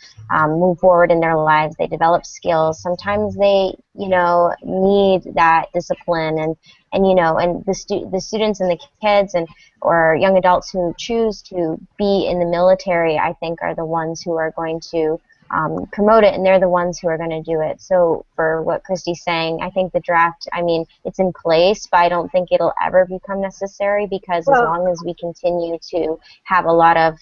move forward in their lives. They develop skills. Sometimes they, you know, need that discipline, and you know, and the students and the kids and or young adults who choose to be in the military, I think, are the ones who are going to promote it, and they're the ones who are going to do it. So for what Christy's saying, I think the draft, I mean, it's in place, but I don't think it'll ever become necessary, because as long as we continue to have a lot of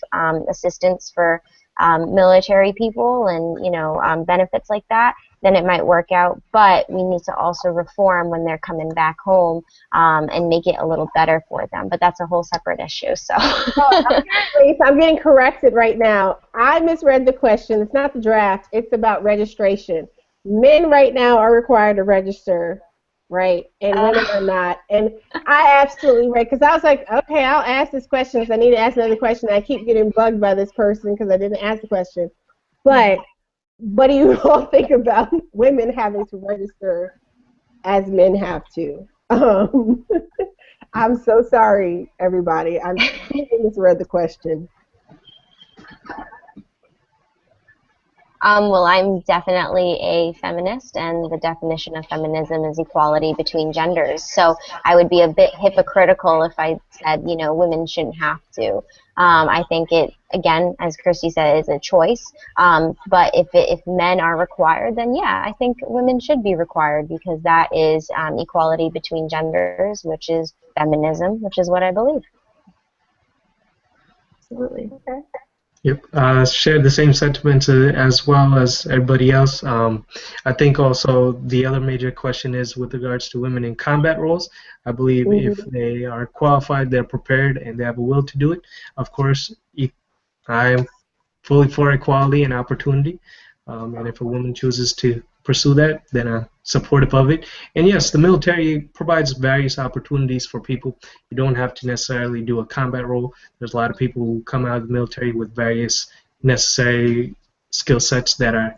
assistance for military people and, you know, benefits like that, then it might work out. But we need to also reform when they're coming back home and make it a little better for them. But that's a whole separate issue. So I'm getting corrected right now. I misread the question. It's not the draft. It's about registration. Men right now are required to register, right? And women are not. And I absolutely read, because I was like, okay, I'll ask this question because I need to ask another question. I keep getting bugged by this person because I didn't ask the question. But what do you all think about women having to register as men have to? I'm so sorry, everybody. I misread the question. Well, I'm definitely a feminist, and the definition of feminism is equality between genders. So I would be a bit hypocritical if I said, you know, women shouldn't have to. I think it, again, as Christy said, is a choice. But if men are required, then yeah, I think women should be required, because that is equality between genders, which is feminism, which is what I believe. Absolutely. Okay. Yep, share the same sentiments as well as everybody else. I think also the other major question is with regards to women in combat roles. I believe if they are qualified, they're prepared, and they have a will to do it. Of course, I'm fully for equality and opportunity, and if a woman chooses to pursue that, then I'm supportive of it. And yes, the military provides various opportunities for people. You don't have to necessarily do a combat role. There's a lot of people who come out of the military with various necessary skill sets that are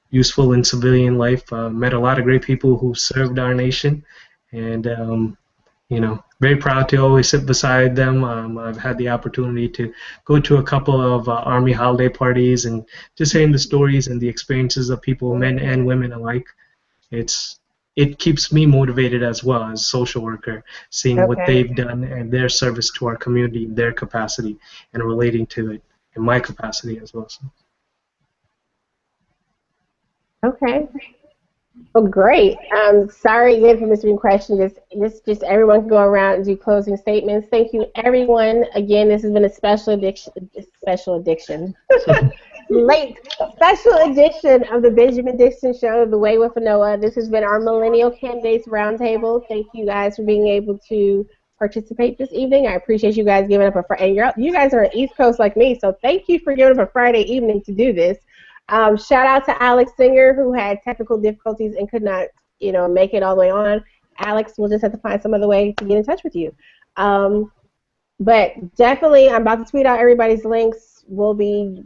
useful in civilian life. Met a lot of great people who served our nation, and you know, very proud to always sit beside them. I've had the opportunity to go to a couple of Army holiday parties and just hearing the stories and the experiences of people, men and women alike. It keeps me motivated as well as a social worker, seeing what they've done and their service to our community, their capacity, and relating to it. in my capacity as well. So. Okay. Well, great. Sorry again for missing questions. Just everyone can go around and do closing statements. Thank you, everyone. Again, this has been a special edition, late special edition of the Benjamin Dixon Show, The Way with Anoa. This has been our Millennial Candidates Round Table. Thank you guys for being able to participate this evening. I appreciate you guys giving up a Friday. And you guys are at East Coast like me, so thank you for giving up a Friday evening to do this. Shout out to Alex Singer, who had technical difficulties and could not, make it all the way on. Alex, we'll just have to find some other way to get in touch with you. But definitely, I'm about to tweet out everybody's links. We'll be,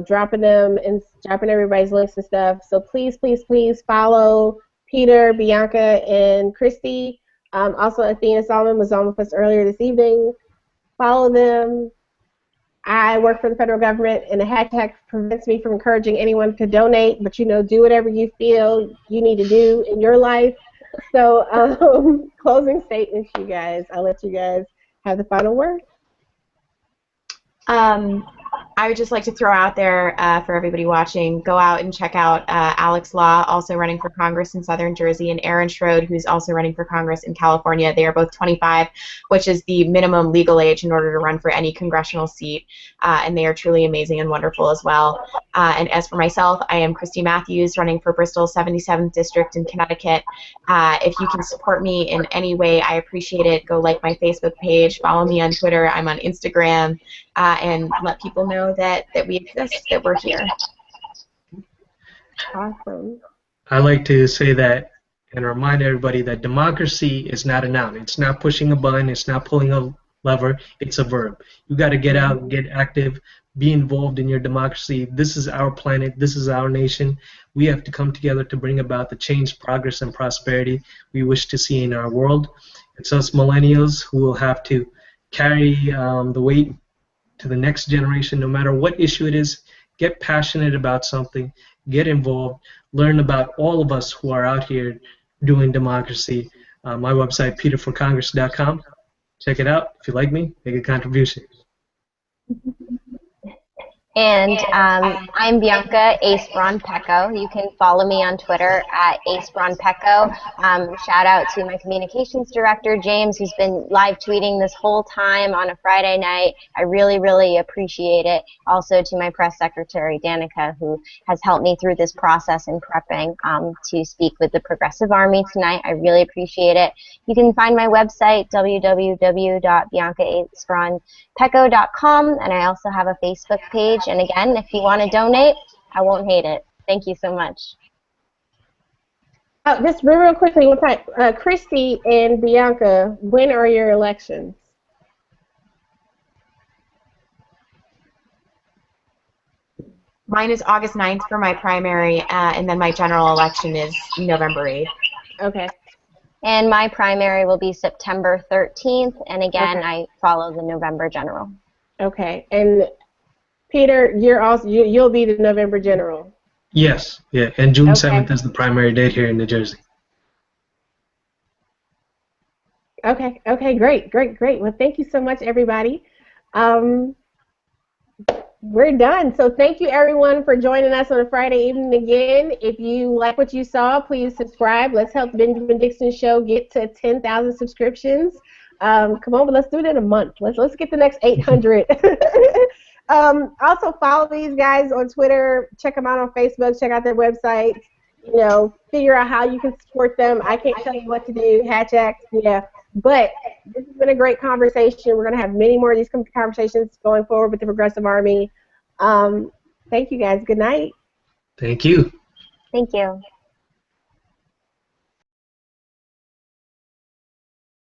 dropping them and dropping everybody's links and stuff. So please, please, please follow Peter, Bianca, and Christy. Also, Athena Salman was on with us earlier this evening. Follow them. I work for the federal government, and the hashtag prevents me from encouraging anyone to donate, but, do whatever you feel you need to do in your life. So, closing statements, you guys. I'll let you guys have the final word. I would just like to throw out there for everybody watching, go out and check out Alex Law, also running for Congress in Southern Jersey, and Aaron Schroed, who's also running for Congress in California. They are both 25, which is the minimum legal age in order to run for any congressional seat, and they are truly amazing and wonderful as well. And as for myself, I am Christy Matthews, running for Bristol's 77th District in Connecticut. If you can support me in any way, I appreciate it. Go like my Facebook page, follow me on Twitter, I'm on Instagram, and let people know that we exist, that we're here. Awesome. I like to say that and remind everybody that democracy is not a noun. It's not pushing a button. It's not pulling a lever. It's a verb. You got to get out, get active, be involved in your democracy. This is our planet. This is our nation. We have to come together to bring about the change, progress, and prosperity we wish to see in our world. It's us millennials who will have to carry the weight to the next generation, no matter what issue it is. Get passionate about something, get involved, learn about all of us who are out here doing democracy. My website, peterforcongress.com. Check it out. If you like me, make a contribution. And I'm Bianca Peco. You can follow me on Twitter at Peco. Shout out to my communications director, James, who's been live tweeting this whole time on a Friday night. I really, really appreciate it. Also to my press secretary, Danica, who has helped me through this process in prepping to speak with the Progressive Army tonight. I really appreciate it. You can find my website, www.biancapeco.com, and I also have a Facebook page. And again, if you want to donate, I won't hate it. Thank you so much. Just real quickly, one time, Christy and Bianca, when are your elections? Mine is August 9th for my primary, and then my general election is November 8th. Okay. And my primary will be September 13th, and again, I follow the November general. Okay. And Peter, you'll be the November general. Yes, yeah, and June 7th is the primary date here in New Jersey. Okay, great. Well, thank you so much, everybody. We're done. So thank you, everyone, for joining us on a Friday evening again. If you like what you saw, please subscribe. Let's help the Benjamin Dixon Show get to 10,000 subscriptions. Come on, but let's do it in a month. Let's get the next 800. Also, follow these guys on Twitter. Check them out on Facebook. Check out their website. Figure out how you can support them. I can't tell you what to do. But this has been a great conversation. We're going to have many more of these conversations going forward with the Progressive Army. Thank you, guys. Good night. Thank you. Thank you.